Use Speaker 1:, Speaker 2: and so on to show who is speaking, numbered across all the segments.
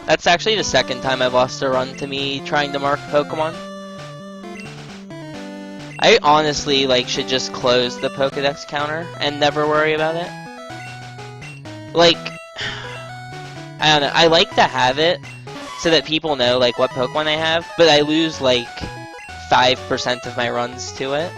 Speaker 1: That's actually the second time I've lost a run to me trying to mark Pokemon. I honestly, like, should just close the Pokedex counter and never worry about it. Like, I don't know, I like to have it so that people know, like, what Pokemon I have, but I lose, like, 5% of my runs to it.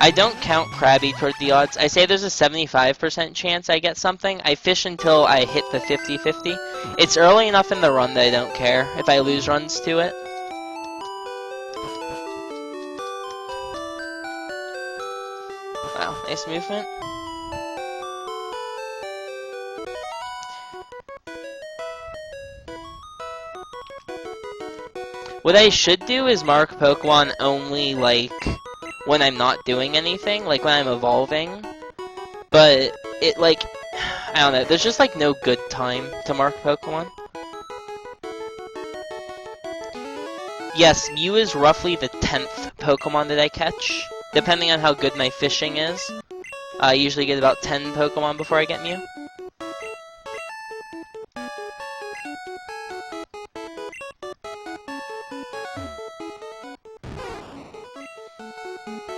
Speaker 1: I don't count Krabby toward the odds. I say there's a 75% chance I get something. I fish until I hit the 50-50. It's early enough in the run that I don't care if I lose runs to it. Wow, nice movement. What I should do is mark Pokemon only, like, when I'm not doing anything, like when I'm evolving. But it, like, I don't know, there's just like no good time to mark Pokemon. Yes, Mew is roughly the 10th Pokemon that I catch, depending on how good my fishing is. I usually get about 10 Pokemon before I get Mew.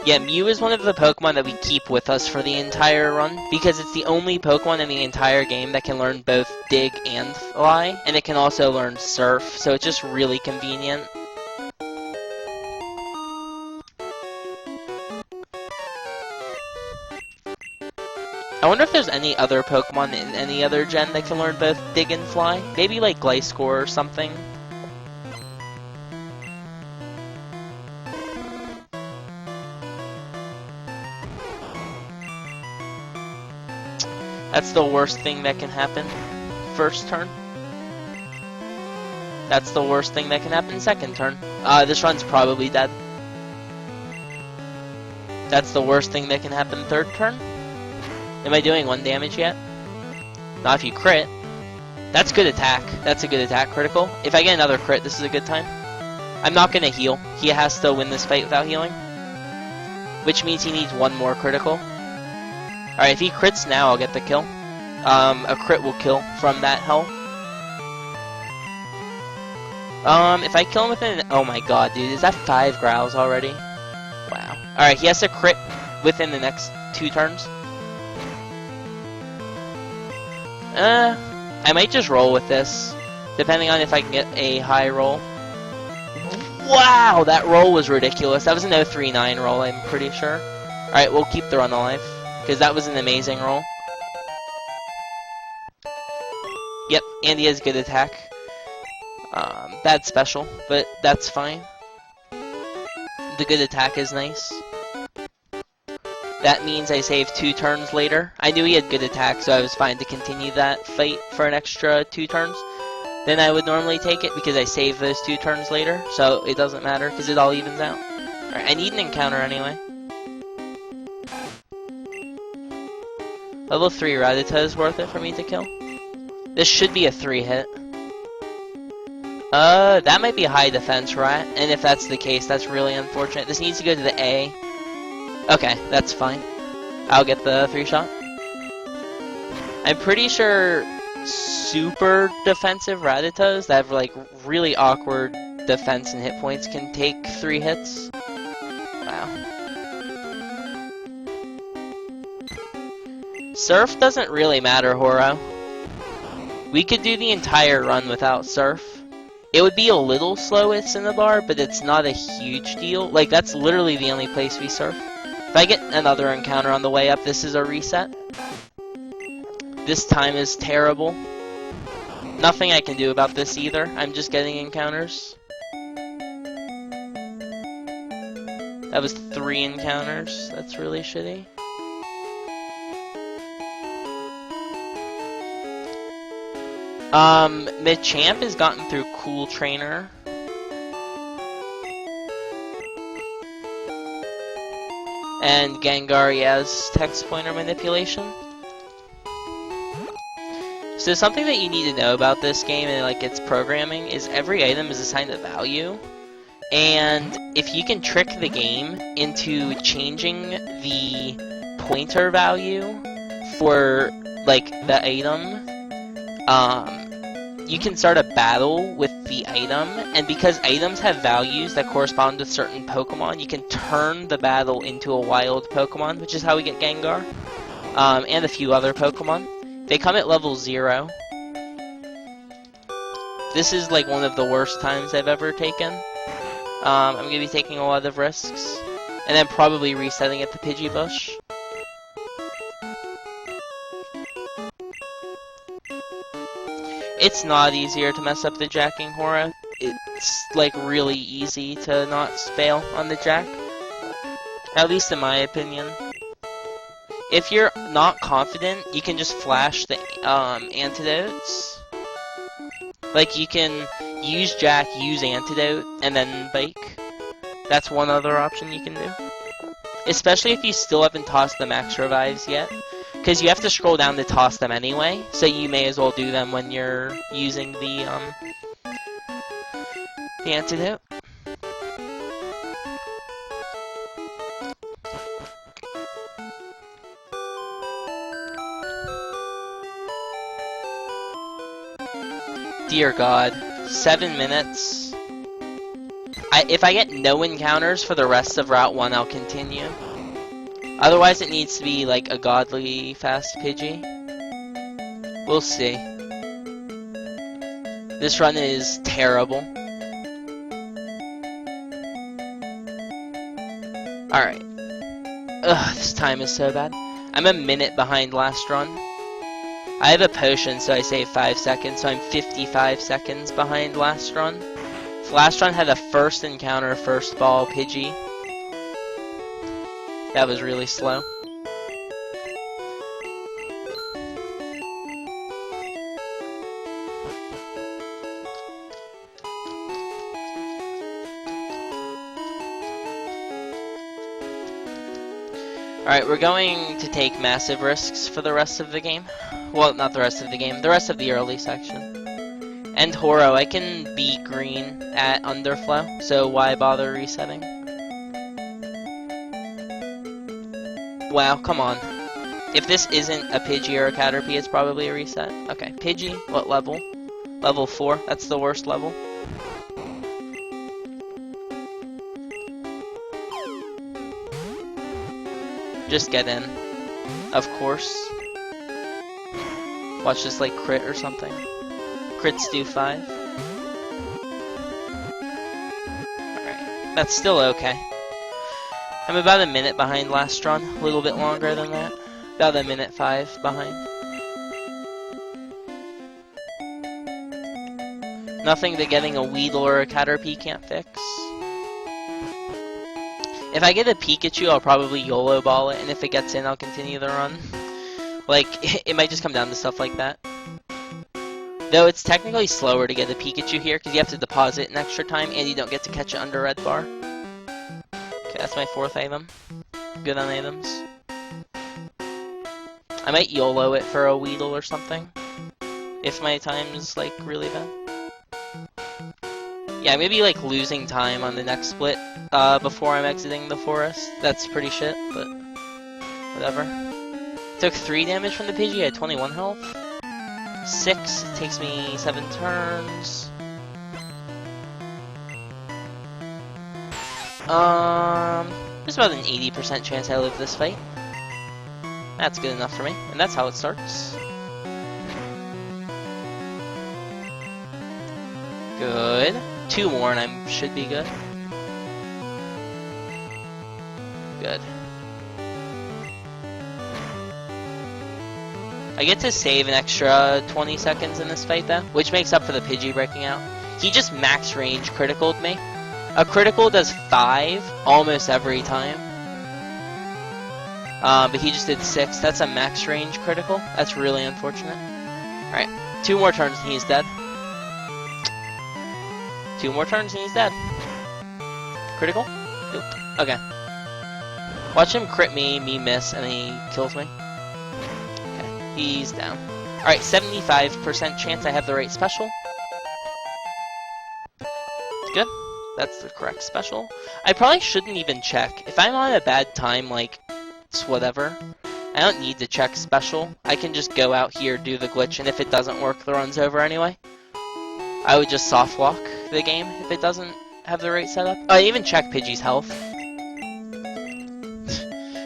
Speaker 1: Yeah, Mew is one of the Pokemon that we keep with us for the entire run, because it's the only Pokemon in the entire game that can learn both Dig and Fly, and it can also learn Surf, so it's just really convenient. I wonder if there's any other Pokemon in any other gen that can learn both Dig and Fly? Maybe like Gliscor or something? That's the worst thing that can happen first turn. That's the worst thing that can happen second turn. This run's probably dead. That's the worst thing that can happen third turn. Am I doing 1 damage yet? Not if you crit. That's good attack. That's a good attack critical. If I get another crit, this is a good time. I'm not gonna heal. He has to win this fight without healing. Which means he needs 1 more critical. Alright, if he crits now, I'll get the kill. A crit will kill from that hell. If I kill him within... Oh my god, dude. Is that 5 growls already? Wow. Alright, he has to crit within the next 2 turns. I might just roll with this, depending on if I can get a high roll. Wow, that roll was ridiculous. That was an 039 roll, I'm pretty sure. Alright, we'll keep the run alive, because that was an amazing roll. Yep, and he has good attack. Bad special, but that's fine. The good attack is nice. That means I save 2 turns later. I knew he had good attack, so I was fine to continue that fight for an extra 2 turns. Then I would normally take it because I save those 2 turns later, so it doesn't matter because it all evens out. Alright, I need an encounter anyway. Level 3 Rattata is worth it for me to kill. This should be a 3-hit. That might be a high defense rat, and if that's the case, that's really unfortunate. This needs to go to the A. Okay, that's fine. I'll get the 3-shot. I'm pretty sure super defensive Rattatas that have like really awkward defense and hit points can take 3 hits. Wow. Surf doesn't really matter, Horo. We could do the entire run without Surf. It would be a little slow with Cinnabar, but it's not a huge deal. Like, that's literally the only place we surf. If I get another encounter on the way up, this is a reset. This time is terrible. Nothing I can do about this either. I'm just getting encounters. That was 3 encounters. That's really shitty. Machamp has gotten through Cool Trainer. And Gengar, he has text pointer manipulation. So something that you need to know about this game and like its programming is every item is assigned a value. And if you can trick the game into changing the pointer value for like the item, you can start a battle with the item, and because items have values that correspond to certain Pokemon, you can turn the battle into a wild Pokemon, which is how we get Gengar, and a few other Pokemon. They come at level 0. This is like one of the worst times I've ever taken. I'm going to be taking a lot of risks, and then probably resetting at the Pidgey Bush. It's not easier to mess up the jacking Hora. It's like really easy to not fail on the jack. At least in my opinion. If you're not confident, you can just flash the antidotes. Like you can use jack, use antidote, and then bake. That's one other option you can do. Especially if you still haven't tossed the max revives yet. Because you have to scroll down to toss them anyway, so you may as well do them when you're using the antidote. Dear God, 7 minutes. If I get no encounters for the rest of Route 1, I'll continue. Otherwise, it needs to be like a godly fast Pidgey. We'll see. This run is terrible. Alright. Ugh, this time is so bad. I'm a minute behind last run. I have a potion, so I save 5 seconds, so I'm 55 seconds behind last run. So last run had a first encounter, first ball Pidgey. That was really slow. Alright, we're going to take massive risks for the rest of the game. Well, not the rest of the game, the rest of the early section. And Horo, I can beat green at Underflow, so why bother resetting? Wow, come on. If this isn't a Pidgey or a Caterpie, it's probably a reset. Okay, Pidgey, what level? Level 4, that's the worst level. Just get in. Of course. Watch this like crit or something. Crits do 5. Alright, that's still okay. I'm about a minute behind last run, a little bit longer than that. About a minute 5 behind. Nothing that getting a Weedle or a Caterpie can't fix. If I get a Pikachu, I'll probably YOLO ball it, and if it gets in, I'll continue the run. Like, it might just come down to stuff like that. Though it's technically slower to get a Pikachu here, because you have to deposit an extra time, and you don't get to catch it under red bar. Okay, that's my 4th item. Good on items. I might YOLO it for a Weedle or something. If my time's, like, really bad. Yeah, maybe, like, losing time on the next split before I'm exiting the forest. That's pretty shit, but whatever. Took 3 damage from the Pidgey, I had 21 health. 6, it takes me 7 turns. There's about an 80% chance I live this fight. That's good enough for me, and that's how it starts. Good. 2 more and I should be good. Good. I get to save an extra 20 seconds in this fight though, which makes up for the Pidgey breaking out. He just max range criticaled me. A critical does 5 almost every time. But he just did 6. That's a max range critical. That's really unfortunate. Alright, 2 more turns and he's dead. 2 more turns and he's dead. Critical? Nope. Okay. Watch him crit me miss, and he kills me. Okay, he's down. Alright, 75% chance I have the right special. Good. That's the correct special. I probably shouldn't even check. If I'm on a bad time, like, it's whatever. I don't need to check special. I can just go out here, do the glitch, and if it doesn't work, the run's over anyway. I would just soft lock the game if it doesn't have the right setup. Oh, I even check Pidgey's health.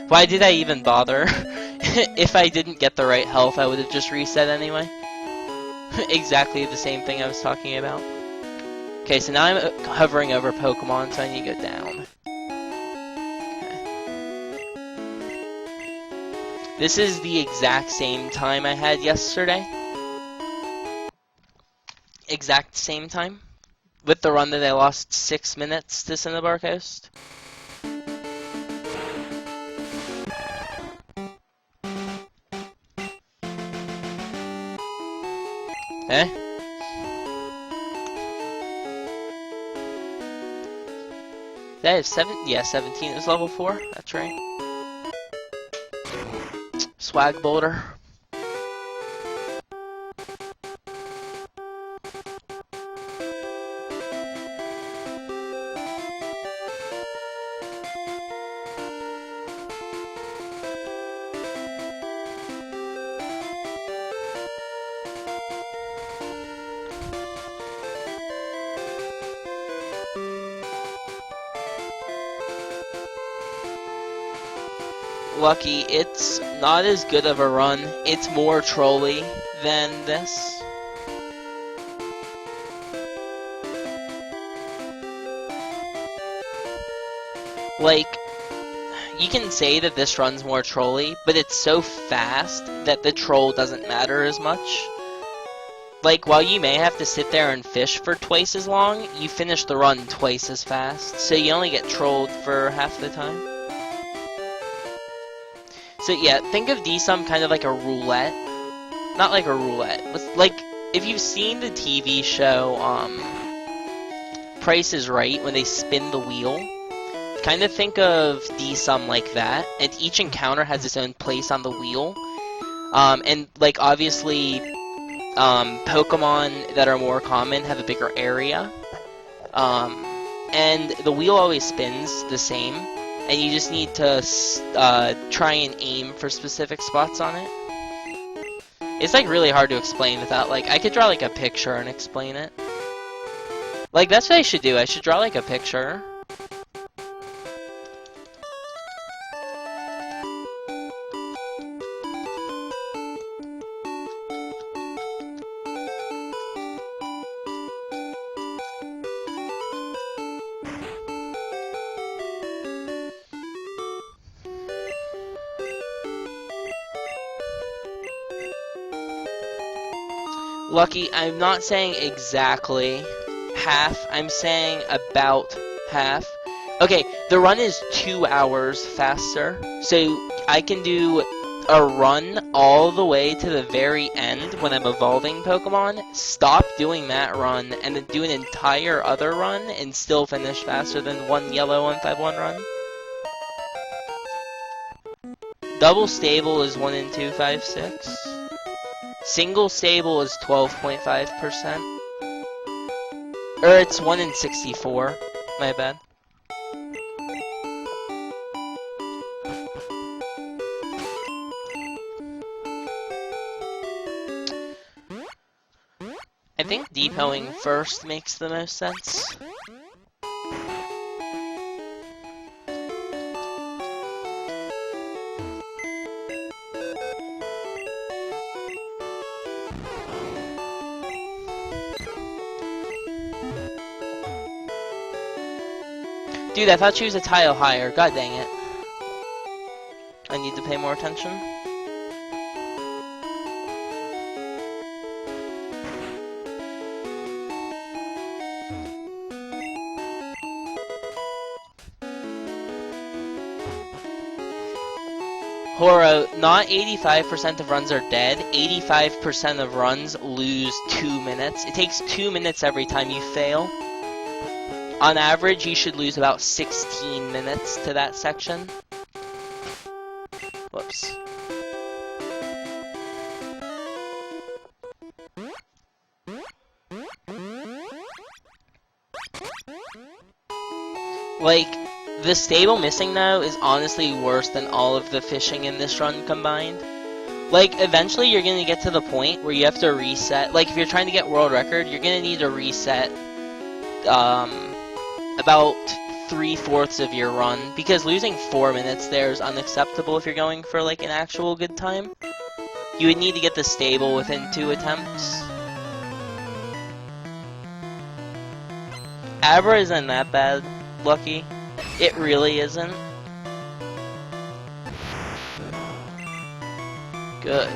Speaker 1: Why did I even bother? If I didn't get the right health, I would have just reset anyway. Exactly the same thing I was talking about. Okay, so now I'm hovering over Pokemon, so I need to go down. Okay. This is the exact same time I had yesterday. Exact same time. With the run that I lost 6 minutes to Cinnabar Coast. Okay. Did I have 7? Yeah, 17 is level 4. That's right. Swag boulder. Lucky, it's not as good of a run. It's more trolly than this. Like, you can say that this run's more trolly, but it's so fast that the troll doesn't matter as much. Like, while you may have to sit there and fish for twice as long, you finish the run twice as fast, so you only get trolled for half the time. So yeah, think of D-Sum kind of like a roulette. Not like a roulette. Like, if you've seen the TV show, Price is Right, when they spin the wheel, kind of think of D-Sum like that, and each encounter has its own place on the wheel. And, like, obviously, Pokemon that are more common have a bigger area. And the wheel always spins the same. And you just need to try and aim for specific spots on it. It's like really hard to explain without, like, I could draw like a picture and explain it. Like, that's what I should do. I should draw like a picture. Lucky, I'm not saying exactly half, I'm saying about half. Okay, the run is 2 hours faster, so I can do a run all the way to the very end when I'm evolving Pokemon, stop doing that run, and then do an entire other run and still finish faster than one yellow 151 run. Double stable is 1 in 256. Single stable is 12.5%. Or it's 1 in 64. My bad. I think depoting first makes the most sense. Dude, I thought she was a tile higher. God dang it. I need to pay more attention. Horo, not 85% of runs are dead. 85% of runs lose 2 minutes. It takes 2 minutes every time you fail. On average, you should lose about 16 minutes to that section. Whoops. Like, the stable missing now is honestly worse than all of the fishing in this run combined. Like, eventually you're gonna get to the point where you have to reset. Like, if you're trying to get world record, you're gonna need to reset about 3/4 of your run, because losing 4 minutes there is unacceptable if you're going for like an actual good time. You would need to get the stable within 2 attempts. Abra isn't that bad, Lucky. It really isn't. Good.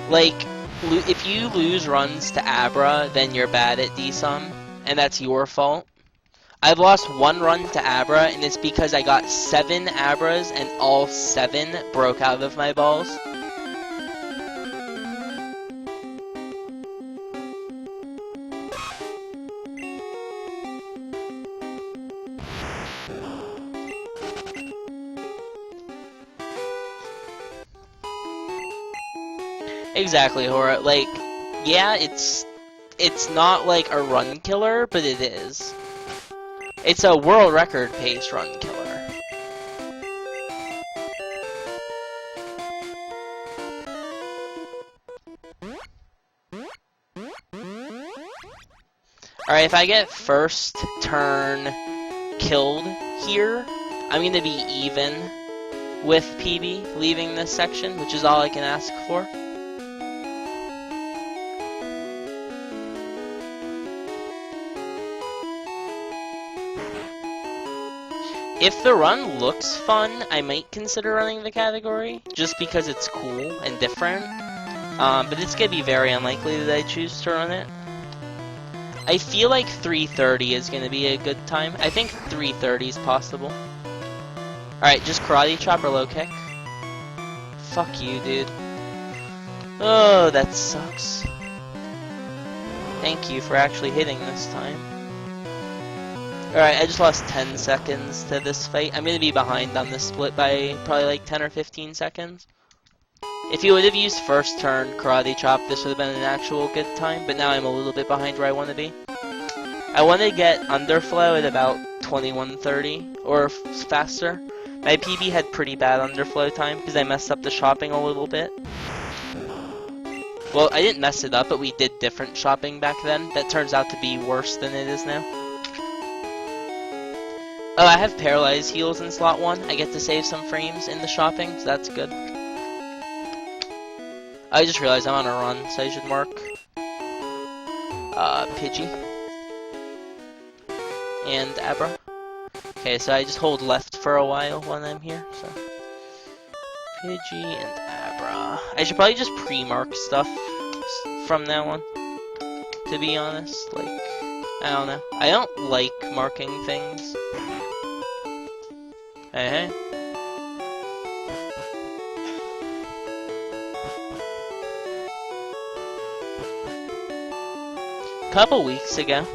Speaker 1: Like, if you lose runs to Abra, then you're bad at DSUM, and that's your fault. I've lost 1 run to Abra, and it's because I got 7 Abras, and all 7 broke out of my balls. Exactly, Hora. Like, yeah, it's not like a run killer, but it is. It's a world record pace run killer. Alright, if I get first turn killed here, I'm gonna be even with PB leaving this section, which is all I can ask for. If the run looks fun, I might consider running the category, just because it's cool and different. But it's gonna be very unlikely that I choose to run it. I feel like 3:30 is gonna be a good time. I think 3:30 is possible. Alright, just karate chop or low kick. Fuck you, dude. Oh, that sucks. Thank you for actually hitting this time. Alright, I just lost 10 seconds to this fight. I'm gonna be behind on this split by probably like 10 or 15 seconds. If you would have used first turn karate chop, this would have been an actual good time, but now I'm a little bit behind where I want to be. I want to get underflow at about 21:30 or faster. My PB had pretty bad underflow time because I messed up the shopping a little bit. Well, I didn't mess it up, but we did different shopping back then. That turns out to be worse than it is now. Oh, I have paralyzed heals in slot 1. I get to save some frames in the shopping, so that's good. I just realized I'm on a run, so I should mark Pidgey and Abra. Okay, so I just hold left for a while when I'm here, so Pidgey and Abra. I should probably just pre-mark stuff from now on, to be honest. Like, I don't know. I don't like marking things. Hey, hey. Couple weeks ago.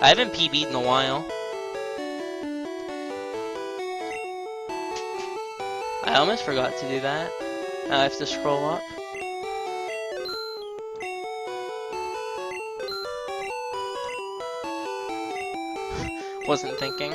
Speaker 1: I haven't PB'd in a while. I almost forgot to do that. Now I have to scroll up. Wasn't thinking.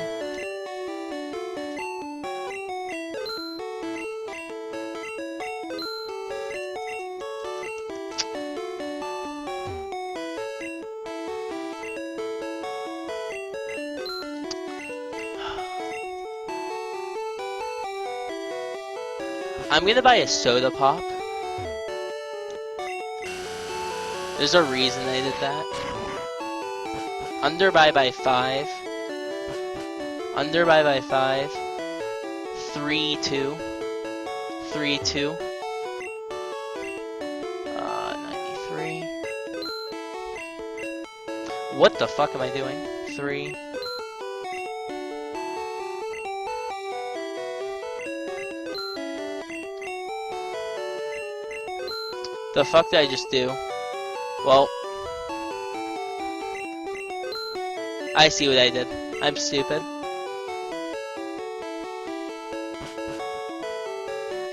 Speaker 1: I'm gonna buy a soda pop. There's a reason I did that. Underbuy by 5. Underbuy by 5. 3-2. 3-2. 93. What the fuck am I doing? 3. The fuck did I just do? Well, I see what I did. I'm stupid.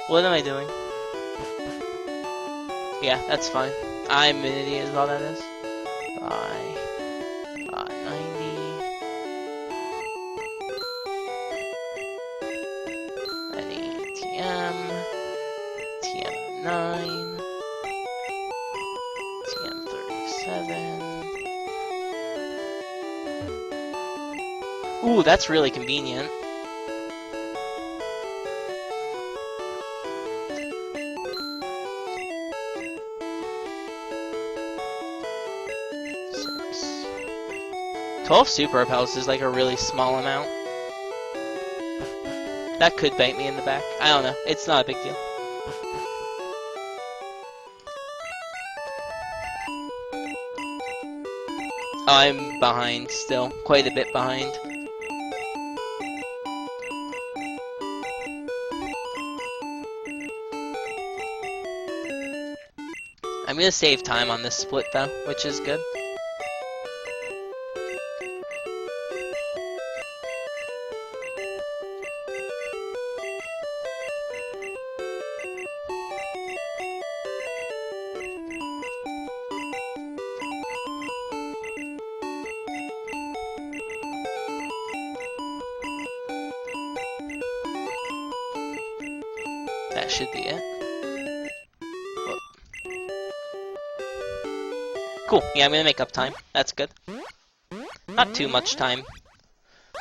Speaker 1: What am I doing? Yeah, that's fine. I'm an idiot is all that is. Bye. 90. TM. TM9. TM37. Ooh, that's really convenient. Six. 12 super repels is like a really small amount. That could bite me in the back. I don't know. It's not a big deal. Oh, I'm behind still. Quite a bit behind. I'm gonna save time on this split though, which is good. That should be it. Whoa. Cool, yeah, I'm gonna make up time. That's good. Not too much time.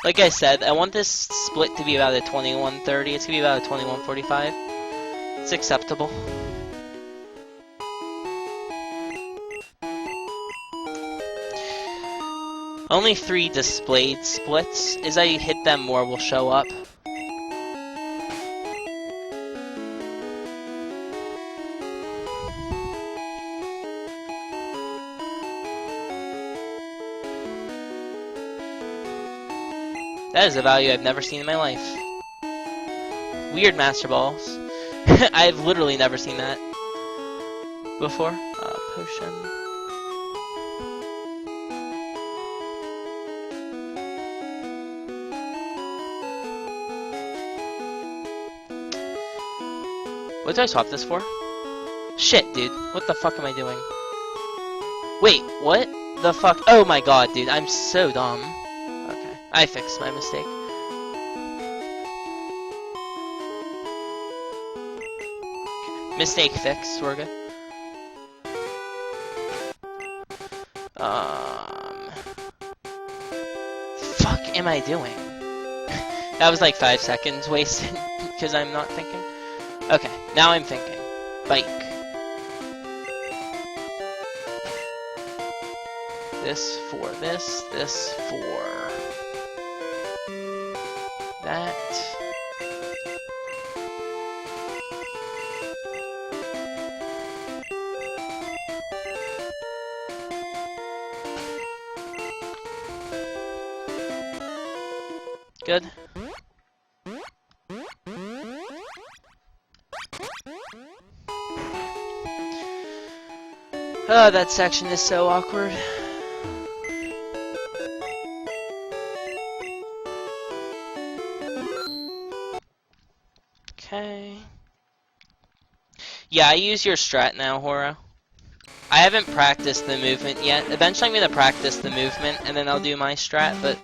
Speaker 1: Like I said, I want this split to be about a 21:30. It's gonna be about a 21:45. It's acceptable. Only 3 displayed splits. As I hit them, more will show up. That is a value I've never seen in my life. Weird master balls. I've literally never seen that before. Potion. What did I swap this for? Shit, dude. What the fuck am I doing? Wait, what the fuck? Oh my god, dude. I'm so dumb. Okay, I fixed my mistake. Okay. Mistake fixed. We're good. Fuck am I doing? That was like 5 seconds wasted because I'm not thinking. Okay, now I'm thinking. Bike. This for this for that. Good. Oh, that section is so awkward. Okay. Yeah, I use your strat now, Horo. I haven't practiced the movement yet. Eventually I'm going to practice the movement, and then I'll do my strat, but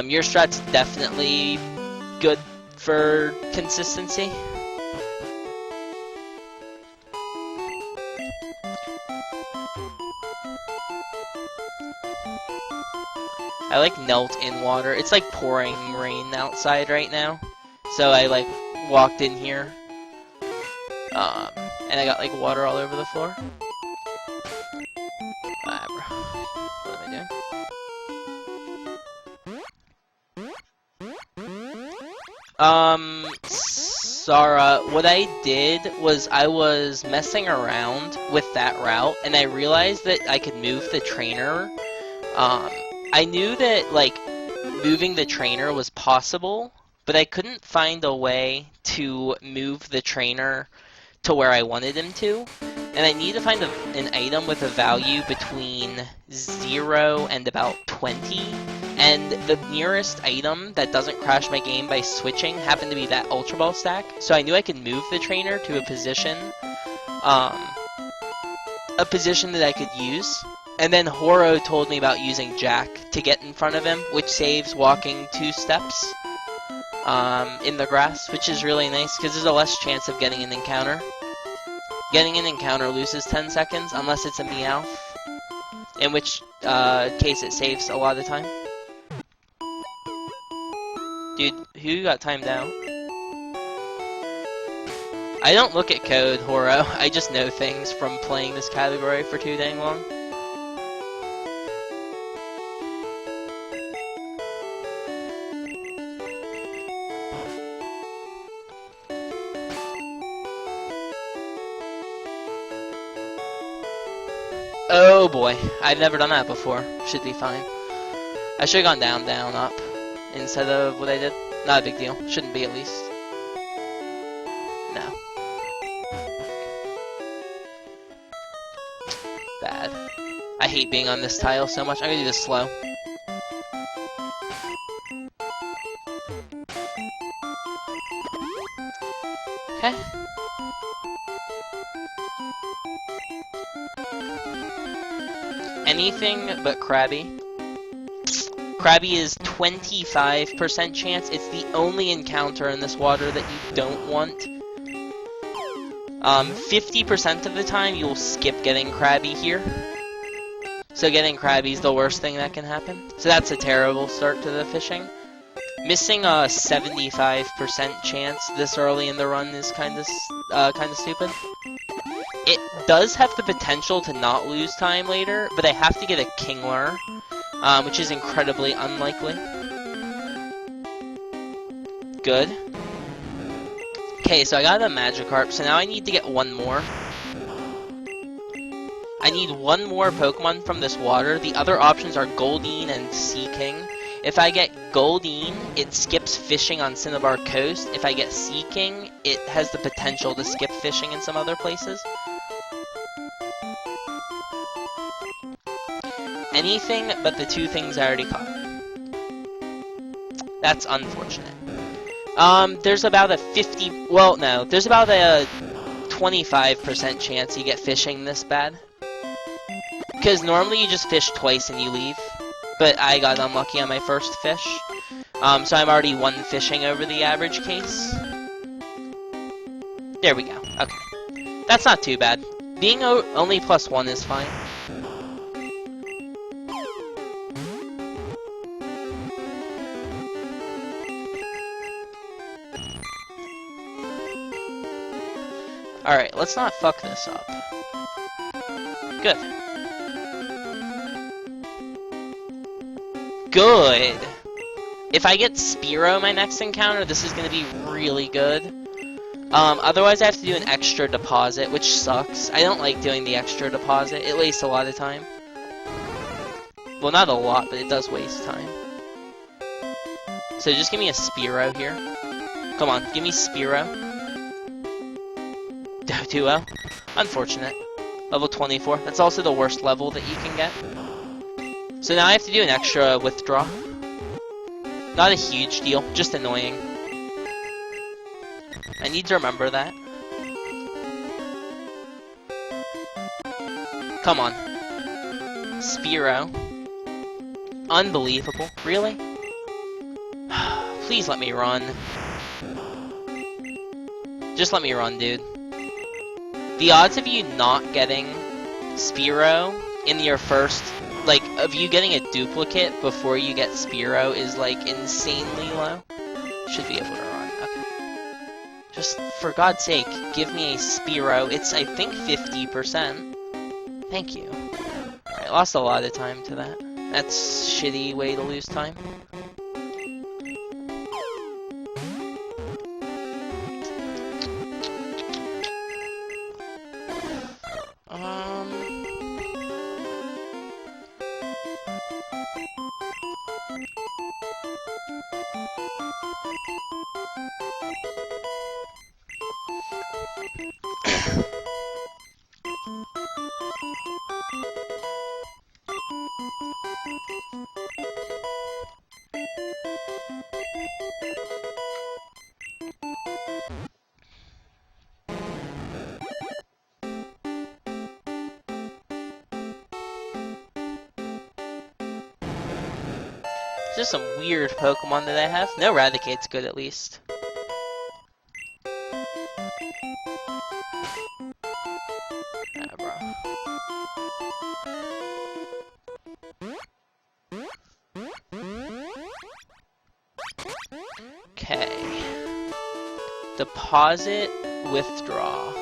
Speaker 1: your strat's definitely good for consistency. I like knelt in water. It's like pouring rain outside right now. So I like walked in here. And I got like water all over the floor. Whatever. What am I doing? Sarah, what I did was I was messing around with that route and I realized that I could move the trainer. I knew that, like, moving the trainer was possible, but I couldn't find a way to move the trainer to where I wanted him to. And I need to find an item with a value between 0 and about 20. and the nearest item that doesn't crash my game by switching happened to be that Ultra Ball stack, so I knew I could move the trainer to a position that I could use. And then Horo told me about using Jack to get in front of him, which saves walking 2 steps in the grass, which is really nice because there's a less chance of getting an encounter. Getting an encounter loses 10 seconds unless it's a Meowth, in which case it saves a lot of time. Dude, who got timed out? I don't look at code, Horo. I just know things from playing this category for too dang long. Oh boy, I've never done that before. Should be fine. I should have gone down, down, up instead of what I did. Not a big deal. Shouldn't be, at least. No. Bad. I hate being on this tile so much. I'm gonna do this slow. Okay. Anything but Krabby. Krabby is 25% chance. It's the only encounter in this water that you don't want. 50% of the time you'll skip getting Krabby here. So getting Krabby is the worst thing that can happen. So that's a terrible start to the fishing. Missing a 75% chance this early in the run is kind of stupid. It does have the potential to not lose time later, but I have to get a Kingler, which is incredibly unlikely. Good. Okay, so I got a Magikarp, so now I need to get one more. I need one more Pokemon from this water. The other options are Goldeen and Seaking. If I get Goldeen, it skips fishing on Cinnabar Coast. If I get Seaking, it has the potential to skip fishing in some other places. Anything but the 2 things I already caught. That's unfortunate. There's about a 50... Well, no. There's about a 25% chance you get fishing this bad. Because normally you just fish twice and you leave. But I got unlucky on my first fish. So I'm already 1 fishing over the average case. There we go. Okay. That's not too bad. Being only +1 is fine. Alright, let's not fuck this up. Good. Good! If I get Spearow my next encounter, this is gonna be really good. Otherwise I have to do an extra deposit, which sucks. I don't like doing the extra deposit. It wastes a lot of time. Well, not a lot, but it does waste time. So just give me a Spearow here. Come on, give me Spearow. Too well. Unfortunate. Level 24. That's also the worst level that you can get. So now I have to do an extra withdraw. Not a huge deal, just annoying. I need to remember that. Come on. Spearow. Unbelievable. Really? Please let me run. Just let me run, dude. The odds of you not getting Spearow in your first, like, of you getting a duplicate before you get Spearow is, like, insanely low. Should be able to run. Okay. Just, for God's sake, give me a Spearow. It's, I think, 50%. Thank you. Alright, lost a lot of time to that. That's a shitty way to lose time. Just some weird Pokemon that I have. No Raticate's good at least. Abra. Okay. Deposit, withdraw.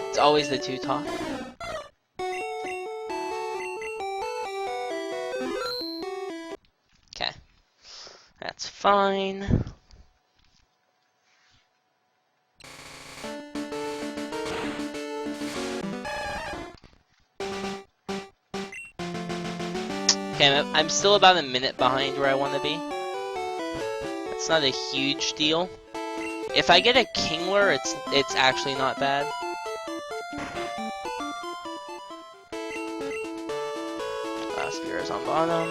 Speaker 1: It's always the two talk. Okay. That's fine. Okay, I'm still about a minute behind where I want to be. It's not a huge deal. If I get a Kingler, it's actually not bad. Spear's on bottom.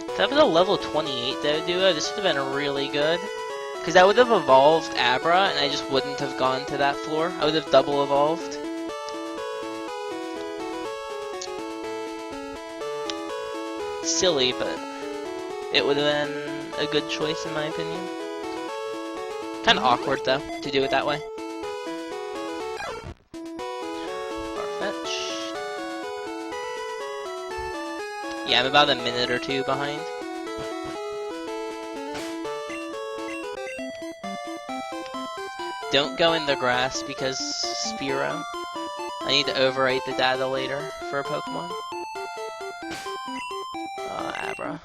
Speaker 1: If that was a level 28 though, duo, this would have been really good. Because I would have evolved Abra, and I just wouldn't have gone to that floor. I would have double evolved. Silly, but it would have been a good choice in my opinion. Kind of awkward though, to do it that way. Farfetch. Yeah, I'm about a minute or two behind. Don't go in the grass because Spearow. I need to overwrite the data later for a Pokemon. Abra.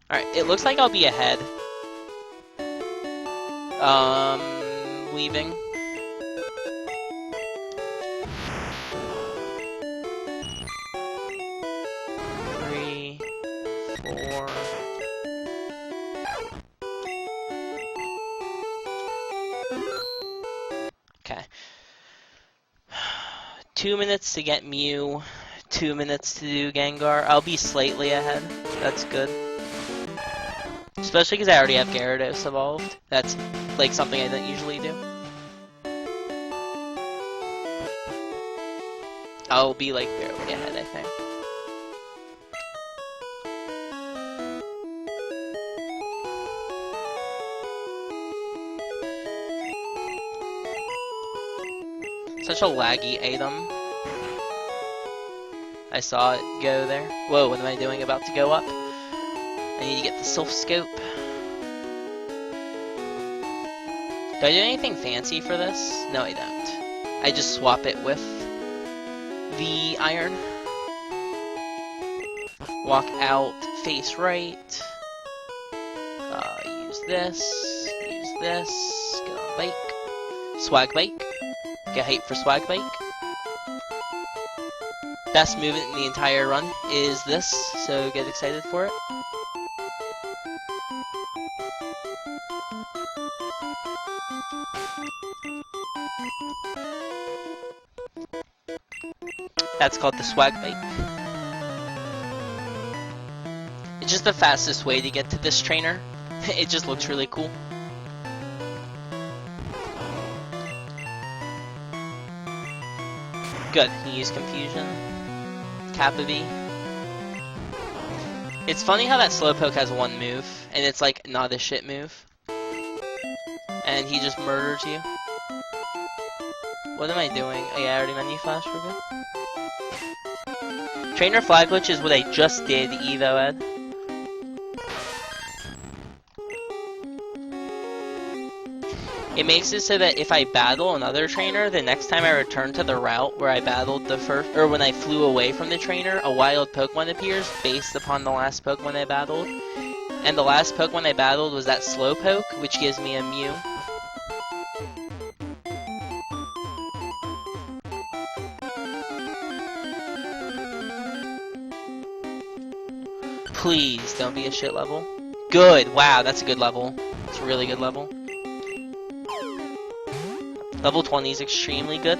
Speaker 1: Alright, it looks like I'll be ahead. Leaving. Okay. 2 minutes to get Mew, 2 minutes to do Gengar. I'll be slightly ahead. That's good. Especially because I already have Gyarados evolved. That's like something I don't usually do. I'll be like barely ahead, I think. Such a laggy item. I saw it go there. Whoa, what am I doing? About to go up. I need to get the Sylph Scope. Do I do anything fancy for this? No, I don't. I just swap it with the iron. Walk out, face right. Use this. Use this. Get on bike. Swag bike. Get hype for Swag Bike. Best movement in the entire run is this, so get excited for it. That's called the Swag Bike. It's just the fastest way to get to this trainer. It just looks really cool. Good, you use Confusion. Kappa V. It's funny how that Slowpoke has one move, and it's like not a shit move. And he just murders you. What am I doing? Oh yeah, I already menu flash, we're good. Trainer Flag Glitch is what I just did, Evo Ed. It makes it so that if I battle another trainer, the next time I return to the route where I battled the first, or when I flew away from the trainer, a wild Pokemon appears based upon the last Pokemon I battled. And the last Pokemon I battled was that Slowpoke, which gives me a Mew. Please don't be a shit level. Good. Wow, that's a good level. It's a really good level. Level 20 is extremely good.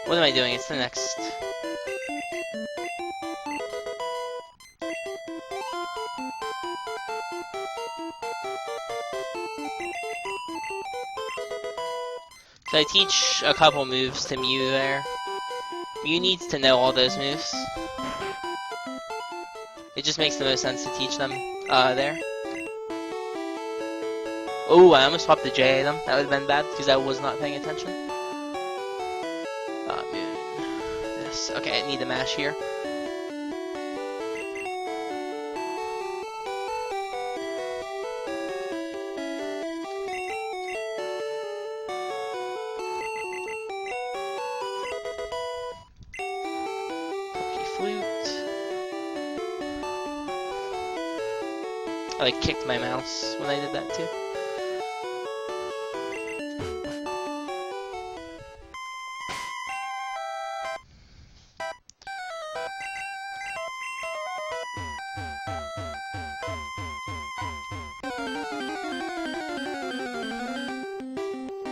Speaker 1: What am I doing? It's the next. So I teach a couple moves to Mew there. Mew needs to know all those moves. It just makes the most sense to teach them there. Oh, I almost swapped the J item. That would have been bad because I was not paying attention. Moon. This. Okay, I need to mash here. I like kicked my mouse when I did that too.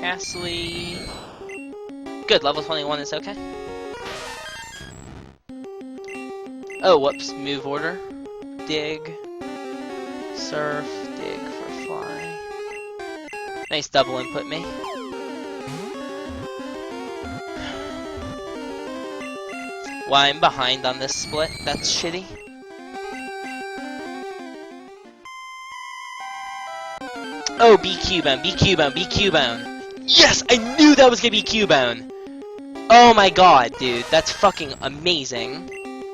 Speaker 1: Ghastly. Good, level 21 is okay. Oh, whoops, move order. Dig. Surf, dig for fly. Nice double input me. Why I'm behind on this split, that's shitty. Oh, be Cubone, be Cubone, be Cubone. Yes, I knew that was gonna be Cubone. Oh my god, dude, that's fucking amazing.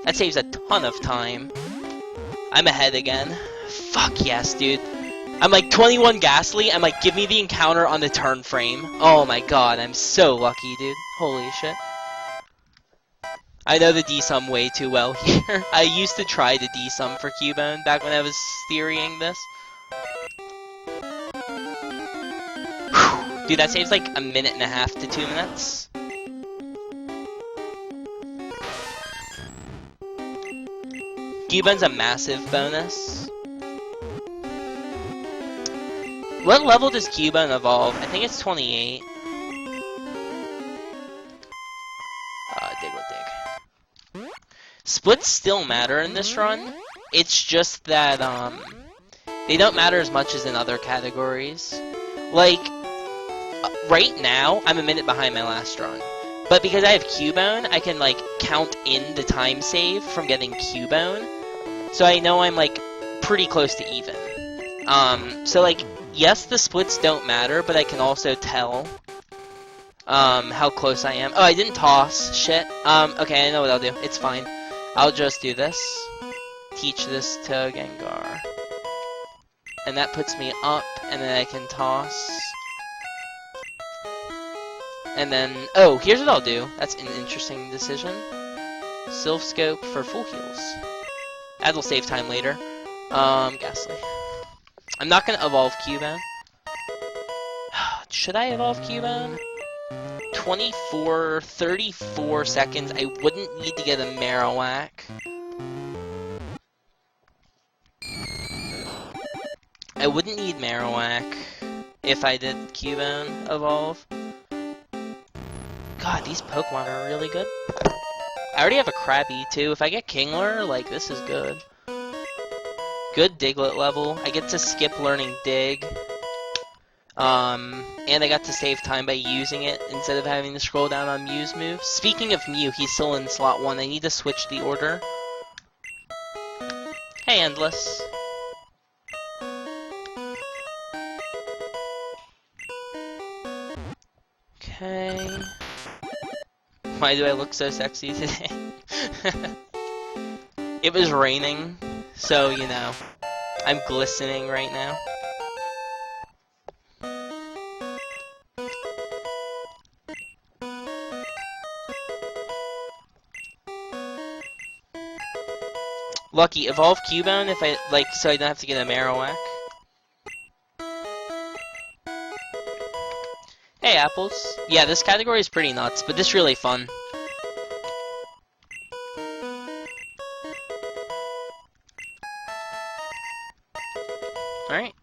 Speaker 1: That saves a ton of time. I'm ahead again. Fuck yes, dude. I'm like 21 Ghastly, and like give me the encounter on the turn frame. Oh my god, I'm so lucky, dude. Holy shit. I know the D-sum way too well here. I used to try the D-sum for Cubone back when I was theorying this. Whew. Dude, that saves like a minute and a half to 2 minutes. Cubone's a massive bonus. What level does Cubone evolve? I think it's 28. Dig with dig. Splits still matter in this run. It's just that, they don't matter as much as in other categories. Like, right now, I'm a minute behind my last run. But because I have Cubone, I can, like, count in the time save from getting Cubone. So I know I'm, like, pretty close to even. So, like, yes, the splits don't matter, but I can also tell, how close I am. Oh, I didn't toss. Shit. Okay, I know what I'll do. It's fine. I'll just do this. Teach this to Gengar. And that puts me up, and then I can toss. And then, oh, here's what I'll do. That's an interesting decision. Sylph Scope for full heals. That'll save time later. Ghastly. I'm not gonna evolve Cubone. Should I evolve Cubone? 34 seconds. I wouldn't need to get a Marowak. I wouldn't need Marowak if I did Cubone evolve. God, these Pokemon are really good. I already have a Krabby too. If I get Kingler, like, this is good. Good Diglett level. I get to skip learning Dig. And I got to save time by using it instead of having to scroll down on Mew's moves. Speaking of Mew, he's still in slot 1. I need to switch the order. Hey, Endless. Okay. Why do I look so sexy today? It was raining, so, you know, I'm glistening right now. Lucky, evolve Cubone if I, like, so I don't have to get a Marowak. Hey, apples. Yeah, this category is pretty nuts, but this is really fun. Alright.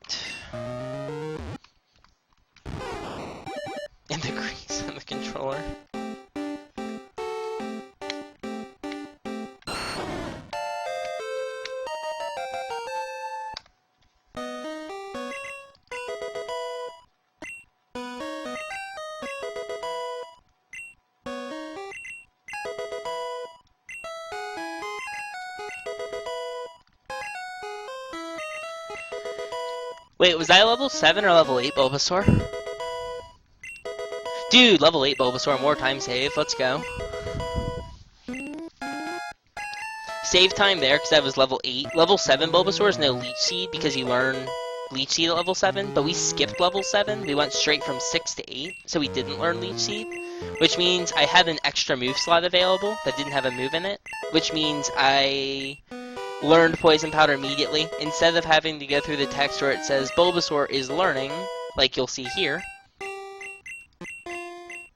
Speaker 1: And the grease on the controller. Wait, was I level 7 or level 8 Bulbasaur? Dude, level 8 Bulbasaur, more time save, let's go. Save time there, because I was level 8. Level 7 Bulbasaur is no Leech Seed, because you learn Leech Seed at level 7, but we skipped level 7. We went straight from 6 to 8, so we didn't learn Leech Seed. Which means I had an extra move slot available that didn't have a move in it. Which means I learned Poison Powder immediately, instead of having to go through the text where it says Bulbasaur is learning, like you'll see here.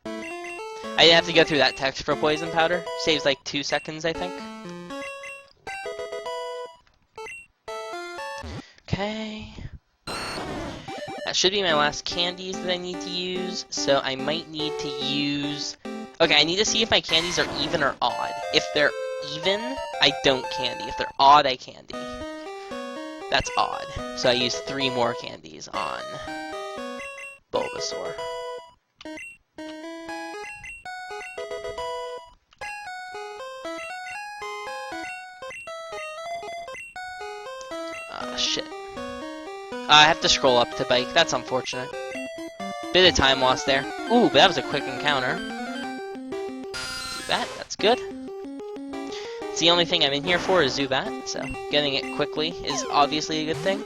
Speaker 1: I didn't have to go through that text for Poison Powder. Saves like 2 seconds, I think. Okay. That should be my last candies that I need to use, so I might need to use... Okay, I need to see if my candies are even or odd. If they're even, I don't candy. If they're odd, I candy. That's odd. So I use 3 more candies on Bulbasaur. Shit. I have to scroll up to bike. That's unfortunate. Bit of time lost there. Ooh, but that was a quick encounter. Zubat, that's good. It's the only thing I'm in here for is Zubat, so getting it quickly is obviously a good thing.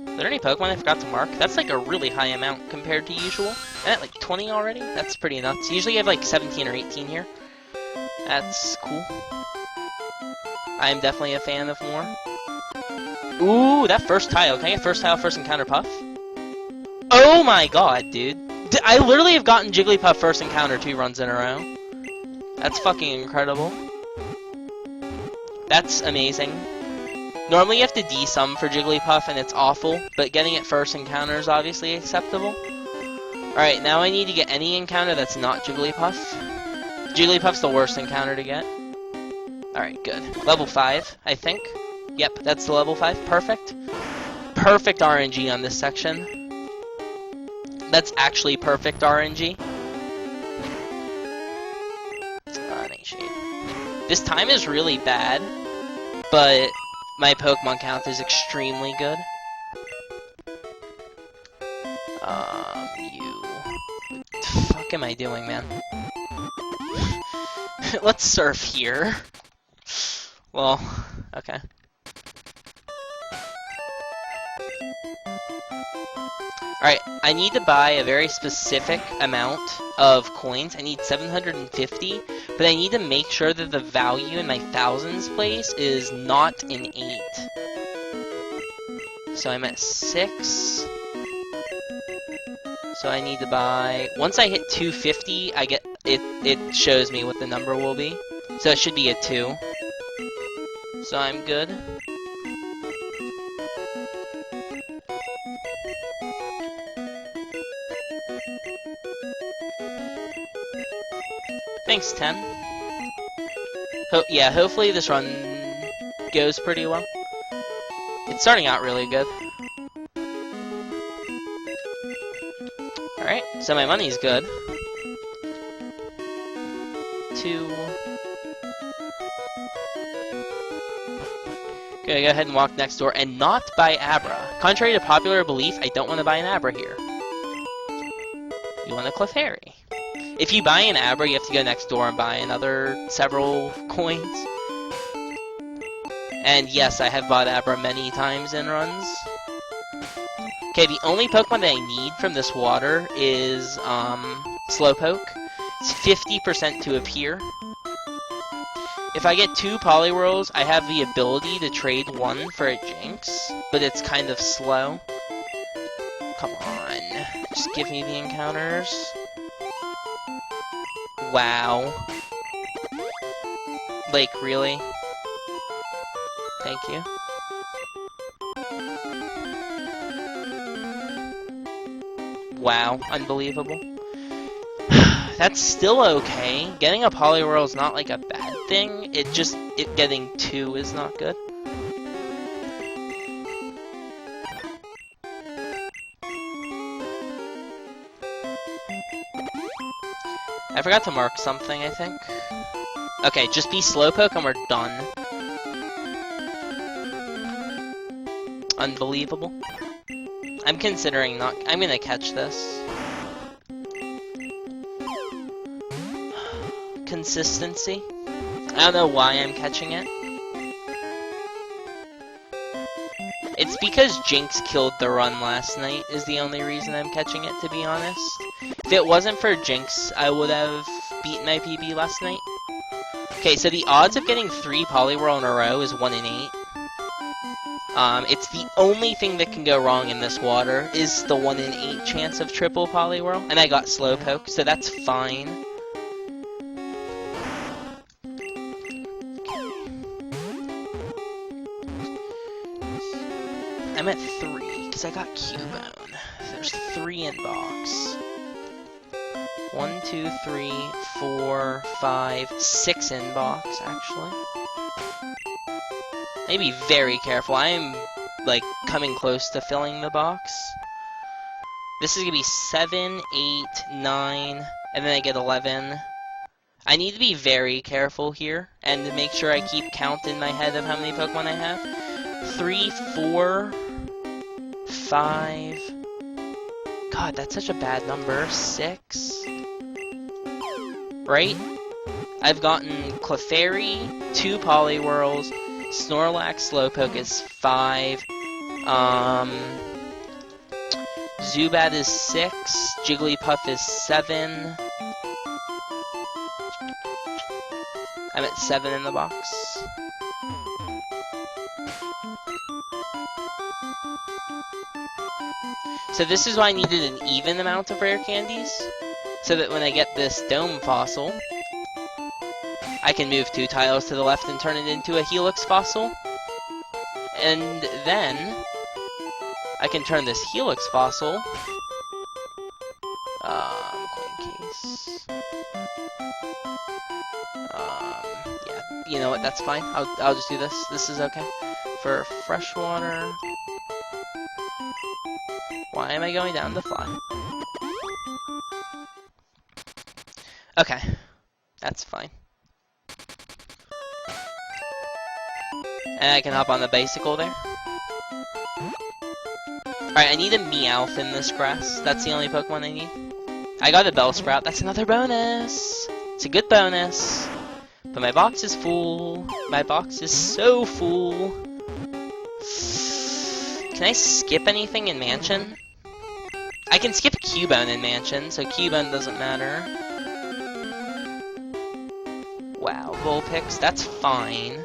Speaker 1: Are there any Pokemon I forgot to mark? That's like a really high amount compared to usual. I'm at like 20 already? That's pretty nuts. Usually I have like 17 or 18 here. That's cool. I'm definitely a fan of more. Ooh, that first tile. Can I get first tile, first encounter Puff? Oh my god, dude. I literally have gotten Jigglypuff first encounter 2 runs in a row. That's fucking incredible. That's amazing. Normally you have to D-sum for Jigglypuff and it's awful, but getting it first encounter is obviously acceptable. Alright, now I need to get any encounter that's not Jigglypuff. Jigglypuff's the worst encounter to get. Alright, good. Level 5, I think. Yep, that's the level 5. Perfect. Perfect RNG on this section. That's actually perfect RNG. This time is really bad, but my Pokemon count is extremely good. What the fuck am I doing, man? Let's surf here. Well, okay. Alright, I need to buy a very specific amount of coins. I need 750, but I need to make sure that the value in my thousands place is not an 8. So I'm at 6. So I need to buy... Once I hit 250, I get... It shows me what the number will be. So it should be a 2. So I'm good. Thanks, 10. Yeah, hopefully this run goes pretty well. It's starting out really good. Alright, so my money's good. 2. Okay, go ahead and walk next door and not buy Abra. Contrary to popular belief, I don't want to buy an Abra here. You want a Clefairy. If you buy an Abra, you have to go next door and buy another several coins. And yes, I have bought Abra many times in runs. Okay, the only Pokemon that I need from this water is Slowpoke. It's 50% to appear. If I get 2 Poliwhirls, I have the ability to trade 1 for a Jinx, but it's kind of slow. Come on, just give me the encounters. Wow. Like, really? Thank you. Wow, unbelievable. That's still okay. Getting a Poliwhirl is not like a bad thing. Getting 2 is not good. I forgot to mark something, I think. Okay, just be Slowpoke and we're done. Unbelievable. I'm considering not... I'm gonna catch this. Consistency. I don't know why I'm catching it. It's because Jinx killed the run last night is the only reason I'm catching it, to be honest. If it wasn't for Jinx, I would have beaten my PB last night. Okay, so the odds of getting 3 Poliwhirl in a row is 1 in 8. It's the only thing that can go wrong in this water is the 1 in 8 chance of triple Poliwhirl, and I got Slowpoke, so that's fine. I'm at 3, because I got Cubone. There's 3 in box. 1, 2, 3, 4, 5, 6 in box, actually. I need to be very careful. I am, like, coming close to filling the box. This is gonna be 7, 8, 9, and then I get 11. I need to be very careful here, and to make sure I keep count in my head of how many Pokemon I have. 3, 4, 5... God, that's such a bad number. 6... Right? I've gotten Clefairy, 2 Poliwhirls, Snorlax, Slowpoke is 5, Zubat is 6, Jigglypuff is 7. I'm at 7 in the box. So this is why I needed an even amount of rare candies, so that when I get this Dome Fossil, I can move 2 tiles to the left and turn it into a Helix Fossil. And then I can turn this Helix Fossil, coin case. Yeah, you know what, that's fine. I'll just do this. This is okay. For freshwater. Why am I going down the fly? Okay, that's fine. And I can hop on the bicycle there. Alright, I need a Meowth in this grass. That's the only Pokemon I need. I got a Bellsprout. That's another bonus. It's a good bonus. But my box is full. My box is so full. Can I skip anything in Mansion? I can skip Cubone in Mansion, so Cubone doesn't matter. Wow, Vulpix, that's fine.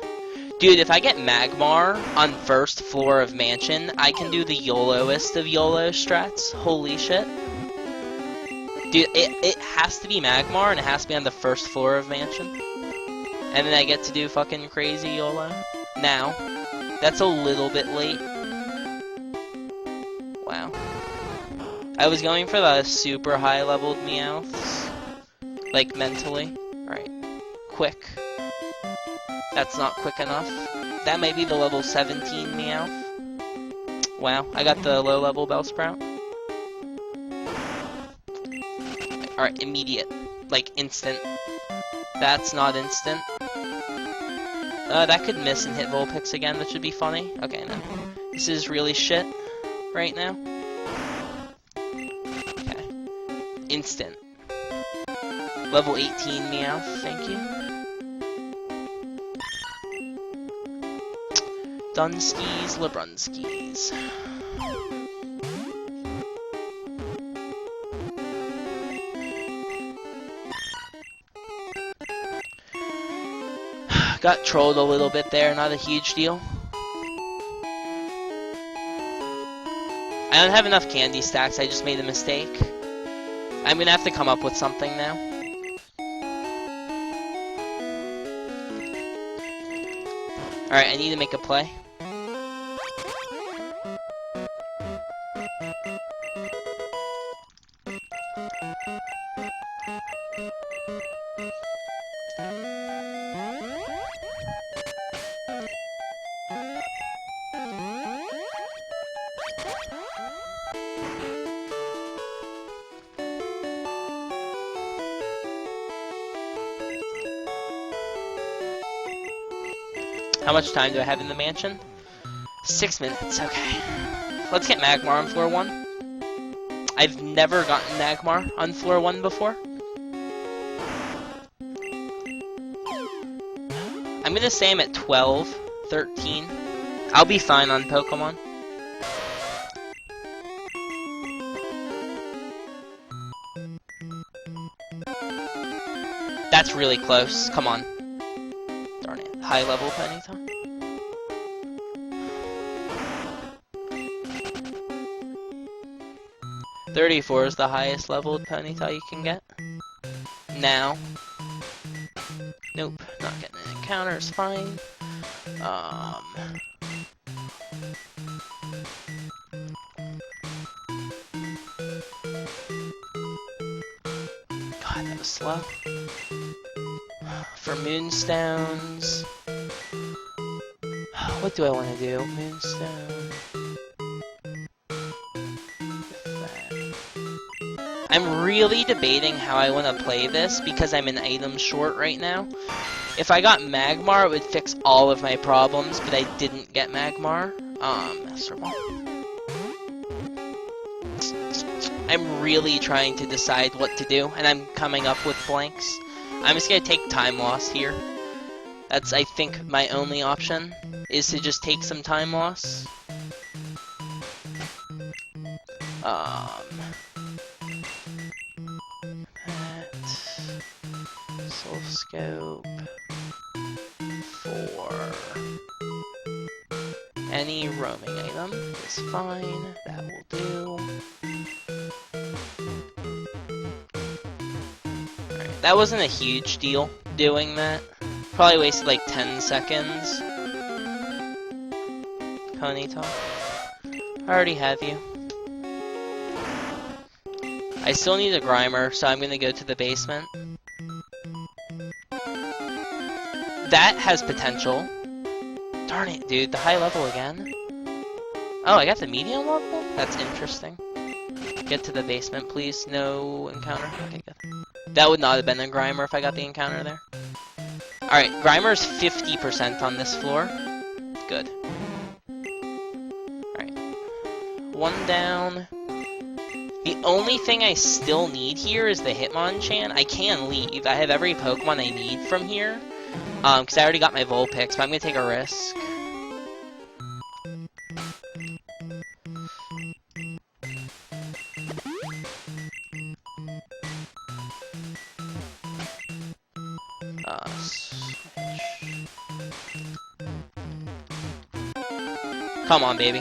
Speaker 1: Dude, if I get Magmar on first floor of Mansion, I can do the YOLOest of YOLO strats. Holy shit. Dude, it has to be Magmar, and it has to be on the first floor of Mansion. And then I get to do fucking crazy YOLO. Now, that's a little bit late. Wow. I was going for the super high leveled Meowths. Like, mentally. Alright. Quick. That's not quick enough. That might be the level 17 Meowth. Wow, I got the low level Bellsprout. Alright, immediate. Like, instant. That's not instant. That could miss and hit Vulpix again, that should be funny. Okay, no. This is really shit right now. Okay. Instant. Level 18 Meowth, thank you. Dunskies, Lebrunskies. Got trolled a little bit there, not a huge deal. I don't have enough candy stacks, I just made a mistake. I'm gonna have to come up with something now. Alright, I need to make a play. How much time do I have in the mansion? 6 minutes, okay. Let's get Magmar on floor 1. I've never gotten Magmar on floor 1 before. I'm gonna say I'm at 12, 13. I'll be fine on Pokemon. That's really close, come on. Darn it, high level Ponyta. $34 is the highest leveled Ponyta you can get. Now. Nope, not getting an encounter, it's fine. God, that was slow. For Moonstones... What do I want to do? Moonstone... I'm really debating how I want to play this because I'm an item short right now. If I got Magmar, it would fix all of my problems, but I didn't get Magmar. Master Ball. I'm really trying to decide what to do, and I'm coming up with blanks. I'm just gonna take time loss here. That's, I think, my only option, is to just take some time loss. Soul Scope for any roaming item is fine. That will do. Alright, that wasn't a huge deal doing that. Probably wasted like 10 seconds. Ponyta. I already have you. I still need a Grimer, so I'm gonna go to the basement. That has potential. Darn it, dude, the high level again. Oh, I got the medium level? That's interesting. Get to the basement, please. No encounter. Okay, good. That would not have been a Grimer if I got the encounter there. Alright, Grimer's 50% on this floor. Good. Alright. One down. The only thing I still need here is the Hitmonchan. I can leave. I have every Pokemon I need from here. Because I already got my Vulpix, but I'm gonna take a risk. Come on, baby.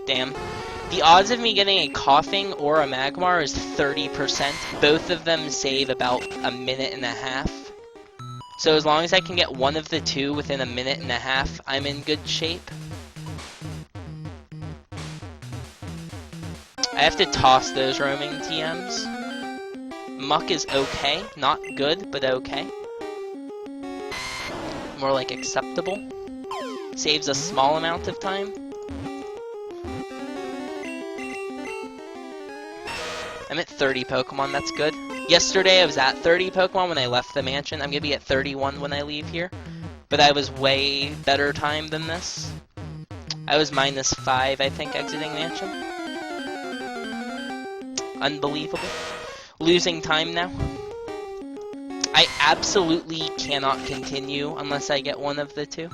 Speaker 1: Damn. The odds of me getting a Coughing or a Magmar is 30%. Both of them save about a minute and a half. So as long as I can get one of the two within a minute and a half, I'm in good shape. I have to toss those roaming TMs. Muck is okay. Not good, but okay. More like acceptable. Saves a small amount of time. I'm at 30 Pokemon, that's good. Yesterday I was at 30 Pokemon when I left the mansion. I'm gonna be at 31 when I leave here. But I was way better time than this. I was -5, I think, exiting mansion. Unbelievable. Losing time now. I absolutely cannot continue unless I get one of the two.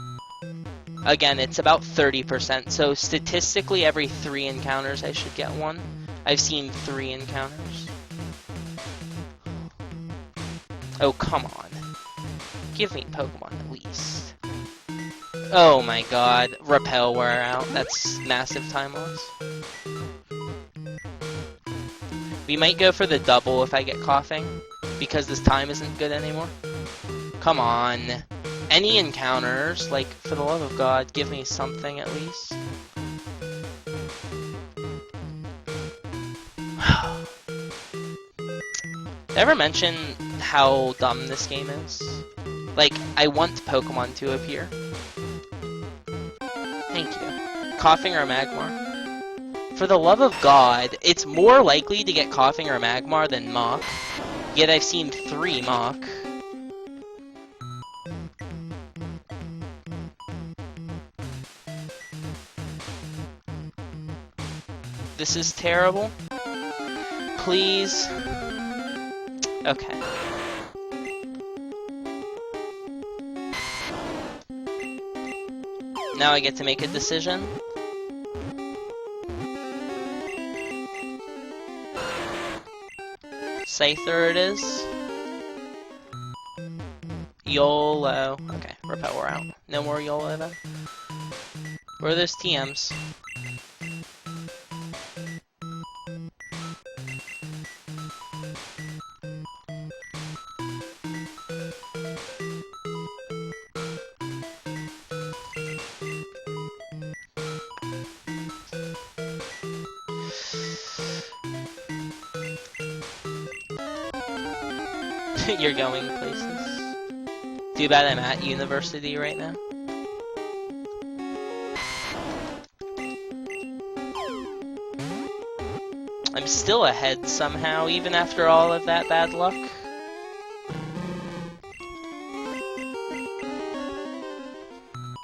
Speaker 1: Again, it's about 30%, so statistically every 3 encounters I should get one. I've seen 3 encounters. Oh, come on. Give me Pokemon at least. Oh my god. Repel wore out. That's massive time loss. We might go for the double if I get coughing, because this time isn't good anymore. Come on. Any encounters, like, for the love of God, give me something at least. Ever mention how dumb this game is? Like, I want Pokemon to appear. Thank you. Coughing or Magmar? For the love of God, it's more likely to get Coughing or Magmar than Mach. Yet I've seen 3 Mach. This is terrible. Please. Okay. Now I get to make a decision. Scyther it is. YOLO. Okay, Repel, we're out. No more YOLO then. Where are those TMs? You're going places. Too bad I'm at university right now. I'm still ahead somehow, even after all of that bad luck.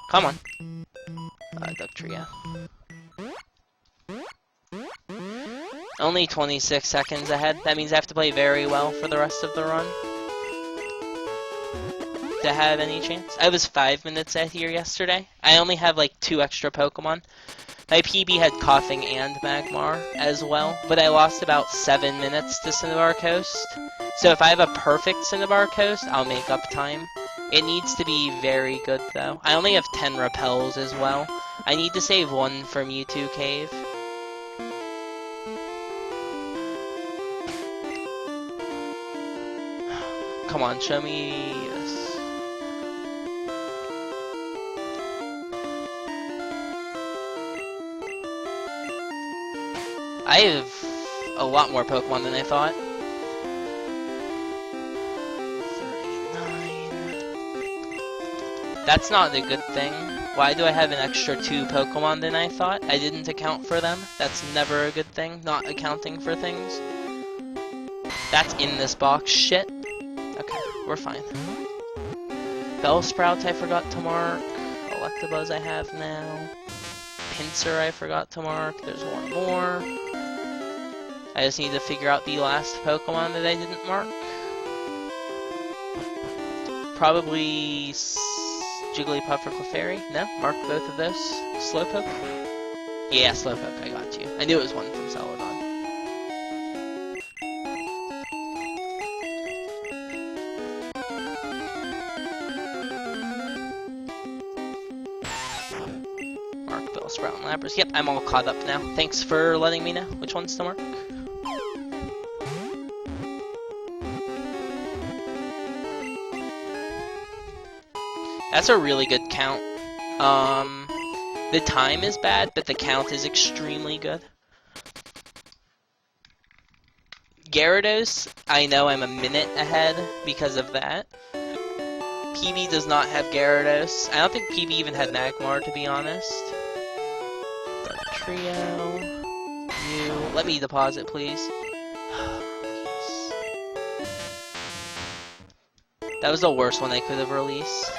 Speaker 1: Come on. Duck Trio. Only 26 seconds ahead. That means I have to play very well for the rest of the run to have any chance. I was 5 minutes ahead here yesterday. I only have like 2 extra Pokemon. My PB had Coughing and Magmar as well, but I lost about 7 minutes to Cinnabar Coast. So if I have a perfect Cinnabar Coast, I'll make up time. It needs to be very good though. I only have 10 repels as well. I need to save 1 for Mewtwo Cave. Come on, show me this. I have a lot more Pokemon than I thought. 39. That's not a good thing. Why do I have an extra 2 Pokemon than I thought? I didn't account for them. That's never a good thing, not accounting for things. That's in this box. Shit. Okay, we're fine. Bellsprout I forgot to mark. Electabuzz I have now. Pinsir I forgot to mark. There's 1 more. I just need to figure out the last Pokemon that I didn't mark. Probably Jigglypuff or Clefairy. No, mark both of those. Slowpoke? Yeah, Slowpoke, I got you. I knew it was one from Celadon. Mark Bellsprout and Lapras. Yep, I'm all caught up now. Thanks for letting me know which ones to mark. That's a really good count. The time is bad, but the count is extremely good. Gyarados, I know I'm a minute ahead because of that. PB does not have Gyarados. I don't think PB even had Magmar, to be honest. Trio. You. Let me deposit, please. That was the worst one I could have released.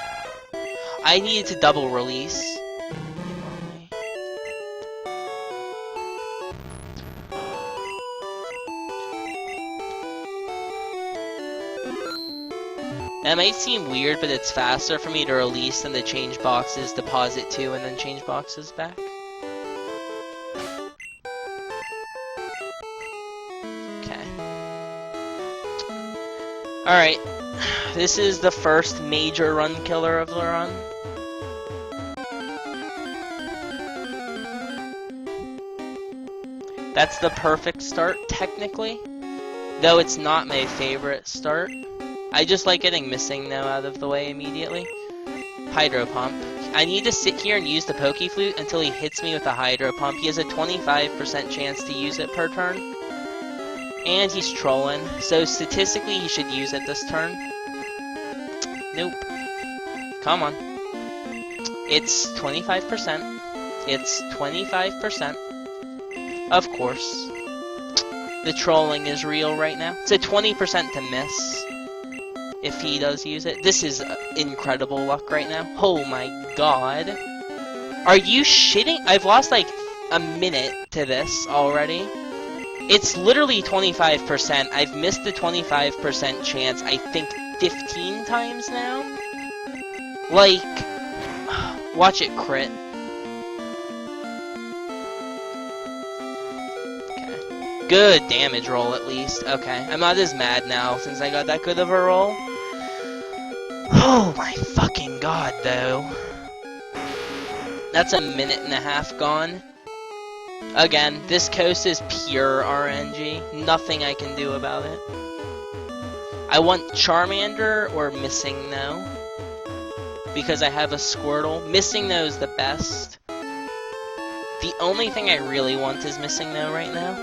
Speaker 1: I needed to double release. That might seem weird, but it's faster for me to release than to change boxes, deposit 2, and then change boxes back. Okay. Alright. This is the first major run killer of the run. That's the perfect start, technically. Though it's not my favorite start. I just like getting Missing No out of the way immediately. Hydro Pump. I need to sit here and use the Poke Flute until he hits me with the Hydro Pump. He has a 25% chance to use it per turn. And he's trolling, so statistically he should use it this turn. Nope. Come on. It's 25%. It's 25%. Of course. The trolling is real right now. It's a 20% to miss if he does use it. This is incredible luck right now. Oh my god. Are you shitting? I've lost like a minute to this already. It's literally 25%. I've missed the 25% chance, I think, 15 times now? Like, watch it crit. Okay. Good damage roll, at least. Okay, I'm not as mad now since I got that good of a roll. Oh my fucking god, though. That's a minute and a half gone. Again, this coast is pure RNG. Nothing I can do about it. I want Charmander or Missing No. Because I have a Squirtle. Missing No is the best. The only thing I really want is Missing No right now.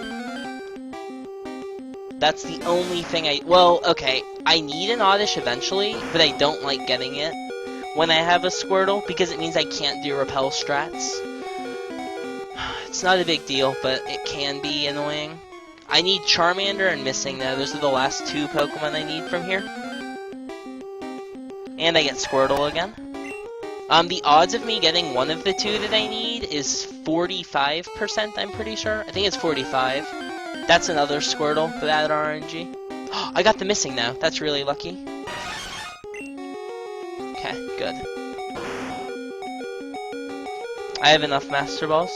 Speaker 1: That's the only thing I... Well, okay. I need an Oddish eventually, but I don't like getting it when I have a Squirtle, because it means I can't do Repel strats. It's not a big deal, but it can be annoying. I need Charmander and Missing No. Those are the last two Pokemon I need from here. And I get Squirtle again. The odds of me getting one of the two that I need is 45%, I'm pretty sure. I think it's 45. That's another Squirtle for that RNG. Oh, I got the Missing No. That's really lucky. Okay, good. I have enough Master Balls.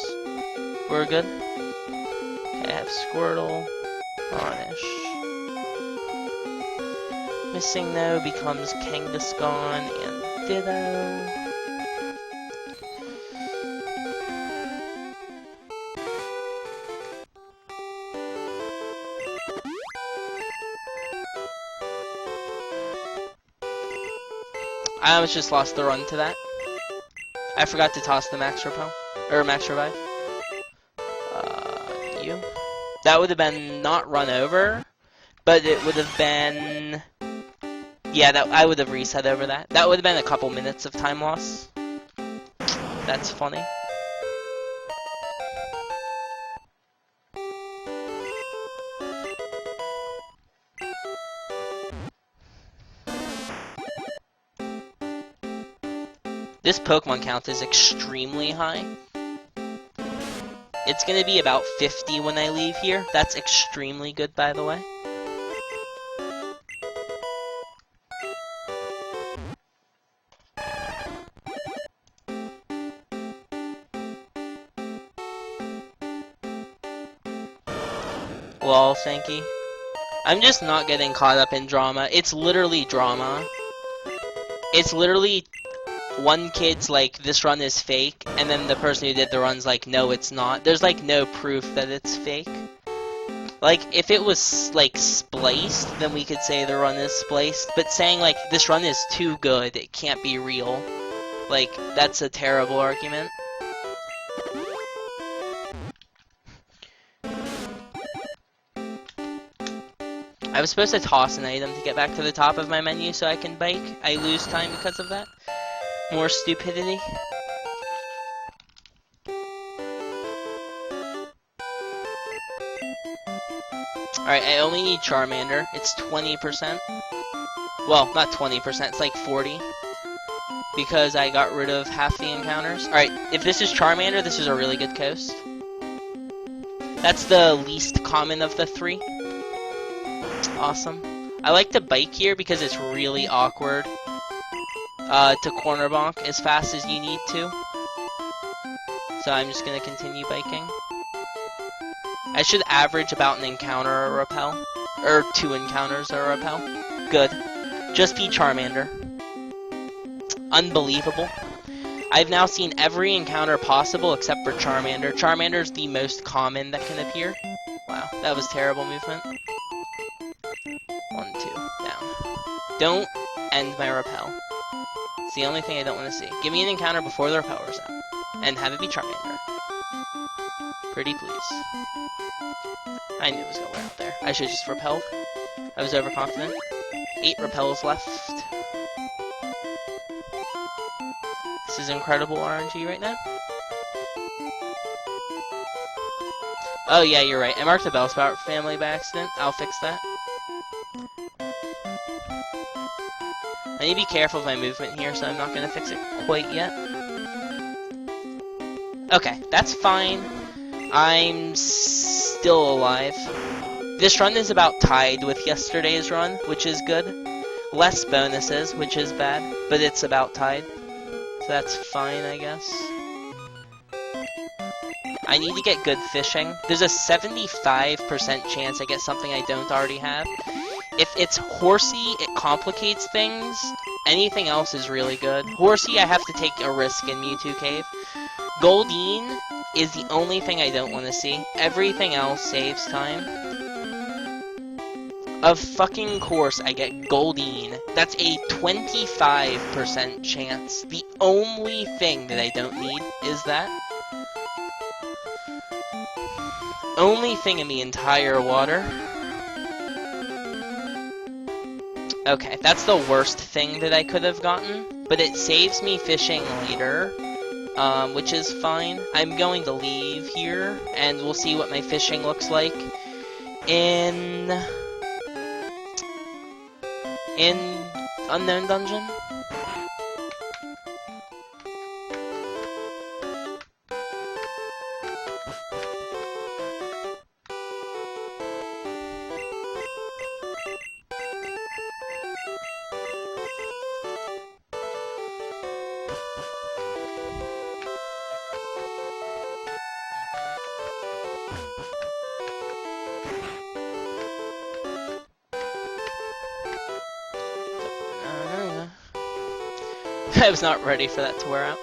Speaker 1: We're good. Okay, I have Squirtle, Oddish. Missing No becomes Kangaskhan and Ditto. I almost just lost the run to that. I forgot to toss the Max Repel. Or Max Revive. That would have been not run over, but it would have been... Yeah, I would have reset over that. That would have been a couple minutes of time loss. That's funny. This Pokemon count is extremely high. It's gonna be about 50 when I leave here. That's extremely good, by the way. Lol, Sankey. I'm just not getting caught up in drama. It's literally drama. It's literally... one kid's like, this run is fake, and then the person who did the run's like, no, it's not. There's like no proof that it's fake. Like, if it was like spliced, then we could say the run is spliced, but saying like, this run is too good, it can't be real, like, that's a terrible argument. I was supposed to toss an item to get back to the top of my menu so I can bike. I lose time because of that. More stupidity. Alright, I only need Charmander. It's 20%. Well, not 20%, it's like 40. Because I got rid of half the encounters. Alright, if this is Charmander, this is a really good coast. That's the least common of the three. Awesome. I like to bike here because it's really awkward. To corner bonk as fast as you need to. So I'm just gonna continue biking. I should average about an encounter or a repel. Or 2 encounters or a repel. Good. Just be Charmander. Unbelievable. I've now seen every encounter possible except for Charmander. Charmander's the most common that can appear. Wow, that was terrible movement. 1, 2, down. Don't end my repel. It's the only thing I don't want to see. Give me an encounter before the repeller's out. And have it be Charmander. Pretty please. I knew it was going to wear out there. I should have just repelled. I was overconfident. 8 repels left. This is incredible RNG right now. Oh yeah, you're right. I marked the Bellsprout family by accident. I'll fix that. I need to be careful of my movement here, so I'm not going to fix it quite yet. Okay, that's fine. I'm still alive. This run is about tied with yesterday's run, which is good. Less bonuses, which is bad, but it's about tied. So that's fine, I guess. I need to get good fishing. There's a 75% chance I get something I don't already have. If it's Horsey, it complicates things. Anything else is really good. Horsey, I have to take a risk in Mewtwo Cave. Goldeen is the only thing I don't want to see. Everything else saves time. Of fucking course, I get Goldeen. That's a 25% chance. The only thing that I don't need is that. Only thing in the entire water. Okay, that's the worst thing that I could have gotten, but it saves me fishing later, which is fine. I'm going to leave here, and we'll see what my fishing looks like in Unknown Dungeon. I was not ready for that to wear out.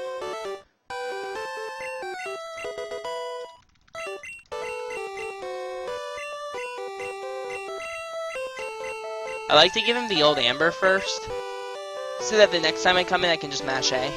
Speaker 1: I like to give him the old Amber first, so that the next time I come in I can just mash A.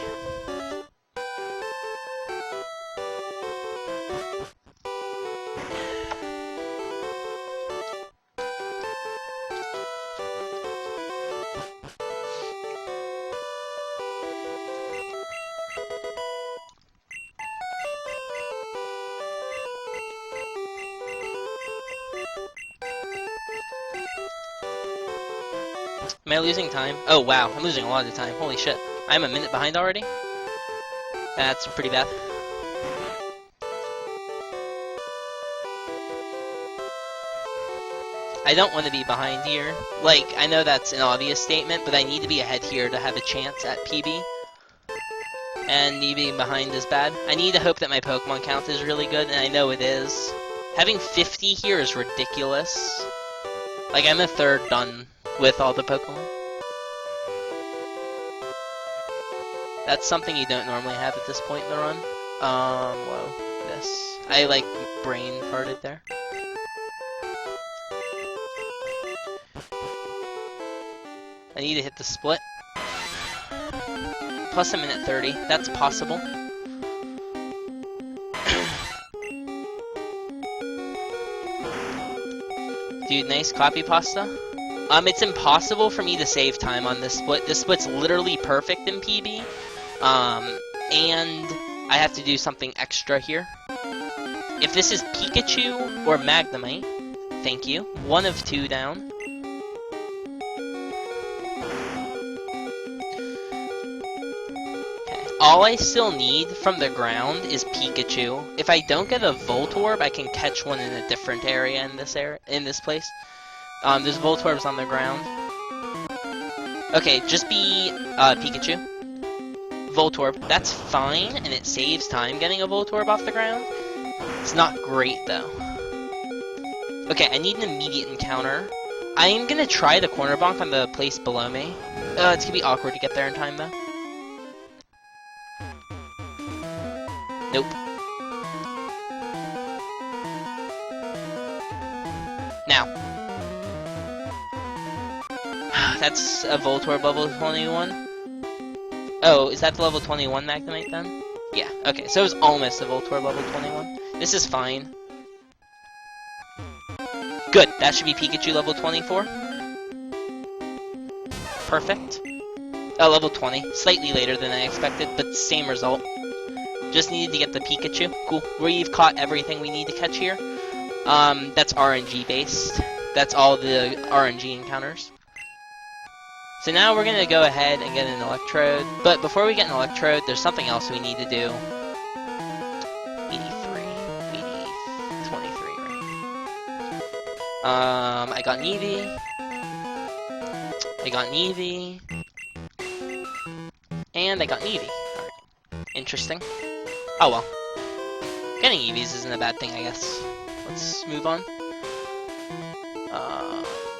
Speaker 1: Am I losing time? Oh wow, I'm losing a lot of time. Holy shit. I'm a minute behind already? That's pretty bad. I don't want to be behind here. Like, I know that's an obvious statement, but I need to be ahead here to have a chance at PB. And me being behind is bad. I need to hope that my Pokemon count is really good, and I know it is. Having 50 here is ridiculous. Like, I'm a third done with all the Pokemon. That's something you don't normally have at this point in the run. Whoa, this. I, like, brain farted there. I need to hit the split. Plus a minute 30. That's possible. Dude, nice copy pasta. It's impossible for me to save time on this split. This split's literally perfect in PB. And I have to do something extra here. If this is Pikachu or Magnemite, thank you. 1 of 2 down. Okay. All I still need from the ground is Pikachu. If I don't get a Voltorb, I can catch one in a different area in this place. There's Voltorbs on the ground. Okay, just be Pikachu. Voltorb, that's fine, and it saves time getting a Voltorb off the ground. It's not great, though. Okay, I need an immediate encounter. I'm gonna try the corner bonk on the place below me. It's gonna be awkward to get there in time, though. Nope. Now. That's a Voltorb level 21. Oh, is that the level 21 Magnemite then? Yeah, okay, so it was almost a Voltorb level 21. This is fine. Good, that should be Pikachu level 24. Perfect. Oh, level 20. Slightly later than I expected, but same result. Just needed to get the Pikachu. Cool. We've caught everything we need to catch here. That's RNG based. That's all the RNG encounters. So now we're gonna go ahead and get an Electrode. But before we get an Electrode, there's something else we need to do. 23, right? I got an Eevee. I got an Eevee. And I got an Eevee. Alright. Interesting. Oh well. Getting EVs isn't a bad thing, I guess. Let's move on.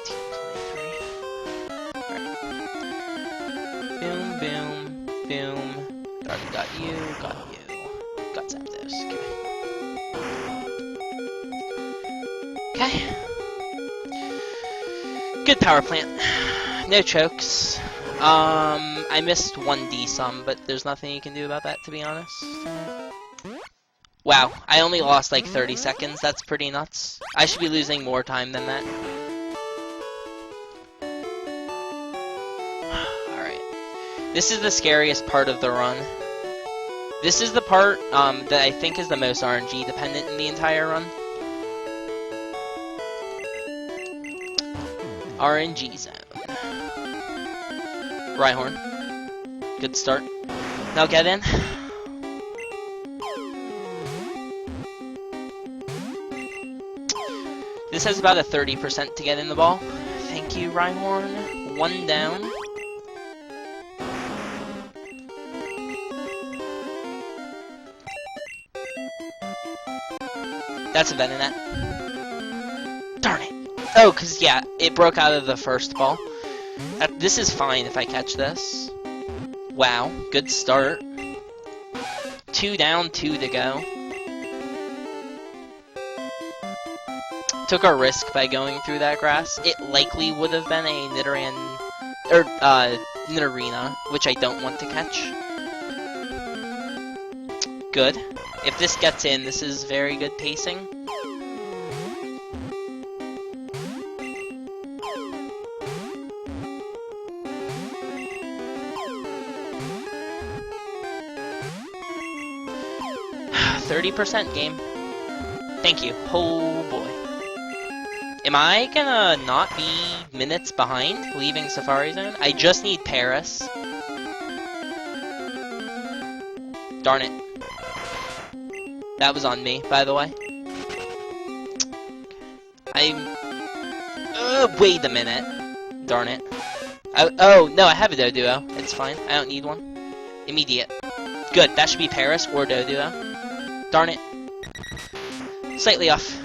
Speaker 1: Team 23. Alright. Boom, boom, boom. Already got you, got you. Got Zapdos. Okay. Good power plant. No chokes. I missed 1D sum, but there's nothing you can do about that, to be honest. Wow, I only lost like 30 seconds. That's pretty nuts. I should be losing more time than that. Alright. This is the scariest part of the run. This is the part that I think is the most RNG dependent in the entire run. RNG zone. Rhyhorn. Good start. Now get in. This has about a 30% to get in the ball. Thank you, Rhyhorn. One down. That's a Venonat. Darn it. Oh, because, yeah, it broke out of the first ball. This is fine if I catch this. Wow, good start. 2 down, 2 to go. Took a risk by going through that grass. It likely would have been a Nidorina, which I don't want to catch. Good. If this gets in, this is very good pacing. %, game. Thank you. Oh boy. Am I gonna not be minutes behind leaving Safari Zone? I just need Paris. Darn it. That was on me, by the way. Wait a minute. Darn it. Oh, no, I have a Doduo. It's fine. I don't need one. Immediate. Good. That should be Paris or Doduo. Darn it. Slightly off.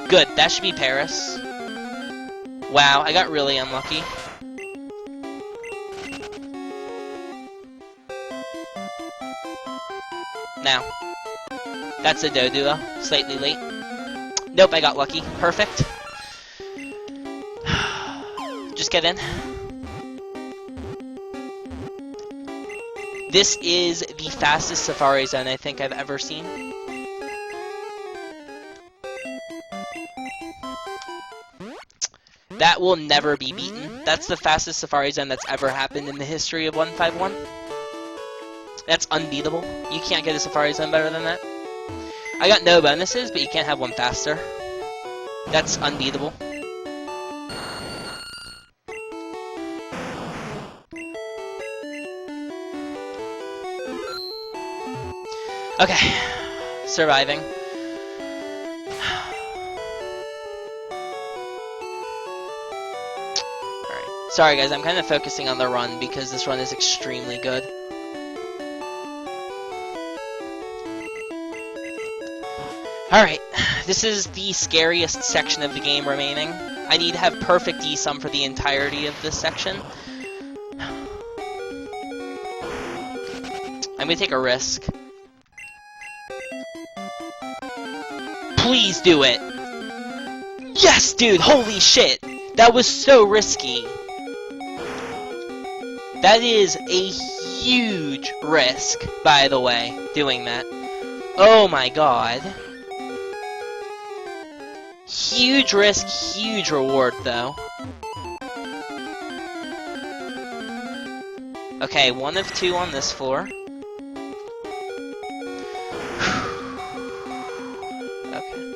Speaker 1: Good, that should be Paris. Wow, I got really unlucky. Now. That's a Doduo. Slightly late. Nope, I got lucky. Perfect. Just get in. This is the fastest Safari Zone I think I've ever seen. That will never be beaten. That's the fastest Safari Zone that's ever happened in the history of 151. That's unbeatable. You can't get a Safari Zone better than that. I got no bonuses, but you can't have one faster. That's unbeatable. Okay, surviving. Alright, sorry guys, I'm kind of focusing on the run because this run is extremely good. Alright, This is the scariest section of the game remaining. I need to have perfect D-sum for the entirety of this section. I'm gonna take a risk. Please do it! Yes, dude! Holy shit! That was so risky. That is a huge risk, by the way, doing that. Oh my god. Huge risk, huge reward, though. Okay, 1 of 2 on this floor. Okay.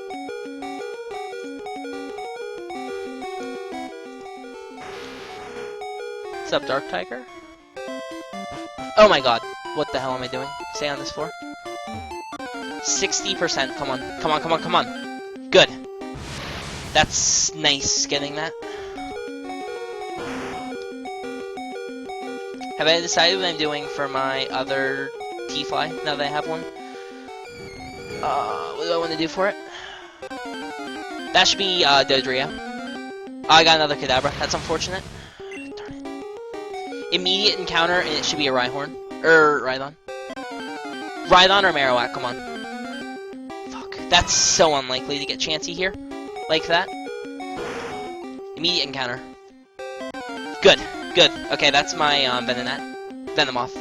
Speaker 1: What's up, Dark Tiger? Oh my god. What the hell am I doing? Stay on this floor. 60%. Come on. Come on, come on, come on. Good. That's nice getting that. Have I decided what I'm doing for my other T-Fly, now that I have one? What do I want to do for it? That should be, Dodrio. Oh, I got another Kadabra. That's unfortunate. Darn it. Immediate encounter, and it should be a Rhyhorn. Rhydon. Rhydon or Marowak, come on. Fuck. That's so unlikely to get Chansey here. Like that. Immediate encounter. Good. Good. Okay, that's my Venonat. Venomoth.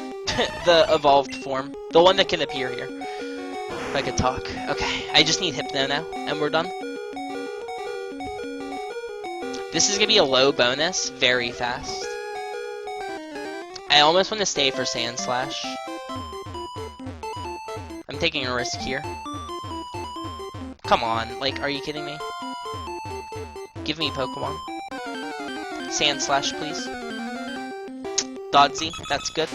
Speaker 1: The evolved form. The one that can appear here. If I could talk. Okay, I just need Hypno now, and we're done. This is gonna be a low bonus, very fast. I almost want to stay for Sand Slash. I'm taking a risk here. Come on, like, are you kidding me? Give me Pokemon. Sand Slash, please. Dodsy, that's good.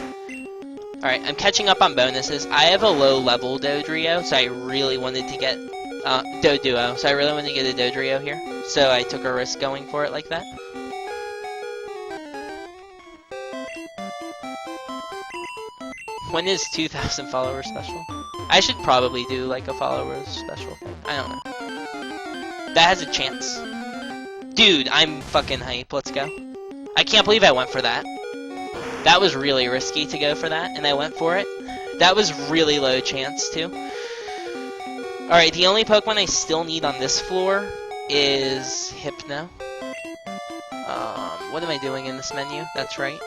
Speaker 1: Alright, I'm catching up on bonuses. I have a low level Dodrio, so I really wanted to get Doduo, so I really wanted to get a Dodrio here. So I took a risk going for it like that. When is 2,000 followers special? I should probably do like a followers special thing. I don't know. That has a chance. Dude, I'm fucking hype. Let's go. I can't believe I went for that. That was really risky to go for that, and I went for it. That was really low chance, too. Alright, the only Pokemon I still need on this floor is Hypno. What am I doing in this menu? That's right.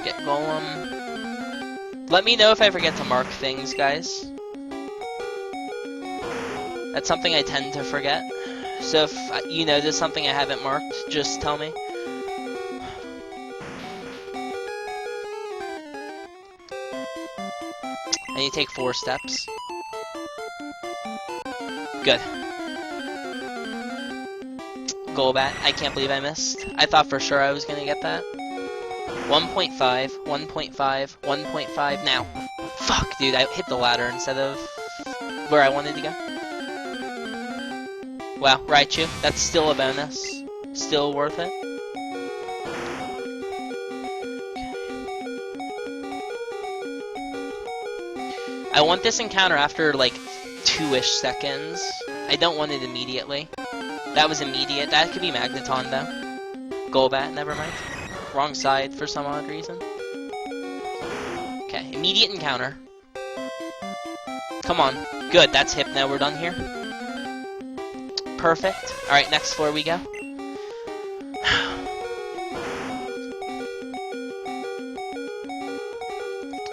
Speaker 1: Get Golem. Let me know if I forget to mark things, guys. That's something I tend to forget. So if you notice something I haven't marked, just tell me. I need to take 4 steps. Good. Golbat. I can't believe I missed. I thought for sure I was gonna get that. 1.5, 1.5, 1.5, now. Fuck, dude, I hit the ladder instead of where I wanted to go. Wow, Raichu, that's still a bonus. Still worth it. I want this encounter after, like, 2-ish seconds. I don't want it immediately. That was immediate. That could be Magneton, though. Golbat, never mind. Wrong side for some odd reason. Okay, immediate encounter. Come on. Good, that's Hypno. We're done here. Perfect. Alright, next floor we go.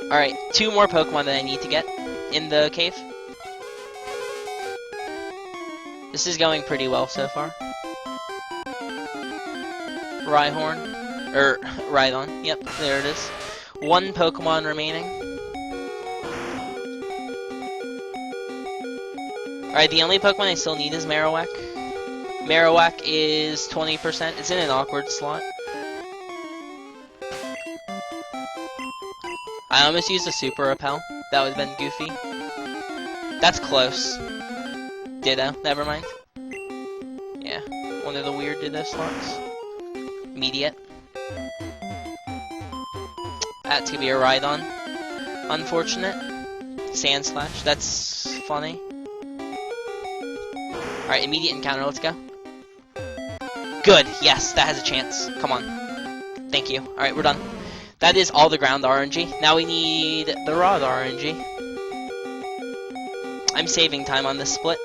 Speaker 1: Alright, 2 more Pokemon that I need to get in the cave. This is going pretty well so far. Rhyhorn. Rhydon. Yep, there it is. 1 Pokemon remaining. Alright, the only Pokemon I still need is Marowak. Marowak is 20%. It's in an awkward slot. I almost used a Super Repel. That would have been goofy. That's close. Ditto. Never mind. Yeah. One of the weird Ditto slots. Immediate. That's gonna be a ride on. Unfortunate. Sand Slash, that's funny. Alright, immediate encounter, let's go. Good, yes, that has a chance. Come on. Thank you. Alright, we're done. That is all the ground RNG. Now we need the rod RNG. I'm saving time on this split.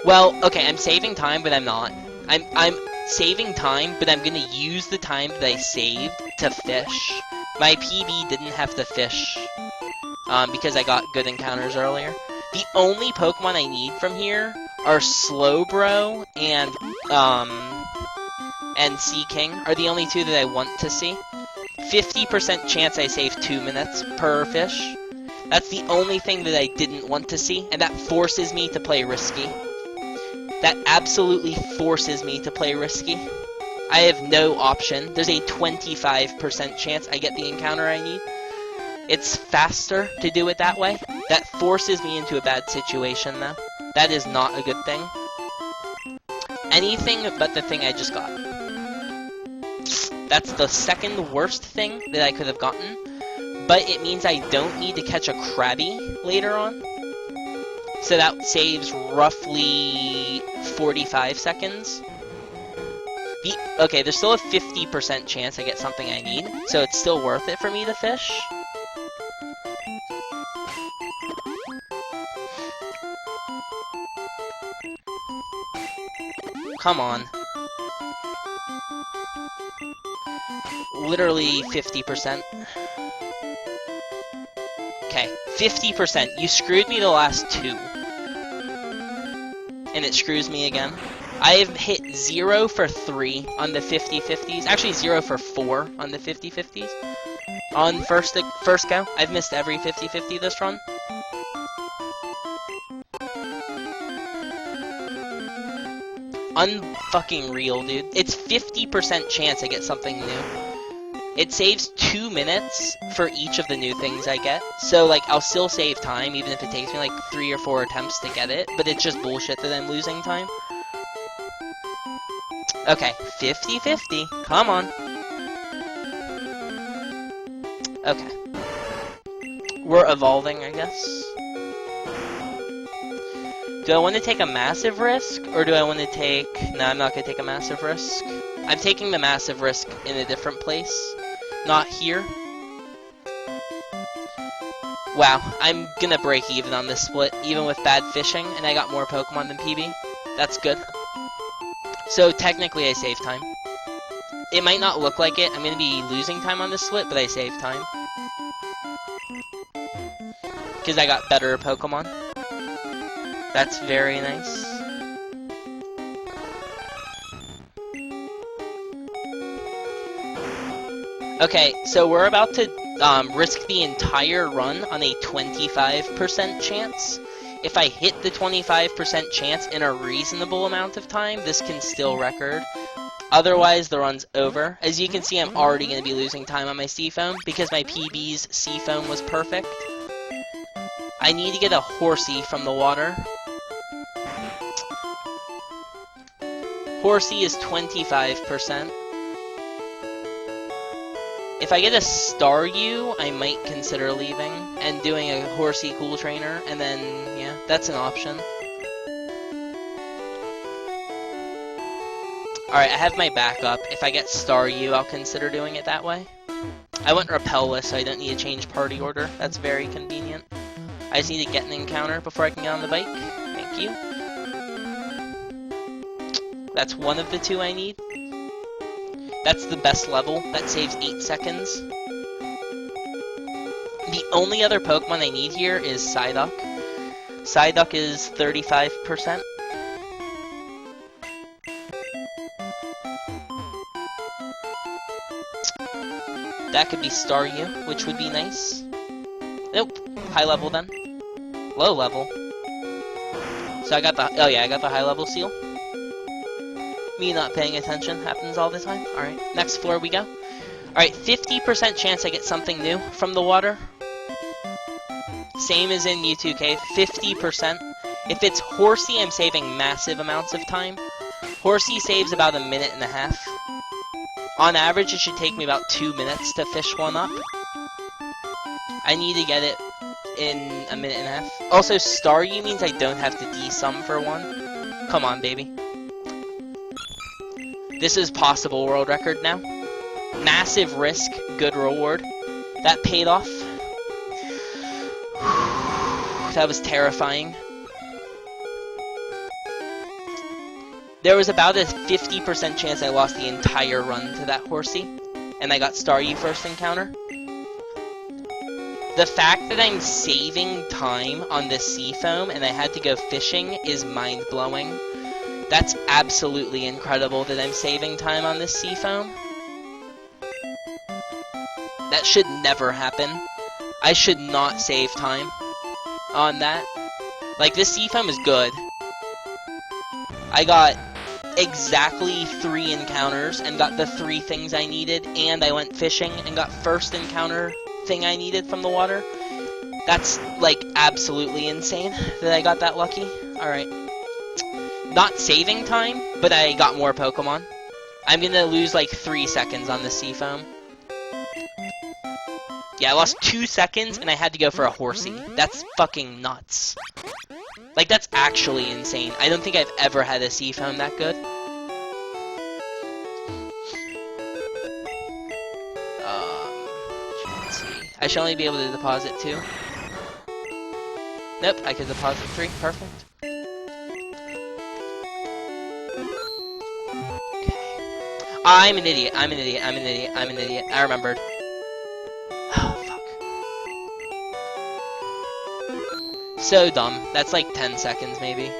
Speaker 1: Well, okay, I'm saving time, but I'm not. I'm saving time, but I'm gonna use the time that I saved to fish. My PB didn't have to fish, because I got good encounters earlier. The only Pokemon I need from here are Slowbro and Sea King are the only two that I want to see. 50% chance I save 2 minutes per fish. That's the only thing that I didn't want to see, and that forces me to play risky. That absolutely forces me to play risky. I have no option. There's a 25% chance I get the encounter I need. It's faster to do it that way. That forces me into a bad situation, though. That is not a good thing. Anything but the thing I just got. That's the second worst thing that I could have gotten, but it means I don't need to catch a Krabby later on. So that saves roughly 45 seconds. Okay, there's still a 50% chance I get something I need, so it's still worth it for me to fish. Come on. Literally 50%. Okay, 50%. You screwed me the last two. And it screws me again. I have hit 0 for 3 on the 50-50s. Actually, 0 for 4 on the 50-50s. On first go. I've missed every 50-50 this run. Unfucking real, dude. It's 50% chance I get something new. It saves 2 minutes for each of the new things I get. So, like, I'll still save time, even if it takes me, like, 3 or 4 attempts to get it. But it's just bullshit that I'm losing time. Okay, 50-50. Come on. Okay. We're evolving, I guess. Do I want to take a massive risk, or do I want to take... No, I'm not going to take a massive risk. I'm taking the massive risk in a different place. Not here. Wow, I'm going to break even on this split, even with bad fishing, and I got more Pokemon than PB. That's good. So, technically, I saved time. It might not look like it. I'm going to be losing time on this split, but I saved time. Because I got better Pokemon. That's very nice. Okay, so we're about to risk the entire run on a 25% chance. If I hit the 25% chance in a reasonable amount of time, this can still record. Otherwise, the run's over. As you can see, I'm already going to be losing time on my Seafoam because my PB's Seafoam was perfect. I need to get a Horsey from the water. Horsey is 25%. If I get a Staryu, I might consider leaving and doing a Horsey Cool Trainer, and then, yeah, that's an option. Alright, I have my backup. If I get Staryu, I'll consider doing it that way. I went Repel-less, so I don't need to change party order. That's very convenient. I just need to get an encounter before I can get on the bike. Thank you. That's one of the two I need. That's the best level. That saves 8 seconds. The only other Pokemon I need here is Psyduck. Psyduck is 35%. That could be Staryu, which would be nice. Nope. High level then. Low level. So I got the... Oh yeah, I got the high level seal. Me not paying attention happens all the time. Alright, next floor we go. Alright, 50% chance I get something new from the water. Same as in Mewtwo Cave, 50%. If it's Horsey, I'm saving massive amounts of time. Horsey saves about a minute and a half. On average, it should take me about 2 minutes to fish one up. I need to get it in a minute and a half. Also, star you means I don't have to desum for one. Come on, baby. This is possible world record now. Massive risk, good reward. That paid off. That was terrifying. There was about a 50% chance I lost the entire run to that horsey, and I got star you first encounter. The fact that I'm saving time on the sea foam and I had to go fishing is mind-blowing. That's absolutely incredible that I'm saving time on this sea foam. That should never happen. I should not save time on that. Like, this sea foam is good. I got exactly 3 encounters and got the 3 things I needed, and I went fishing and got first encounter thing I needed from the water. That's, like, absolutely insane that I got that lucky. Alright. Not saving time, but I got more Pokemon. I'm gonna lose, like, 3 seconds on the sea foam. Yeah, I lost 2 seconds, and I had to go for a horsey. That's fucking nuts. Like, that's actually insane. I don't think I've ever had a sea foam that good. Let's see. I should only be able to deposit 2. Nope, I could deposit 3. Perfect. Okay. I'm an idiot. I'm an idiot. I'm an idiot. I'm an idiot. I remembered. So dumb. That's like 10 seconds, maybe.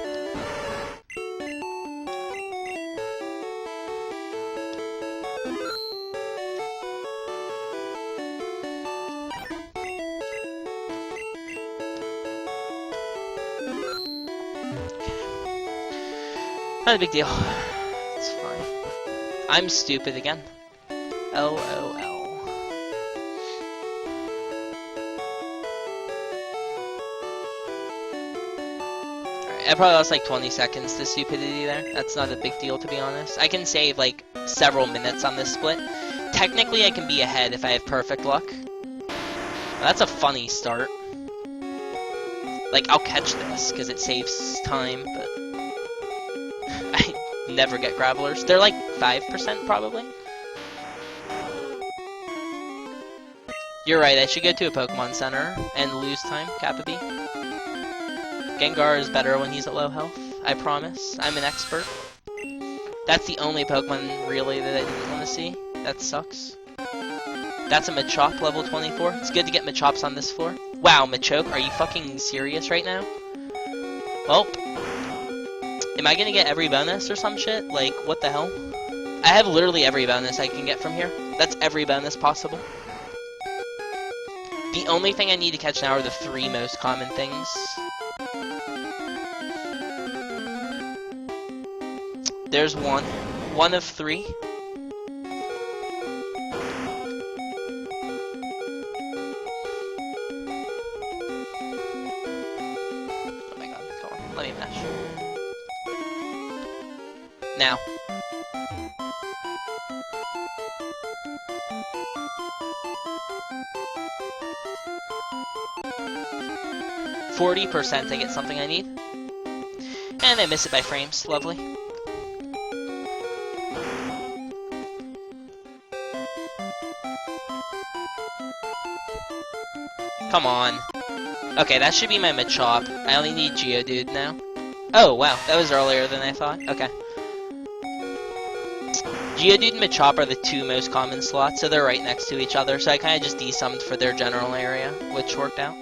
Speaker 1: Not a big deal. It's fine. I'm stupid again. LOL. I probably lost like 20 seconds to stupidity there. That's not a big deal, to be honest. I can save like several minutes on this split. Technically, I can be ahead if I have perfect luck. That's a funny start. Like, I'll catch this because it saves time, but I never get Gravelers. They're like 5% probably. You're right, I should go to a Pokemon Center and lose time, Kappa B. Gengar is better when he's at low health, I promise. I'm an expert. That's the only Pokemon, really, that I didn't want to see. That sucks. That's a Machop, level 24. It's good to get Machops on this floor. Wow, Machoke, are you fucking serious right now? Well, am I gonna get every bonus or some shit? Like, what the hell? I have literally every bonus I can get from here. That's every bonus possible. The only thing I need to catch now are the 3 most common things. There's one. One of 3. Oh my god, come on. Let me mash. Now. %, I get something I need. And I miss it by frames. Lovely. Come on. Okay, that should be my Machop. I only need Geodude now. Oh, wow. That was earlier than I thought. Okay. Geodude and Machop are the 2 most common slots, so they're right next to each other. So I kind of just desummed for their general area, which worked out.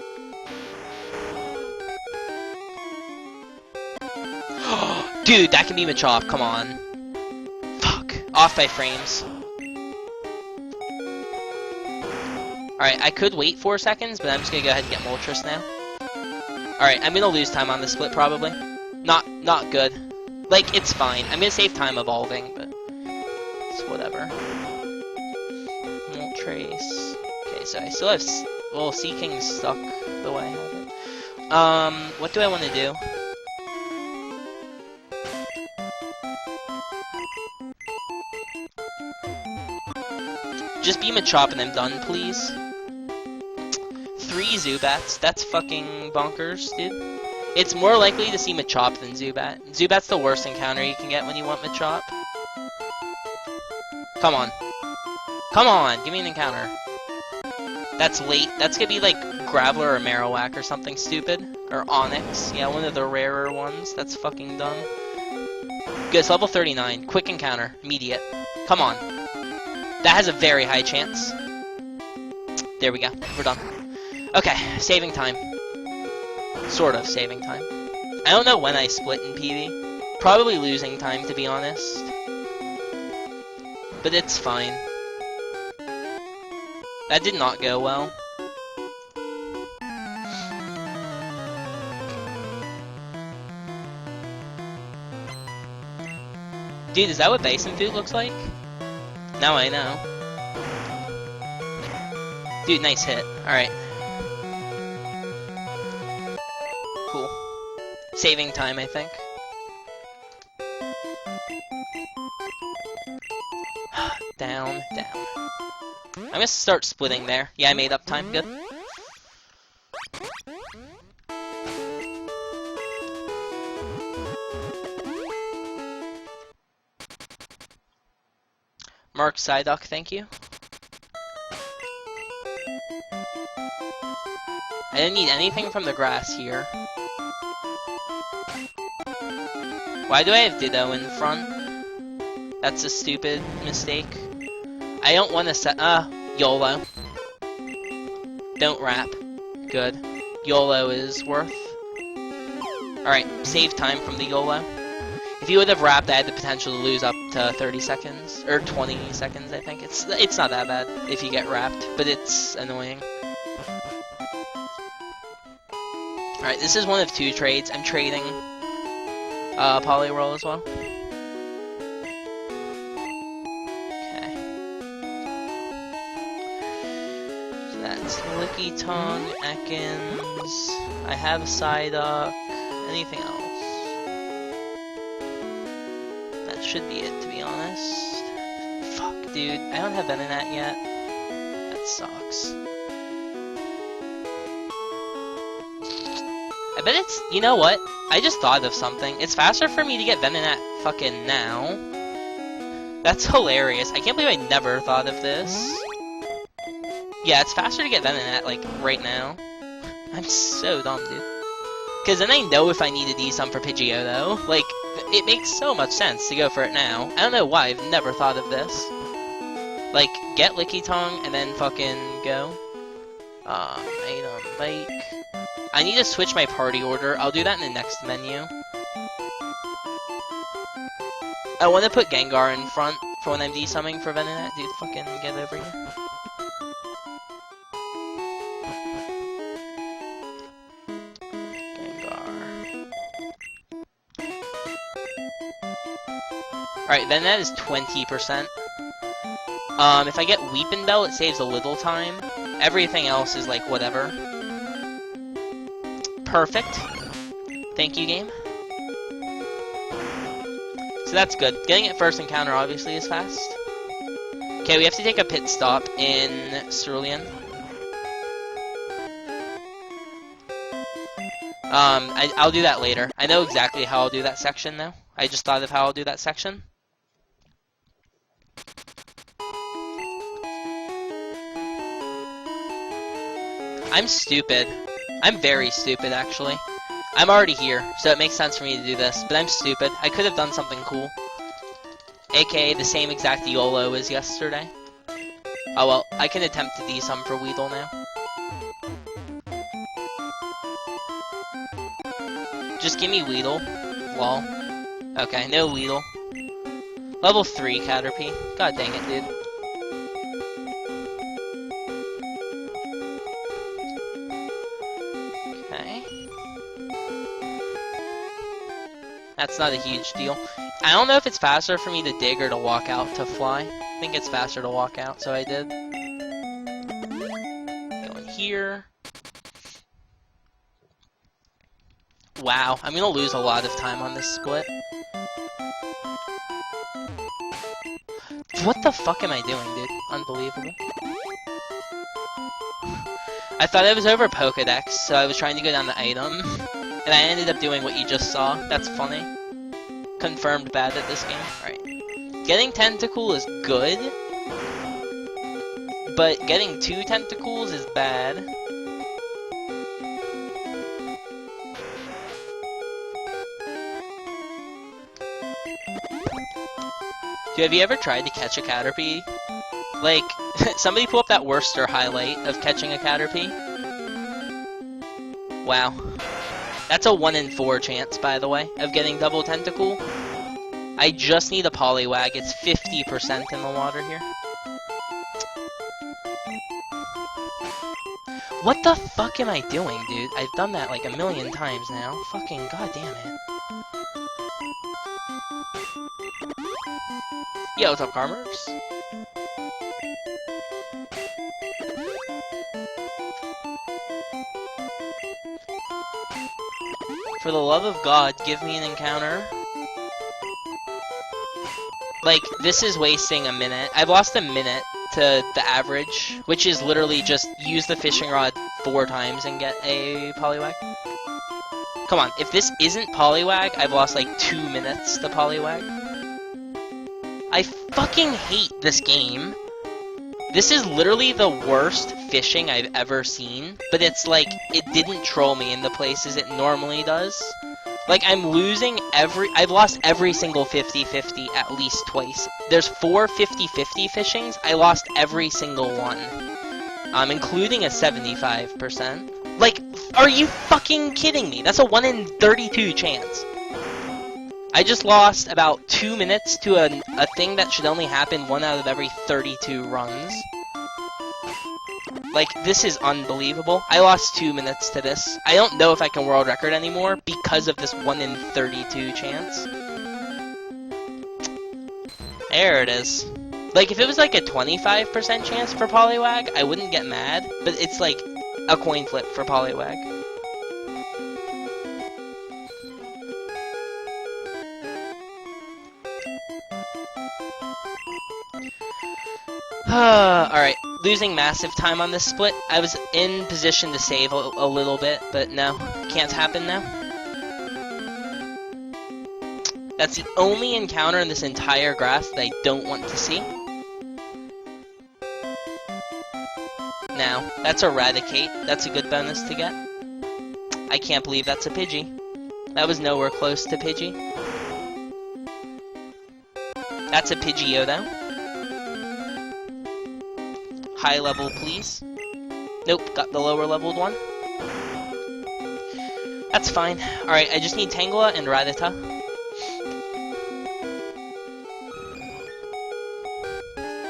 Speaker 1: Dude, that can be Machop. Come on. Fuck. Off by frames. Alright, I could wait 4 seconds, but I'm just gonna go ahead and get Moltres now. Alright, I'm gonna lose time on this split, probably. Not good. Like, it's fine. I'm gonna save time evolving, but it's whatever. Moltres. Okay, so I still have... Well, Seeking's stuck the way I have it. What do I want to do? Just beam a chop and I'm done, please. 3 Zubats. That's fucking bonkers, dude. It's more likely to see Machop than Zubat. Zubat's the worst encounter you can get when you want Machop. Come on. Come on, give me an encounter. That's late. That's gonna be like Graveler or Marowak or something stupid. Or Onyx. Yeah, one of the rarer ones. That's fucking dumb. Good, it's level 39. Quick encounter. Immediate. Come on. That has a very high chance. There we go. We're done. Okay, saving time. Sort of saving time. I don't know when I split in PV. Probably losing time, to be honest. But it's fine. That did not go well. Dude, is that what bison food looks like? Now I know. Dude, nice hit. Alright. Cool. Saving time, I think. Down, down. I'm gonna start splitting there. Yeah, I made up time. Good. Mark Psyduck, thank you. I didn't need anything from the grass here. Why do I have Ditto in front? That's a stupid mistake. I don't want to set... YOLO. Don't wrap. Good. YOLO is worth. Alright, save time from the YOLO. If you would have wrapped, I had the potential to lose up to 30 seconds. Or 20 seconds, I think. It's not that bad if you get wrapped, but it's annoying. Alright, this is one of 2 trades. I'm trading Poliwhirl as well. Okay. So that's Licky Tongue, Ekans. I have a Psyduck. Anything else? That should be it, to be honest. Fuck, dude. I don't have Venonat yet. That sucks. I bet it's... You know what? I just thought of something. It's faster for me to get Venonat fucking now. That's hilarious. I can't believe I never thought of this. Yeah, it's faster to get Venonat, like, right now. I'm so dumb, dude. Because then I know if I need to D-Sum for Pidgeotto. Like, it makes so much sense to go for it now. I don't know why I've never thought of this. Like, get Licky Tongue and then fucking go. Item Bike. I need to switch my party order. I'll do that in the next menu. I want to put Gengar in front for when I'm D-Summing for Venonat. Dude, fucking get over here. Alright, then that is 20%. If I get Weepin' Bell, it saves a little time. Everything else is like, whatever. Perfect. Thank you, game. So that's good. Getting it first encounter, obviously, is fast. Okay, we have to take a pit stop in Cerulean. I'll do that later. I know exactly how I'll do that section, though. I just thought of how I'll do that section. I'm stupid. I'm very stupid, actually. I'm already here, so it makes sense for me to do this, but I'm stupid. I could have done something cool. AKA the same exact YOLO as yesterday. Oh well, I can attempt to D-Sum for Weedle now. Just give me Weedle. Lol. Okay, no Weedle. Level 3 Caterpie. God dang it, dude. That's not a huge deal. I don't know if it's faster for me to dig or to walk out to fly. I think it's faster to walk out, so I did. Go in here. Wow, I'm gonna lose a lot of time on this split. What the fuck am I doing, dude? Unbelievable. I thought I was over Pokedex, so I was trying to go down the item, and I ended up doing what you just saw. That's funny. Confirmed bad at this game. Alright. Getting Tentacle is good, but getting 2 Tentacles is bad. Dude, have you ever tried to catch a Caterpie? Like, somebody pull up that Worcester highlight of catching a Caterpie. Wow. That's a 1 in 4 chance, by the way, of getting double tentacle. I just need a Poliwag. It's 50% in the water here. What the fuck am I doing, dude? I've done that like a million times now. Fucking goddamn it. Yo, what's up, Carmers? For the love of God, give me an encounter. Like, this is wasting a minute. I've lost a minute to the average, which is literally just use the fishing rod 4 times and get a Poliwag. Come on, if this isn't Poliwag, I've lost like 2 minutes to Poliwag. I fucking hate this game. This is literally the worst fishing I've ever seen, but it's like, it didn't troll me in the places it normally does. Like, I'm losing I've lost every single 50-50 at least twice. There's 4 50-50 fishings, I lost every single one. Including a 75%. Like, are you fucking kidding me? That's a 1 in 32 chance. I just lost about 2 minutes to a thing that should only happen 1 out of every 32 runs. Like, this is unbelievable. I lost 2 minutes to this. I don't know if I can world record anymore because of this 1 in 32 chance. There it is. Like, if it was like a 25% chance for Poliwag, I wouldn't get mad, but it's like a coin flip for Poliwag. Alright, losing massive time on this split. I was in position to save a little bit, but no, can't happen now. That's the only encounter in this entire grass that I don't want to see. Now, that's Eradicate. That's a good bonus to get. I can't believe that's a Pidgey. That was nowhere close to Pidgey. That's a Pidgeotto. High level, please. Nope, got the lower leveled one. That's fine. Alright, I just need Tangela and Rattata.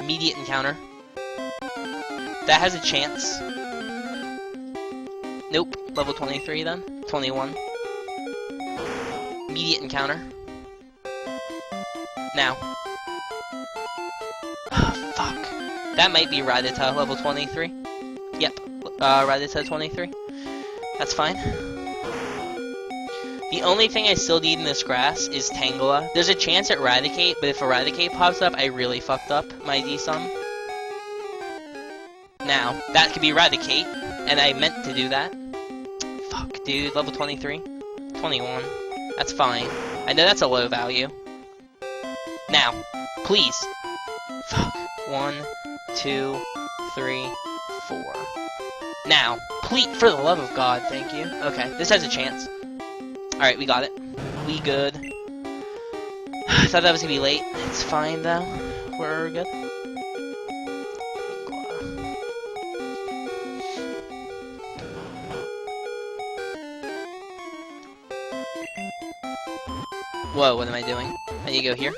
Speaker 1: Immediate encounter. That has a chance. Nope, level 23 then. 21. Immediate encounter. Now. Fuck. That might be Rattata, level 23. Yep, Rattata 23. That's fine. The only thing I still need in this grass is Tangela. There's a chance at Eradicate, but if Eradicate pops up, I really fucked up my D-sum. Now, that could be Eradicate, and I meant to do that. Fuck, dude, level 23. 21. That's fine. I know that's a low value. Now, please. Fuck. 1, 2, 3, 4. Now, please, for the love of God, thank you. Okay, this has a chance. Alright, we got it. We good. I thought that was gonna be late. It's fine, though. We're good. Whoa, what am I doing? I need to go here.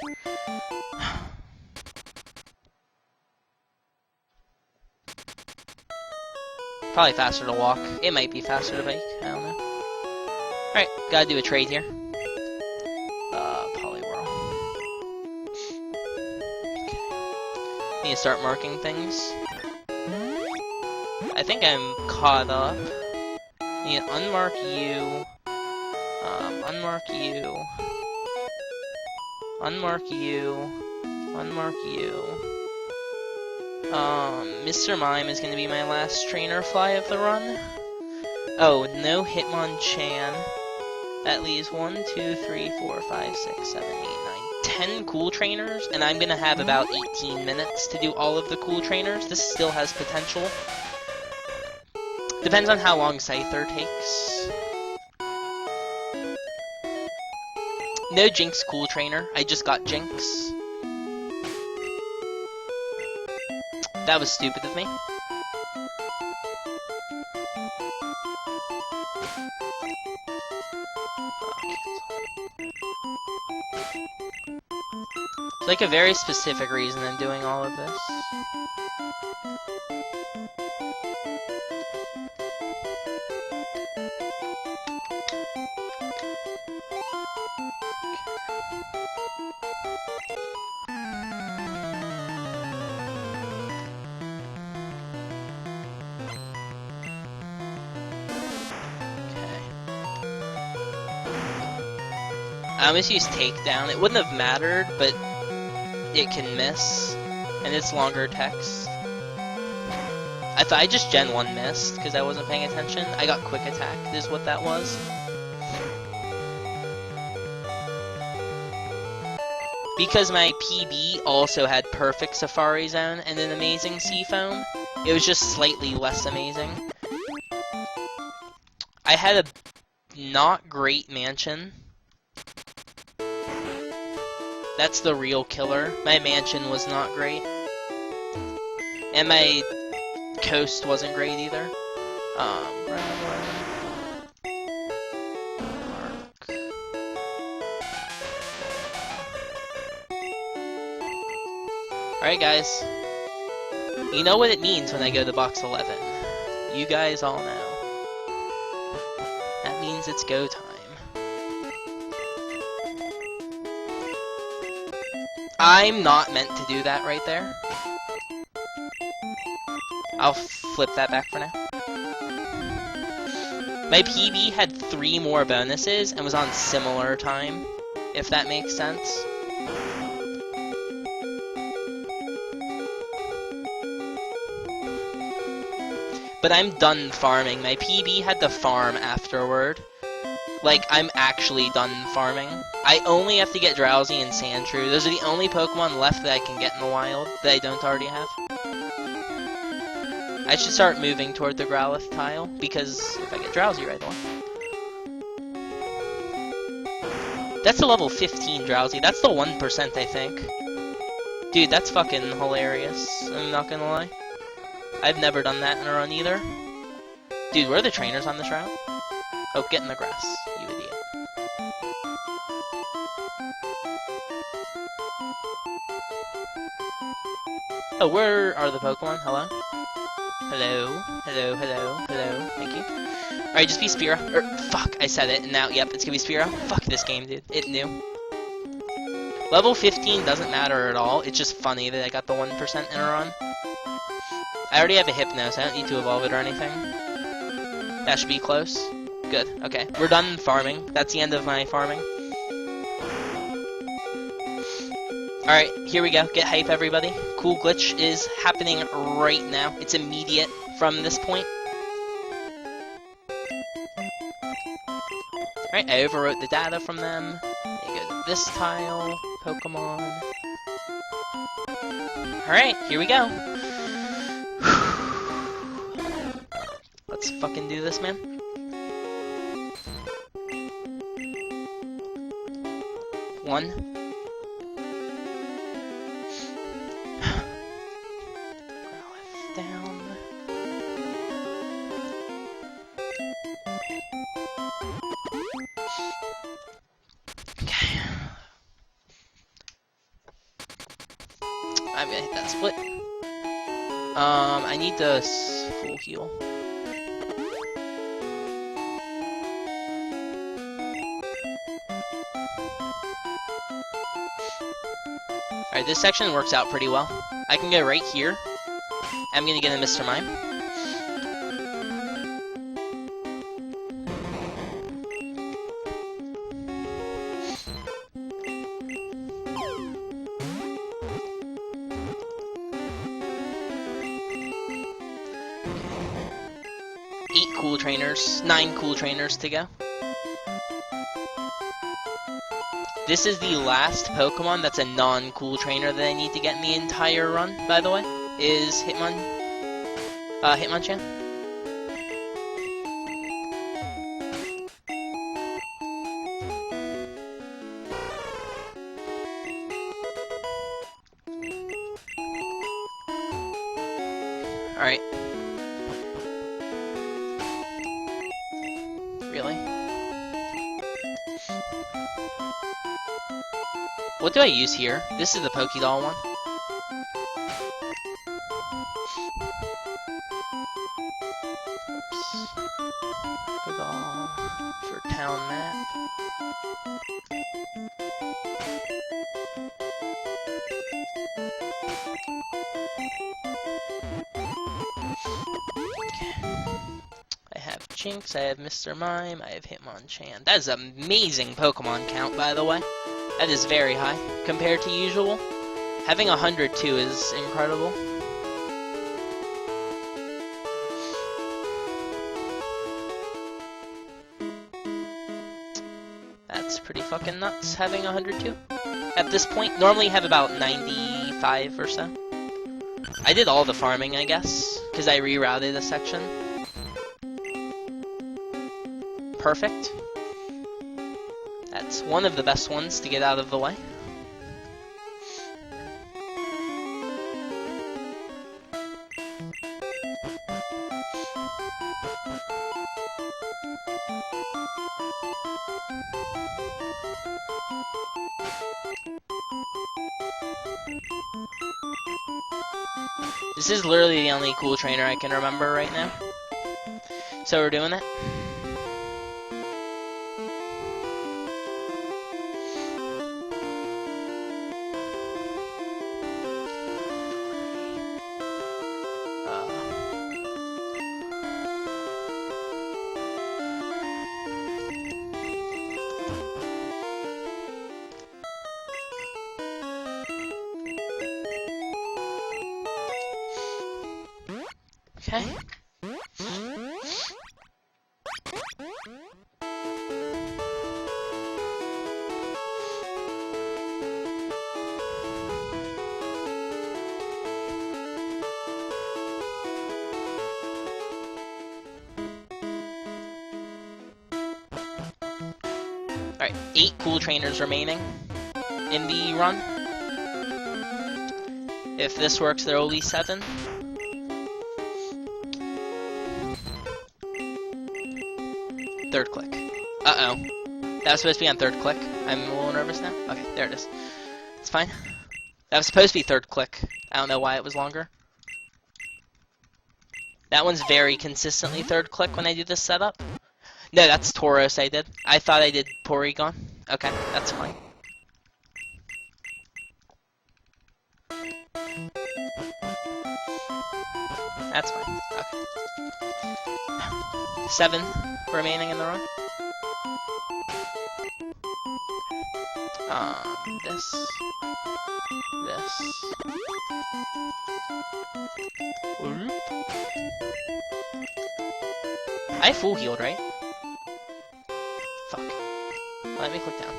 Speaker 1: Probably faster to walk. It might be faster to bike. I don't know. Alright, gotta do a trade here. Poliwhirl. Okay. Need to start marking things. I think I'm caught up. Need to unmark you. Unmark you. Unmark you. Unmark you. Mr. Mime is going to be my last trainer fly of the run. Oh, no Hitmonchan. That leaves 1, 2, 3, 4, 5, 6, 7, 8, 9, 10 cool trainers, and I'm going to have about 18 minutes to do all of the cool trainers. This still has potential. Depends on how long Scyther takes. No Jinx cool trainer. I just got Jinx. That was stupid of me. It's like a very specific reason I'm doing all of this. I almost used takedown. It wouldn't have mattered, but it can miss, and it's longer text. I thought I just Gen 1 missed because I wasn't paying attention. I got quick attack is what that was. Because my PB also had perfect Safari Zone and an amazing Seafoam, it was just slightly less amazing. I had a not great mansion. That's the real killer. My mansion was not great. And my coast wasn't great either. Alright guys. You know what it means when I go to box 11. You guys all know. That means it's go time. I'm not meant to do that right there. I'll flip that back for now. My PB had 3 more bonuses and was on similar time, if that makes sense. But I'm done farming. My PB had to farm afterward. Like, I'm actually done farming. I only have to get Drowsy and Sandshrew. Those are the only Pokemon left that I can get in the wild that I don't already have. I should start moving toward the Growlithe tile, because if I get Drowsy right away. That's the level 15 Drowsy. That's the 1%, I think. Dude, that's fucking hilarious. I'm not gonna lie. I've never done that in a run either. Dude, where are the trainers on this route? Oh, get in the grass, you idiot. Oh, where are the Pokemon? Hello? Hello? Hello, hello, hello. Thank you. Alright, just be Spearow. Fuck, I said it, and now, yep, it's gonna be Spearow. Fuck this game, dude. It knew. Level 15 doesn't matter at all. It's just funny that I got the 1% in a run. I already have a Hypno, so I don't need to evolve it or anything. That should be close. Good, okay. We're done farming. That's the end of my farming. Alright, here we go. Get hype, everybody. Cool Glitch is happening right now. It's immediate from this point. Alright, I overwrote the data from them. They go to this tile. Pokemon. Alright, here we go. Let's fucking do this, man. One. Growlithe down. Okay. I'm gonna hit that split. I need to full heal. Alright, this section works out pretty well. I can go right here. I'm gonna get a Mr. Mime. cool trainers, 9 cool trainers to go. This is the last Pokemon that's a non-cool trainer that I need to get in the entire run, by the way, is Hitmonchan. Alright. Really? What do I use here? This is the Pokédoll one. Oops. Pokédoll for town map. I have Jinx, I have Mr. Mime, I have Hitmonchan. That is an amazing Pokemon count, by the way. That is very high compared to usual. Having 102 is incredible. That's pretty fucking nuts, having 102. At this point, normally have about 95 or so. I did all the farming, I guess, because I rerouted a section. Perfect. That's one of the best ones to get out of the way. This is literally the only cool trainer I can remember right now. So we're doing it. Okay. Alright, 8 cool trainers remaining in the run. If this works, there will be 7. Third click. Uh-oh. That was supposed to be on third click. I'm a little nervous now. Okay, there it is. It's fine. That was supposed to be third click. I don't know why it was longer. That one's very consistently third click when I do this setup. No, that's Tauros I did. I thought I did Porygon. Okay, that's fine. That's fine. Okay. 7 remaining in the run. This. I full healed, right? Fuck. Let me click down.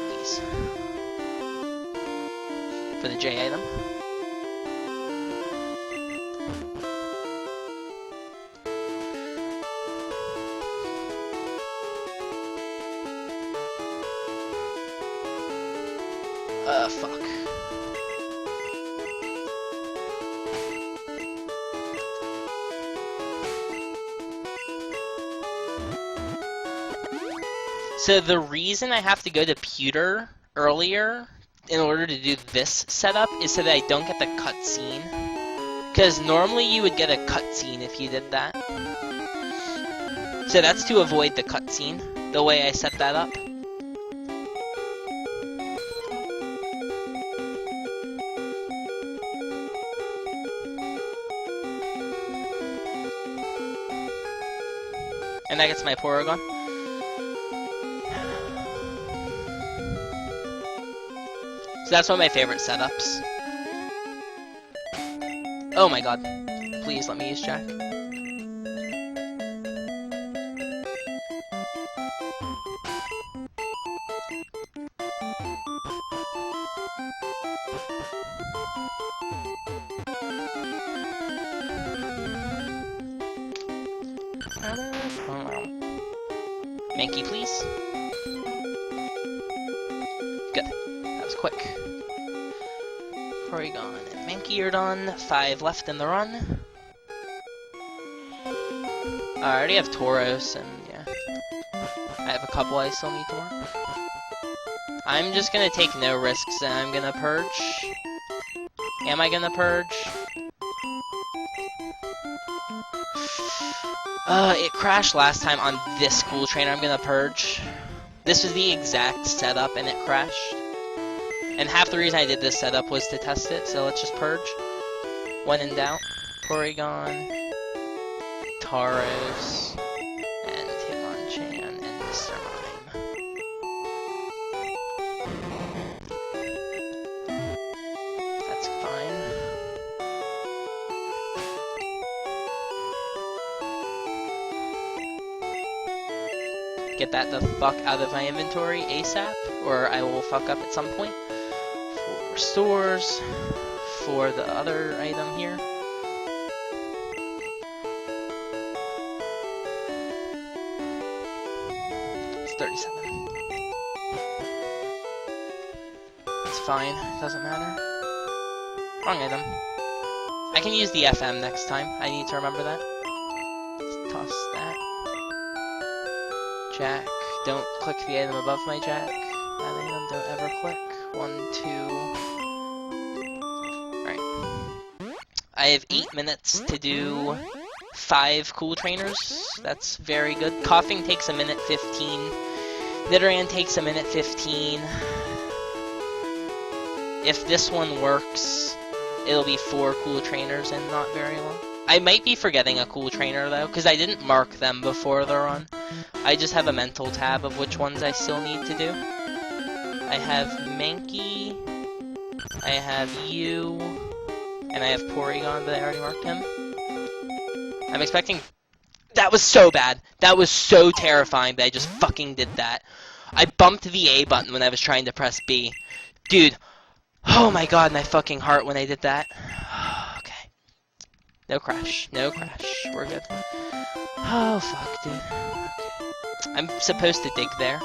Speaker 1: Please. For the J item. Fuck. So the reason I have to go to Pewter earlier in order to do this setup is so that I don't get the cutscene. Because normally you would get a cutscene if you did that. So that's to avoid the cutscene, the way I set that up. And that gets my Porygon. So that's one of my favorite setups. Oh my god. Please let me use Jack. Mankey, please. Good. That was quick. Porygon and Mankey are done. 5 left in the run. I already have Tauros, and yeah. I have a couple I still need to work. I'm just gonna take no risks, and I'm gonna purge. Am I gonna purge? It crashed last time on this cool trainer. I'm gonna purge. This was the exact setup, and it crashed. And half the reason I did this setup was to test it, so let's just purge. When in doubt, Porygon, Tauros, and Hitmonchan, and Mr. Mime. That's fine. Get that the fuck out of my inventory ASAP, or I will fuck up at some point. For stores, for the other item here. It's 37. It's fine, doesn't matter. Wrong item. I can use the FM next time, I need to remember that. Let's toss that. Jack, don't click the item above my Jack. That item, don't ever click. 1, 2. Alright. I have 8 minutes to do 5 cool trainers. That's very good. Coughing takes a minute 15. Nidoran takes a minute 15. If this one works, it'll be 4 cool trainers and not very long. I might be forgetting a cool trainer though, because I didn't mark them before the run. I just have a mental tab of which ones I still need to do. I have Mankey, I have you, and I have Porygon, but I already marked him. I'm expecting... That was so bad! That was so terrifying that I just fucking did that. I bumped the A button when I was trying to press B. Dude, oh my god, my fucking heart when I did that. Okay. No crash, no crash, we're good. Oh fuck, dude. Okay. I'm supposed to dig there.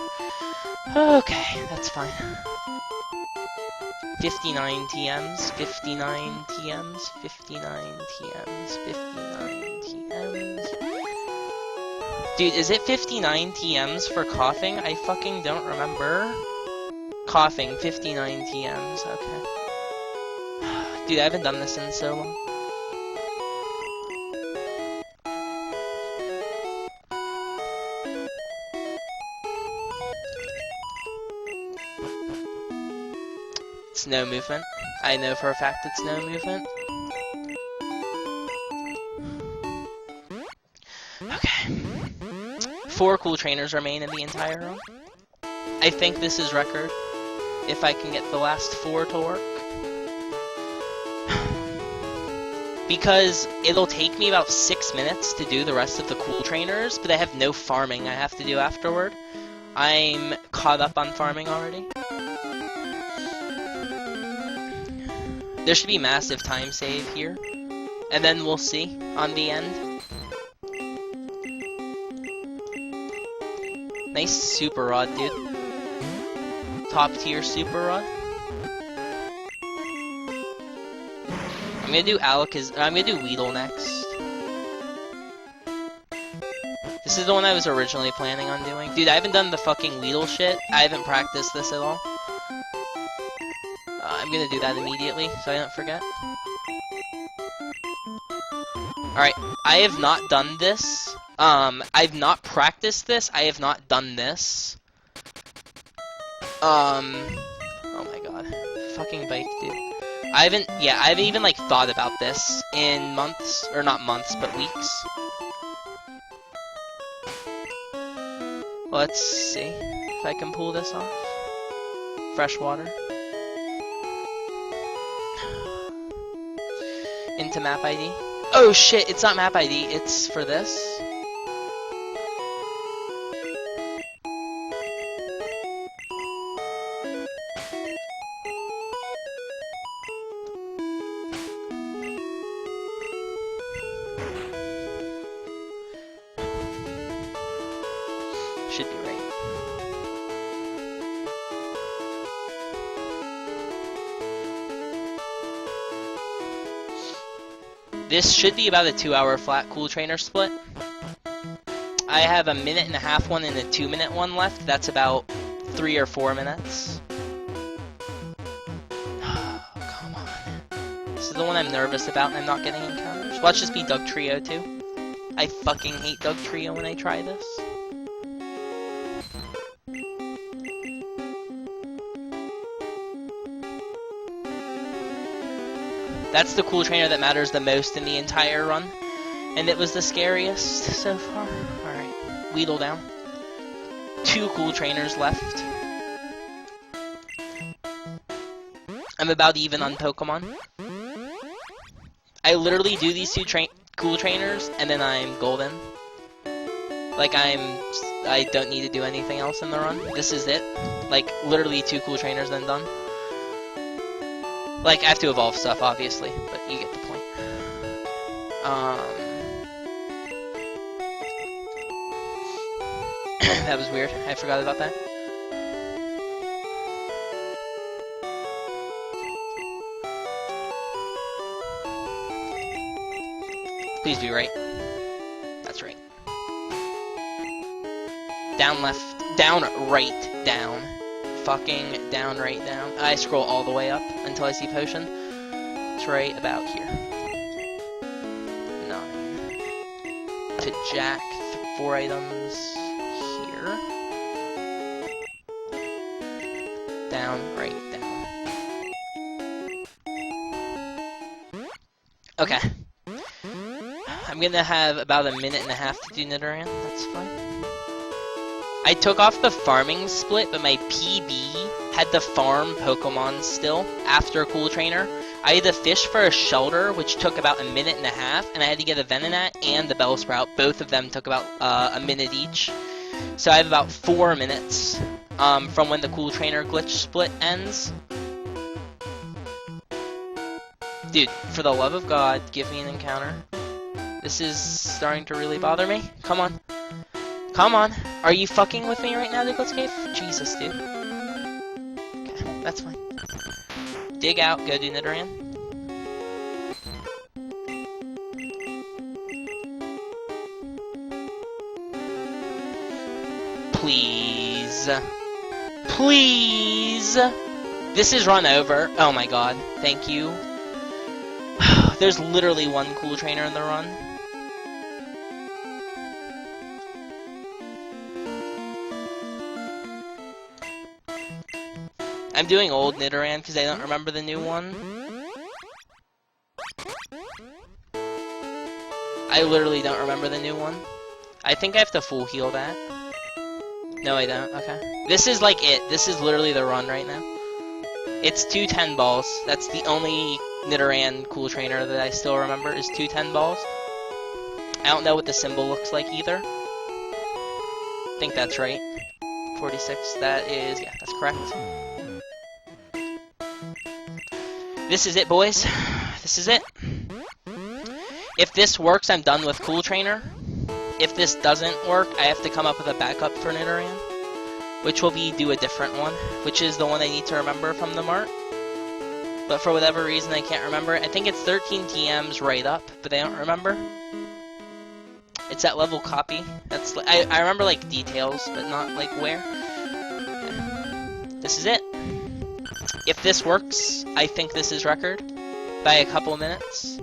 Speaker 1: Okay, that's fine. 59 TMs, 59 TMs, 59 TMs, 59 TMs. Dude, is it 59 TMs for coughing? I fucking don't remember. Coughing, 59 TMs, okay. Dude, I haven't done this in so long. It's no movement. I know for a fact it's no movement. Okay. 4 cool trainers remain in the entire run. I think this is record, if I can get the last 4 to work. Because it'll take me about 6 minutes to do the rest of the cool trainers, but I have no farming I have to do afterward. I'm caught up on farming already. There should be massive time save here, and then we'll see on the end. Nice super rod, dude. Top tier super rod. I'm gonna do I'm gonna do Weedle next. This is the one I was originally planning on doing. Dude, I haven't done the fucking Weedle shit. I haven't practiced this at all. I'm gonna do that immediately, so I don't forget. Alright, I have not done this. I've not practiced this. I have not done this. Oh my god. Fucking bike, dude. I haven't even, like, thought about this in months. Or not months, but weeks. Let's see if I can pull this off. Fresh water. Into map ID. Oh shit, it's not map ID, it's for this. This should be about a 2-hour flat cool trainer split. I have a 1.5-minute one and a 2-minute one left. That's about 3 or 4 minutes. Oh, come on. This is the one I'm nervous about and I'm not getting encounters. Watch this be Doug Trio too. I fucking hate Doug Trio when I try this. That's the cool trainer that matters the most in the entire run. And it was the scariest so far. Alright, Weedle down. 2 cool trainers left. I'm about even on Pokemon. I literally do these 2 cool trainers, and then I'm golden. Like, I don't need to do anything else in the run. This is it. Like, literally 2 cool trainers, then done. Like, I have to evolve stuff, obviously, but you get the point. That was weird. I forgot about that. Please be right. That's right. Down left. Down right down. Fucking down right down. I scroll all the way up until I see potion. It's right about here. 9. To Jack, 4 items here. Down, right, down. Okay. I'm gonna have about a 1.5 to do Nidoran. That's fine. I took off the farming split, but my PB had the farm Pokemon still after Cool Trainer. I had to fish for a shelter, which took about a 1.5 minutes, and I had to get a Venonat and the Bellsprout. Both of them took about a minute each. So I have about 4 minutes from when the Cool Trainer glitch split ends. Dude, for the love of God, give me an encounter. This is starting to really bother me. Come on. Come on. Are you fucking with me right now, Nicholas Cave? Jesus, dude. Okay, that's fine. Dig out, go do Nidoran. Please. Please. This is run over. Oh my god. Thank you. There's literally 1 cool trainer in the run. I'm doing old Nidoran because I don't remember the new one. I literally don't remember the new one. I think I have to full heal that. No, I don't. Okay. This is like it. This is literally the run right now. It's 2 10 balls. That's the only Nidoran cool trainer that I still remember is 2 10 balls. I don't know what the symbol looks like either. I think that's right. 46. That is, yeah, that's correct. This is it, boys. This is it. If this works, I'm done with Cool Trainer. If this doesn't work, I have to come up with a backup for Nidoran, which will be do a different one, which is the one I need to remember from the mart. But for whatever reason, I can't remember. I think it's 13 TMs right up, but I don't remember. It's that level copy. That's I remember like details, but not like where. This is it. If this works, I think this is record by a couple minutes.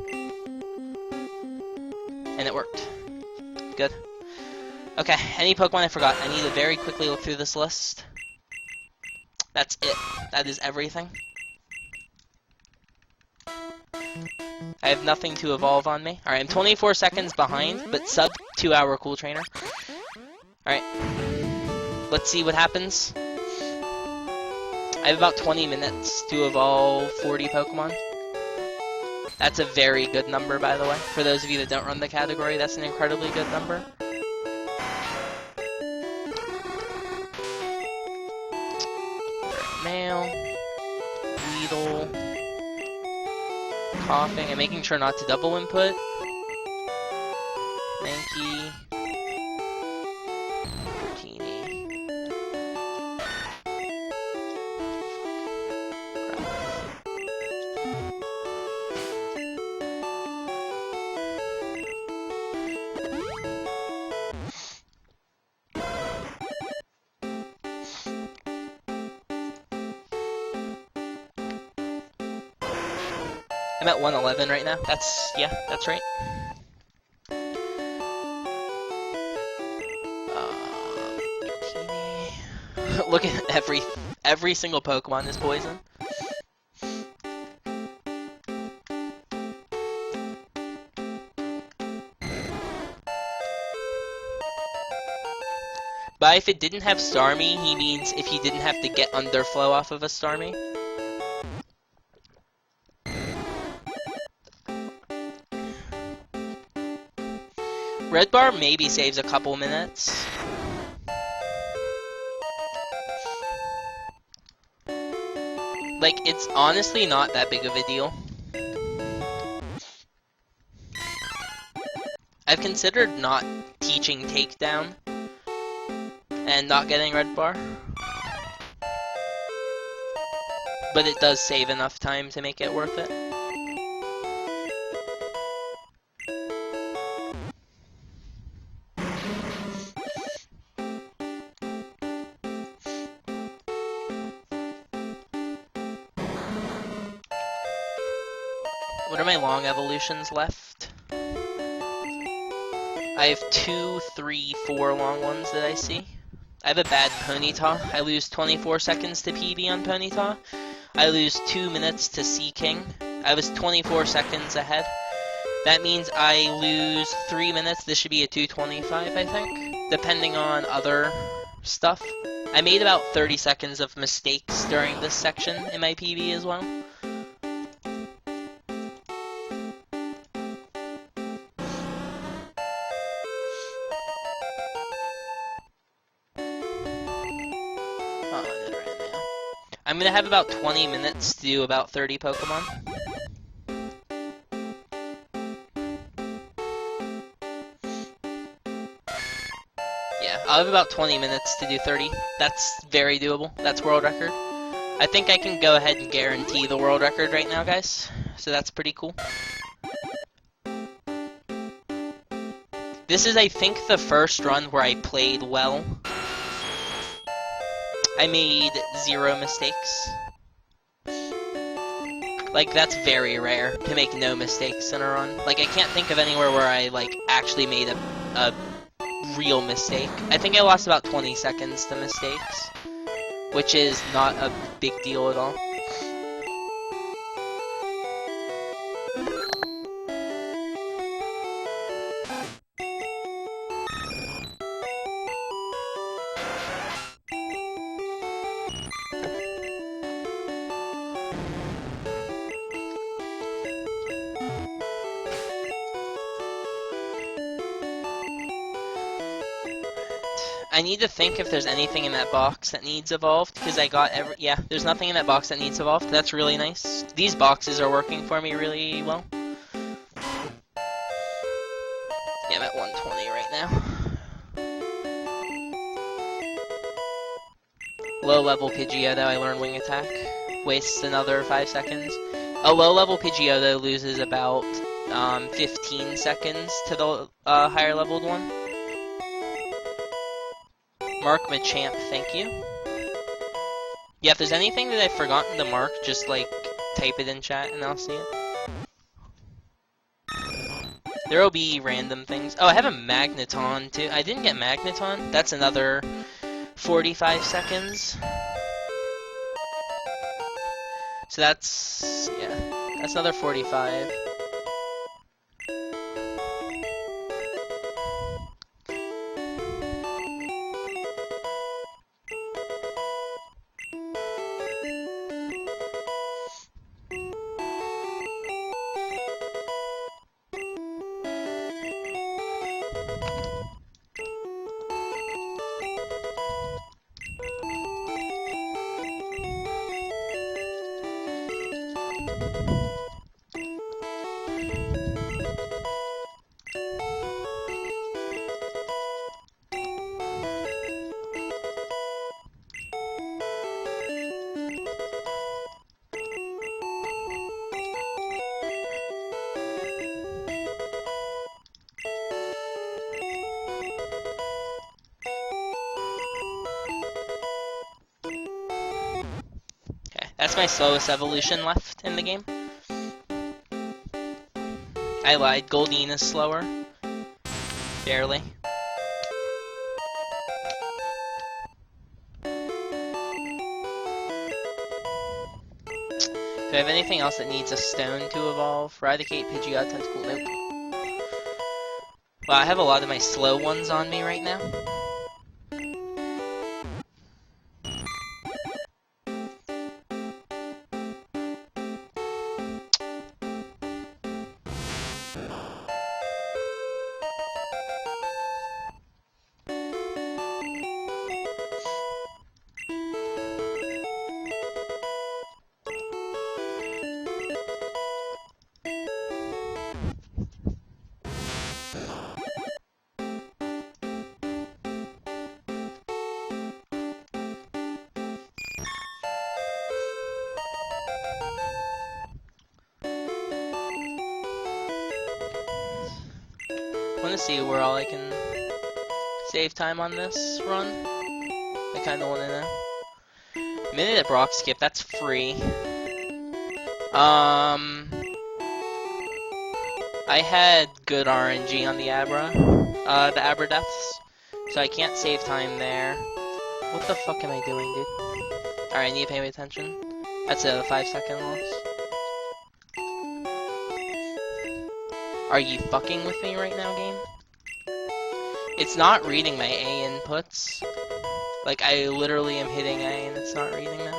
Speaker 1: And it worked. Good. Okay, any Pokemon I forgot? I need to very quickly look through this list. That's it. That is everything. I have nothing to evolve on me. Alright, I'm 24 seconds behind, but sub 2-hour Cool Trainer. Alright. Let's see what happens. I have about 20 minutes to evolve 40 Pokemon. That's a very good number, by the way. For those of you that don't run the category, that's an incredibly good number. Mail. Weedle. Coughing. I'm making sure not to double input. Mankey. I'm at 111 right now. Yeah, that's right. Look at every single Pokemon is poison. But if it didn't have Starmie, he means if you didn't have to get Underflow off of a Starmie. Red Bar maybe saves a couple minutes. Like, it's honestly not that big of a deal. I've considered not teaching Takedown and not getting Red Bar. But it does save enough time to make it worth it. What are my long evolutions left? I have 2, 3, 4 long ones that I see. I have a bad Ponyta. I lose 24 seconds to PB on Ponyta. I lose 2 minutes to Sea King. I was 24 seconds ahead. That means I lose 3 minutes. This should be a 225, I think, depending on other stuff. I made about 30 seconds of mistakes during this section in my PB as well. I'm gonna have about 20 minutes to do about 30 Pokemon. Yeah, I'll have about 20 minutes to do 30. That's very doable. That's world record. I think I can go ahead and guarantee the world record right now, guys. So that's pretty cool. This is, I think, the first run where I played well. I made 0 mistakes. Like, that's very rare, to make no mistakes in a run. Like, I can't think of anywhere where I, like, actually made a real mistake. I think I lost about 20 seconds to mistakes, which is not a big deal at all. I need to think if there's anything in that box that needs evolved, because I got yeah, there's nothing in that box that needs evolved. That's really nice. These boxes are working for me really well. Yeah, I'm at 120 right now. Low level Pidgeotto, I learned Wing Attack. Wastes another 5 seconds. A low level Pidgeotto loses about 15 seconds to the higher leveled one. Mark Machamp, thank you. Yeah, if there's anything that I've forgotten to mark, just, like, type it in chat and I'll see it. There will be random things. Oh, I have a Magneton, too. I didn't get Magneton. That's another 45 seconds. So that's, yeah, that's another 45. That's my slowest evolution left in the game. I lied. Goldeen is slower. Barely. Do I have anything else that needs a stone to evolve? Eradicate, Pidgeot, Tentacle, nope. Well, I have a lot of my slow ones on me right now. I want to see where all I can save time on this run. I kind of want to know. Minute at Brock Skip, that's free. I had good RNG on the Abra deaths, so I can't save time there. What the fuck am I doing, dude? Alright, I need to pay attention. That's a 5-second loss. Are you fucking with me right now, game? It's not reading my A inputs. Like, I literally am hitting A and it's not reading them.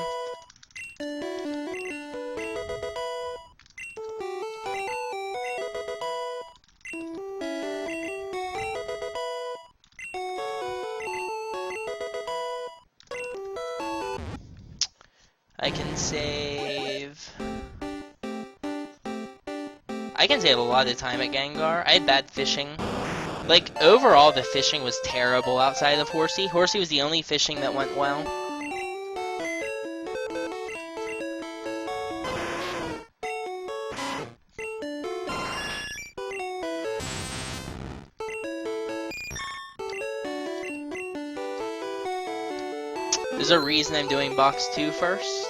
Speaker 1: I can save... I can save a lot of time at Gengar. I had bad fishing. Like, overall, the fishing was terrible outside of Horsey. Horsey was the only fishing that went well. There's a reason I'm doing box 2 first.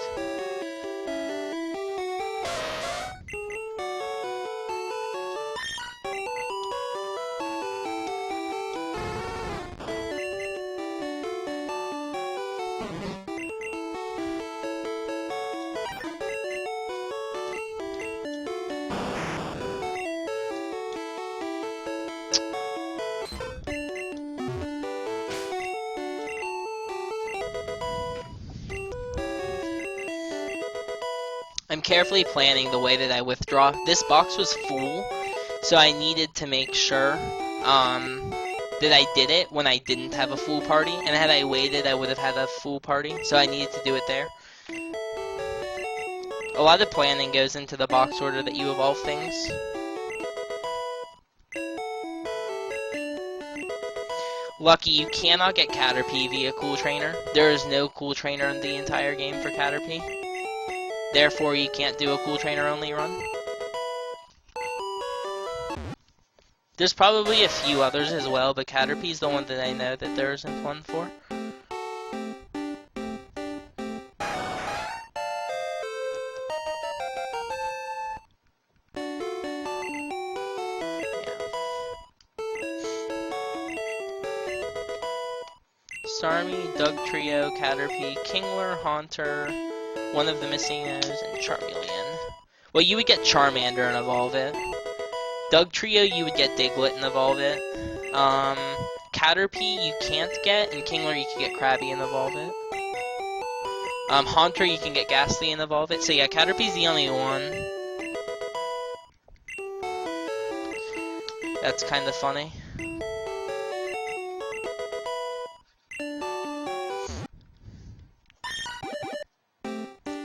Speaker 1: I'm carefully planning the way that I withdraw. This box was full, so I needed to make sure that I did it when I didn't have a full party. And had I waited, I would have had a full party, so I needed to do it there. A lot of planning goes into the box order that you evolve things. Lucky, you cannot get Caterpie via Cool Trainer. There is no Cool Trainer in the entire game for Caterpie. Therefore, you can't do a Cool Trainer only run. There's probably a few others as well, but Caterpie's the one that I know that there isn't one for. Starmie, Dugtrio, Caterpie, Kingler, Haunter, one of the Missingas, and Charmeleon. Well, you would get Charmander and evolve it. Dugtrio, you would get Diglett and evolve it. Caterpie, you can't get, and Kingler, you can get Krabby and evolve it. Haunter, you can get Ghastly and evolve it. So yeah, Caterpie's the only one. That's kind of funny.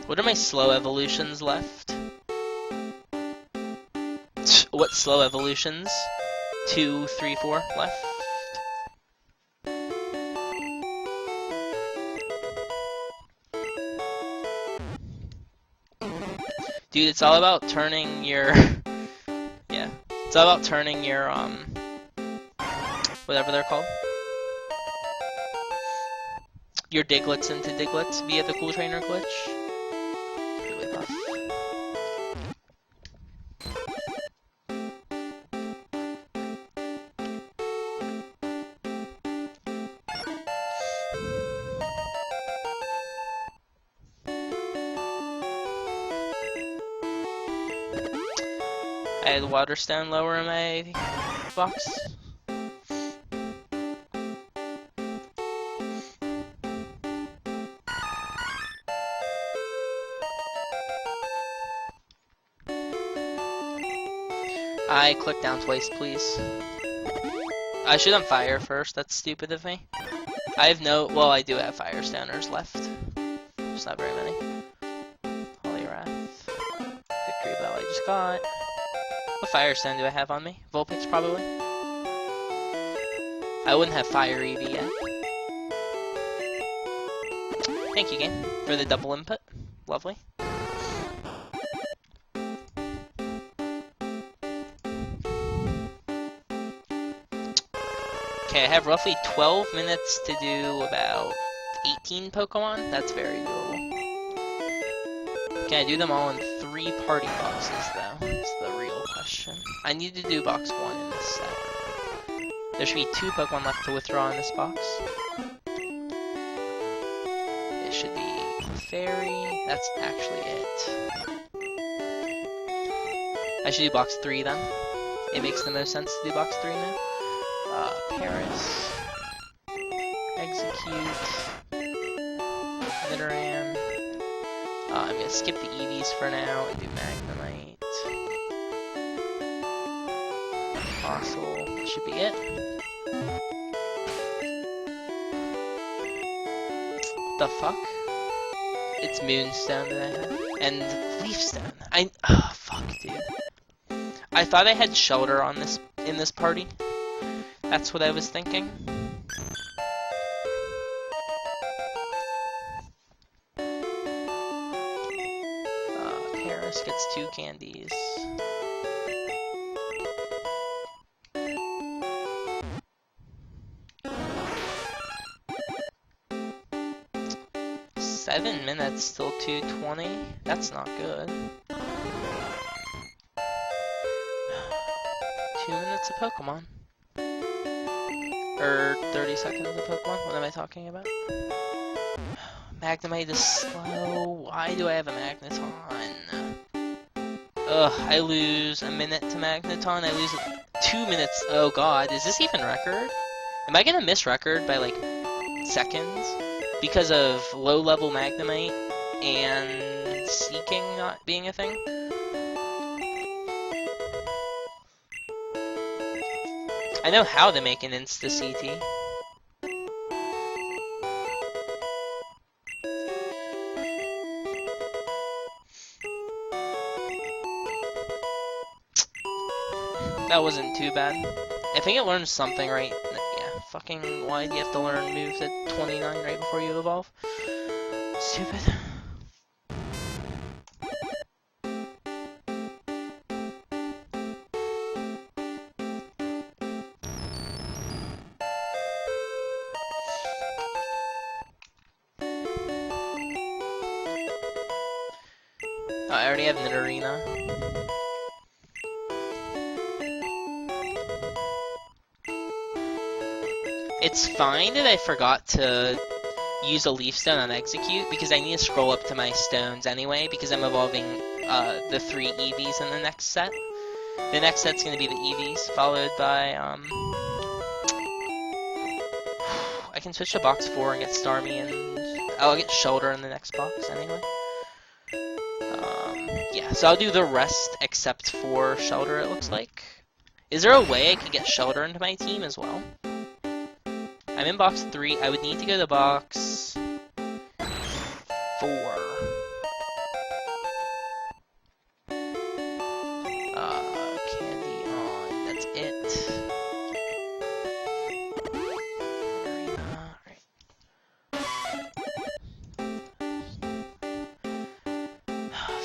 Speaker 1: What are my slow evolutions left? What slow evolutions? 2, 3, 4 left. Dude, it's all about turning your... yeah. It's all about turning your, whatever they're called. Your Diglets into Diglets via the Cool Trainer glitch. Really rough. I had water stone lower in my box. I clicked down twice, please. I should have fire first. That's stupid of me. I have no. Well, I do have fire stoners left. Just not very many. Holy Wrath. Victory Bell I just got. What fire stone do I have on me? Vulpix probably. I wouldn't have fire EV yet. Thank you, game, for the double input. Lovely. Okay, I have roughly 12 minutes to do about 18 Pokemon. That's very doable. Can I do them all in 3 party boxes, though? That's the real question. I need to do box 1 in this set. There should be 2 Pokemon left to withdraw in this box. It should be Fairy. That's actually it. I should do box 3 then. It makes the most sense to do box 3 now. Paris, Execute, Nidoran. I'm gonna skip the EVs for now and do Magnemite. Fossil, that should be it. What the fuck? It's Moonstone that I have. And Leafstone. Oh, fuck, dude. I thought I had Shelter on this in this party. That's what I was thinking. Paris gets 2 candies. Seven minutes till 2:20. That's not good. 2 minutes of Pokemon. Or 30 seconds of Pokemon? What am I talking about? Magnemite is slow. Why do I have a Magneton? Ugh, I lose a minute to Magneton. I lose 2 minutes. Oh god, is this even record? Am I gonna miss record by like seconds? Because of low level Magnemite and Seeking not being a thing? I know how to make an Insta-CT. That wasn't too bad. I think it learned something right. Yeah, fucking why do you have to learn moves at 29 right before you evolve? Stupid. I already have Nidorina. It's fine that I forgot to use a Leaf Stone on Execute, because I need to scroll up to my stones anyway, because I'm evolving the 3 EVs in the next set. The next set's going to be the EVs, followed by, I can switch to box 4 and get Starmie, and I'll get Shoulder in the next box anyway. Yeah, so I'll do the rest except for Shelter, it looks like. Is there a way I could get Shelter into my team as well? I'm in box 3. I would need to go to box 4. Candy on. That's it. Alright.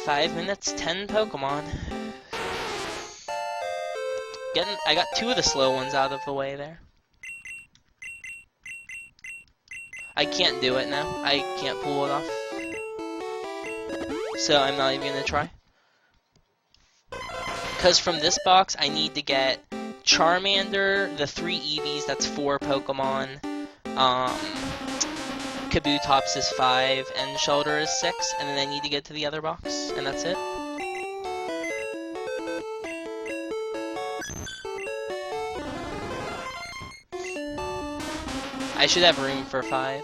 Speaker 1: 5 minutes, 10 Pokemon. I got 2 of the slow ones out of the way there. I can't do it now. I can't pull it off. So I'm not even gonna try. Because from this box, I need to get Charmander, the 3 EVs, that's 4 Pokemon. Kabutops is 5, and Shelter is 6, and then I need to get to the other box, and that's it. I should have room for 5.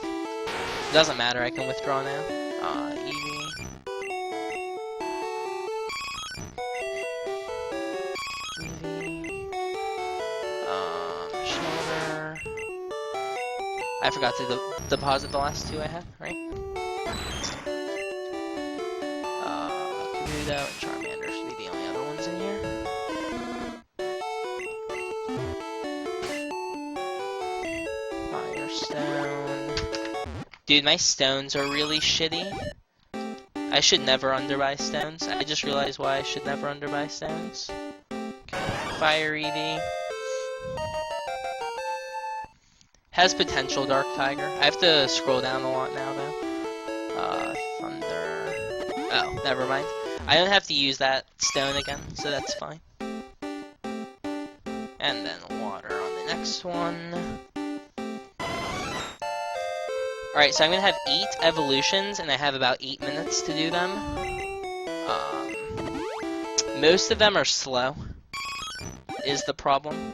Speaker 1: Doesn't matter, I can withdraw now. Eevee. Shoulder. I forgot to deposit the last 2 I had, right? Kabuto and Charmander should be the only other ones in here. Firestone. Dude, my stones are really shitty. I should never underbuy stones. I just realized why I should never underbuy stones. Okay. Fire Eevee. Has potential Dark Tiger. I have to scroll down a lot now though. Thunder. Oh, never mind. I don't have to use that stone again, so that's fine. And then water on the next one. Alright, so I'm gonna have 8 evolutions, and I have about 8 minutes to do them. Most of them are slow, is the problem.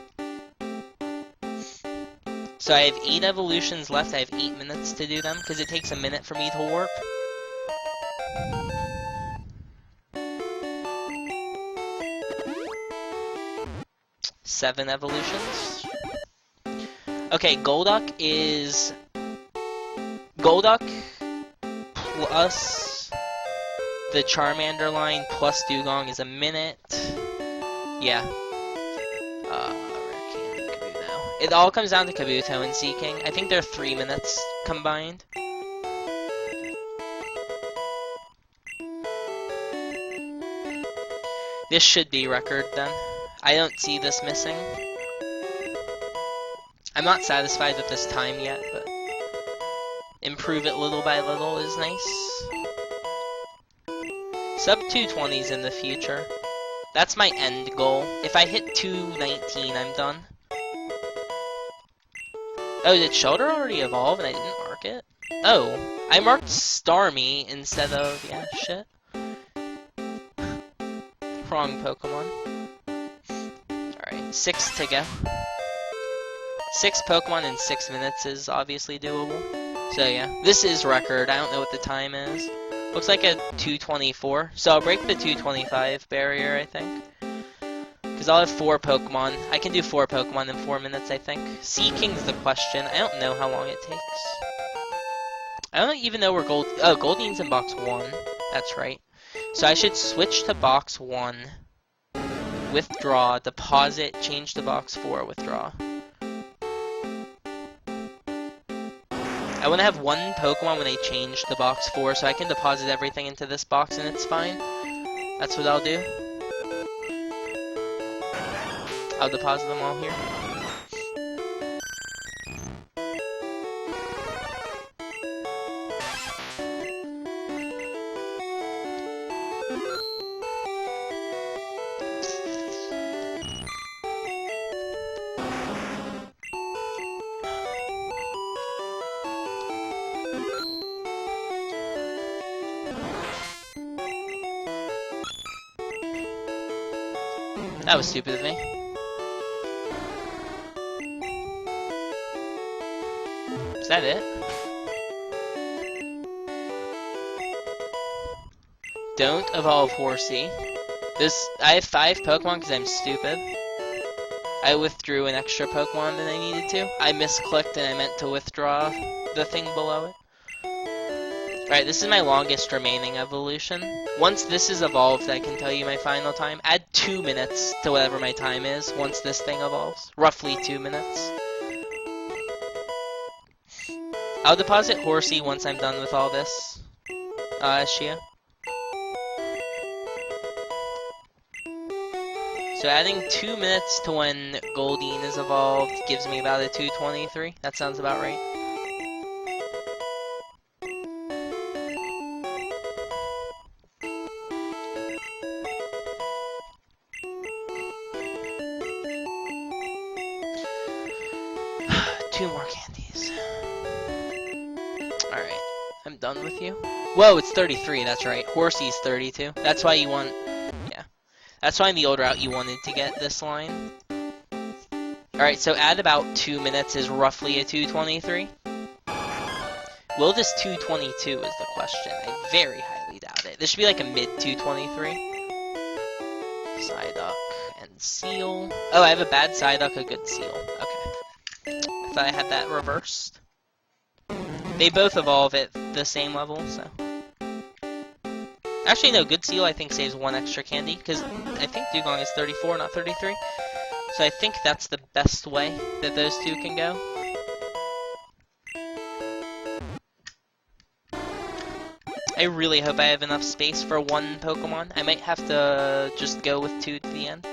Speaker 1: So I have 8 evolutions left, I have 8 minutes to do them, because it takes a minute for me to warp. Seven evolutions. Okay, Golduck is... Golduck plus the Charmander line plus Dugong is a minute. Yeah. Kabuto. It all comes down to Kabuto and Seeking. I think they're 3 minutes combined. This should be record then. I don't see this missing. I'm not satisfied with this time yet, but improve it little by little is nice. Sub 220s in the future. That's my end goal. If I hit 219, I'm done. Oh, did Shoulder already evolve and I didn't mark it? Oh, I marked Starmie instead of... yeah, shit. Wrong Pokemon. Alright, 6 to go. 6 Pokemon in 6 minutes is obviously doable. So yeah, this is record. I don't know what the time is. Looks like a 224. So I'll break the 225 barrier, I think. Because I'll have 4 Pokemon. I can do 4 Pokemon in 4 minutes, I think. Seeking's the question. I don't know how long it takes. I don't even know where Oh, Goldine's in box 1. That's right. So I should switch to box 1. Withdraw, deposit, change to box 4, withdraw. I want to have 1 Pokemon when I change to box 4, so I can deposit everything into this box and it's fine. That's what I'll do. I'll deposit them all here. That was stupid of me. Is that it? Don't evolve Horsey. I have 5 Pokemon because I'm stupid. I withdrew an extra Pokemon than I needed to. I misclicked and I meant to withdraw the thing below it. Alright, this is my longest remaining evolution. Once this is evolved, I can tell you my final time. Add 2 minutes to whatever my time is once this thing evolves. Roughly 2 minutes. I'll deposit Horsey once I'm done with all this. Shia. So adding 2 minutes to when Goldeen is evolved gives me about a 223. That sounds about right. Two more candies. Alright, I'm done with you. Whoa, it's 33, that's right. Horsey's 32. That's why you want... yeah. That's why in the old route you wanted to get this line. Alright, so add about 2 minutes is roughly a 223. Will this 222 is the question. I very highly doubt it. This should be like a mid 223. Psyduck and Seal. Oh, I have a bad Psyduck, a good Seal. Okay. I thought I had that reversed. They both evolve at the same level, so. Actually, no, good Seal I think saves 1 extra candy, because I think Dugong is 34, not 33. So I think that's the best way that those two can go. I really hope I have enough space for 1 Pokemon. I might have to just go with 2 to the end.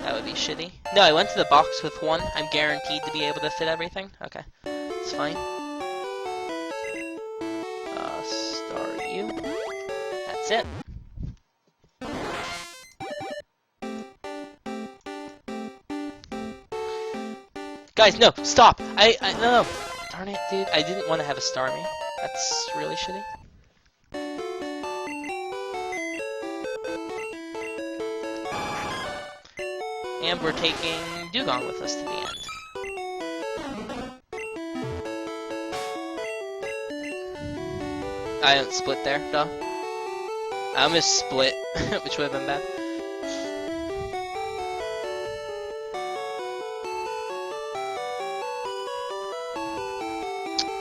Speaker 1: That would be shitty. No, I went to the box with 1. I'm guaranteed to be able to fit everything. Okay, it's fine. Star U. That's it. Guys, no, stop! No. Darn it, dude. I didn't want to have a Starmie. That's really shitty. And we're taking Dugong with us to the end. I don't split there, duh. I almost split, which would have been bad.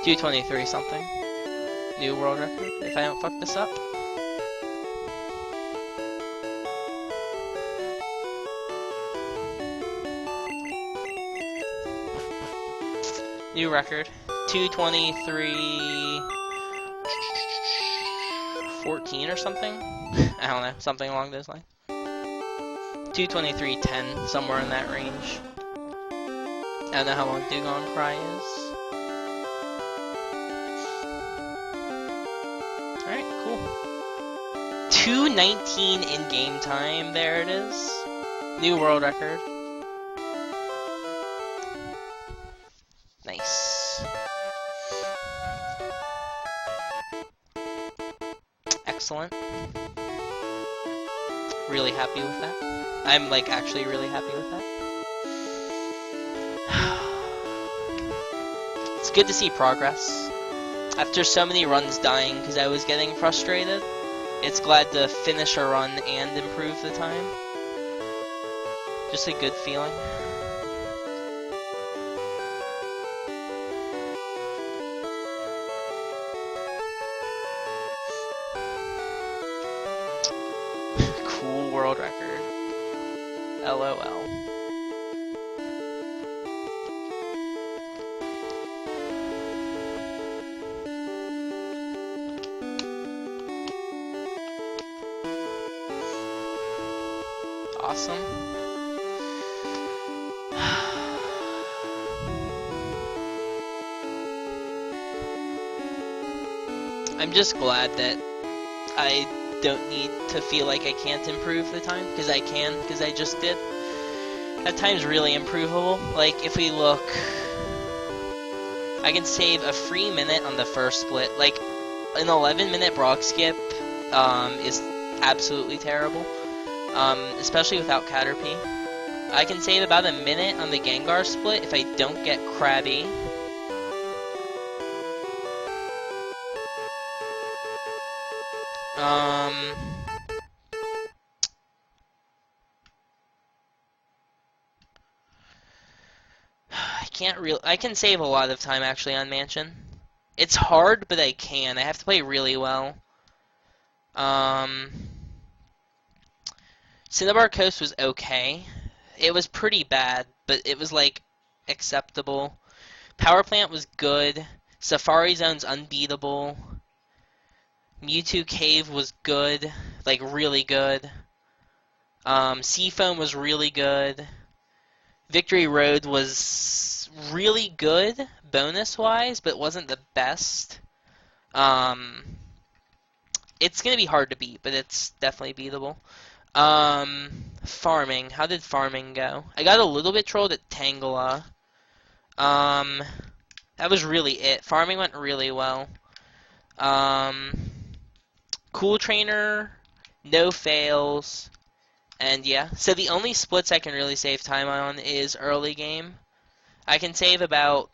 Speaker 1: $223 something. New world record, if I don't fuck this up. New record. 223.14 or something? I don't know, something along those lines. 223.10, somewhere in that range. I don't know how long Dugong Cry is. Alright, cool. 2:19 in game time, there it is. New world record. Nice. Excellent. Really happy with that. I'm like actually really happy with that. It's good to see progress. After so many runs dying because I was getting frustrated, it's glad to finish a run and improve the time. Just a good feeling. Cool world record. LOL. Awesome. I'm just glad that I don't need to feel like I can't improve the time, because I can, because I just did. That time's really improvable. Like, if we look, I can save a free minute on the first split. Like, an 11-minute Brock skip is absolutely terrible, especially without Caterpie. I can save about a minute on the Gengar split if I don't get Krabby. I can save a lot of time actually on Mansion. It's hard, but I can. I have to play really well. Cinnabar Coast was okay. It was pretty bad, but it was like acceptable. Power Plant was good. Safari Zone's unbeatable. Mewtwo Cave was good, like really good. Seafoam was really good. Victory Road was really good, bonus-wise, but wasn't the best. It's gonna be hard to beat, but it's definitely beatable. Farming. How did farming go? I got a little bit trolled at Tangela. That was really it. Farming went really well. Cool Trainer, no fails, and yeah. So the only splits I can really save time on is early game. I can save about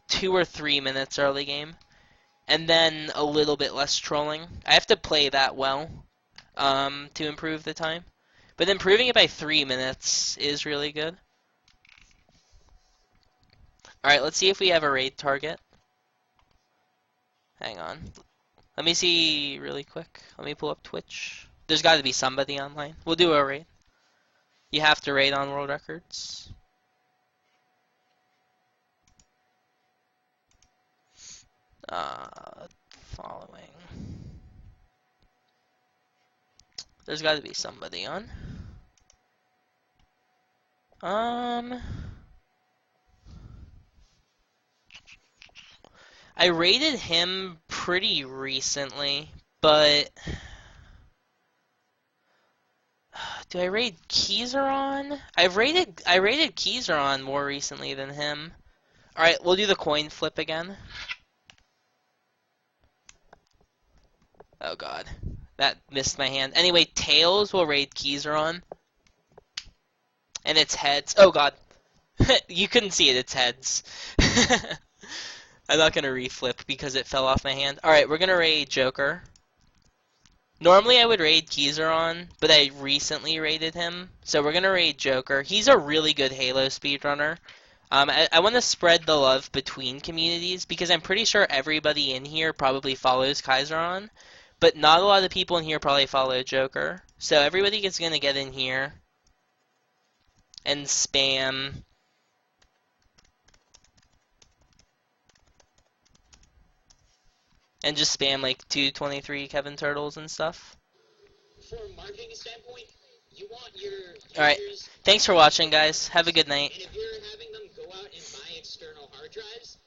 Speaker 1: 2 or 3 minutes early game. and then a little bit less trolling. I have to play that well to improve the time. But improving it by 3 minutes is really good. Alright, let's see if we have a raid target. Hang on. Let me see really quick. Let me pull up Twitch. There's got to be somebody online. We'll do a raid. You have to raid on world records. Following. There's got to be somebody on. I rated him pretty recently, but do I rate Keyzeron? I rated Keyzeron more recently than him. All right, we'll do the coin flip again. Oh god, that missed my hand. Anyway, tails will raid Keyzeron, and it's heads. Oh god, you couldn't see it. It's heads. I'm not gonna reflip because it fell off my hand. All right, we're gonna raid Joker. Normally I would raid Keyzeron, but I recently raided him. So we're going to raid Joker. He's a really good Halo speedrunner. I want to spread the love between communities because I'm pretty sure everybody in here probably follows Kaizeron, but not a lot of people in here probably follow Joker. So everybody is going to get in here and spam. And just spam like 223 Kevin Turtles and stuff.
Speaker 2: From a marketing standpoint, you want your users.
Speaker 1: Alright, thanks for watching, guys. Have a good night.
Speaker 2: And if you're having them go out and buy external hard drives,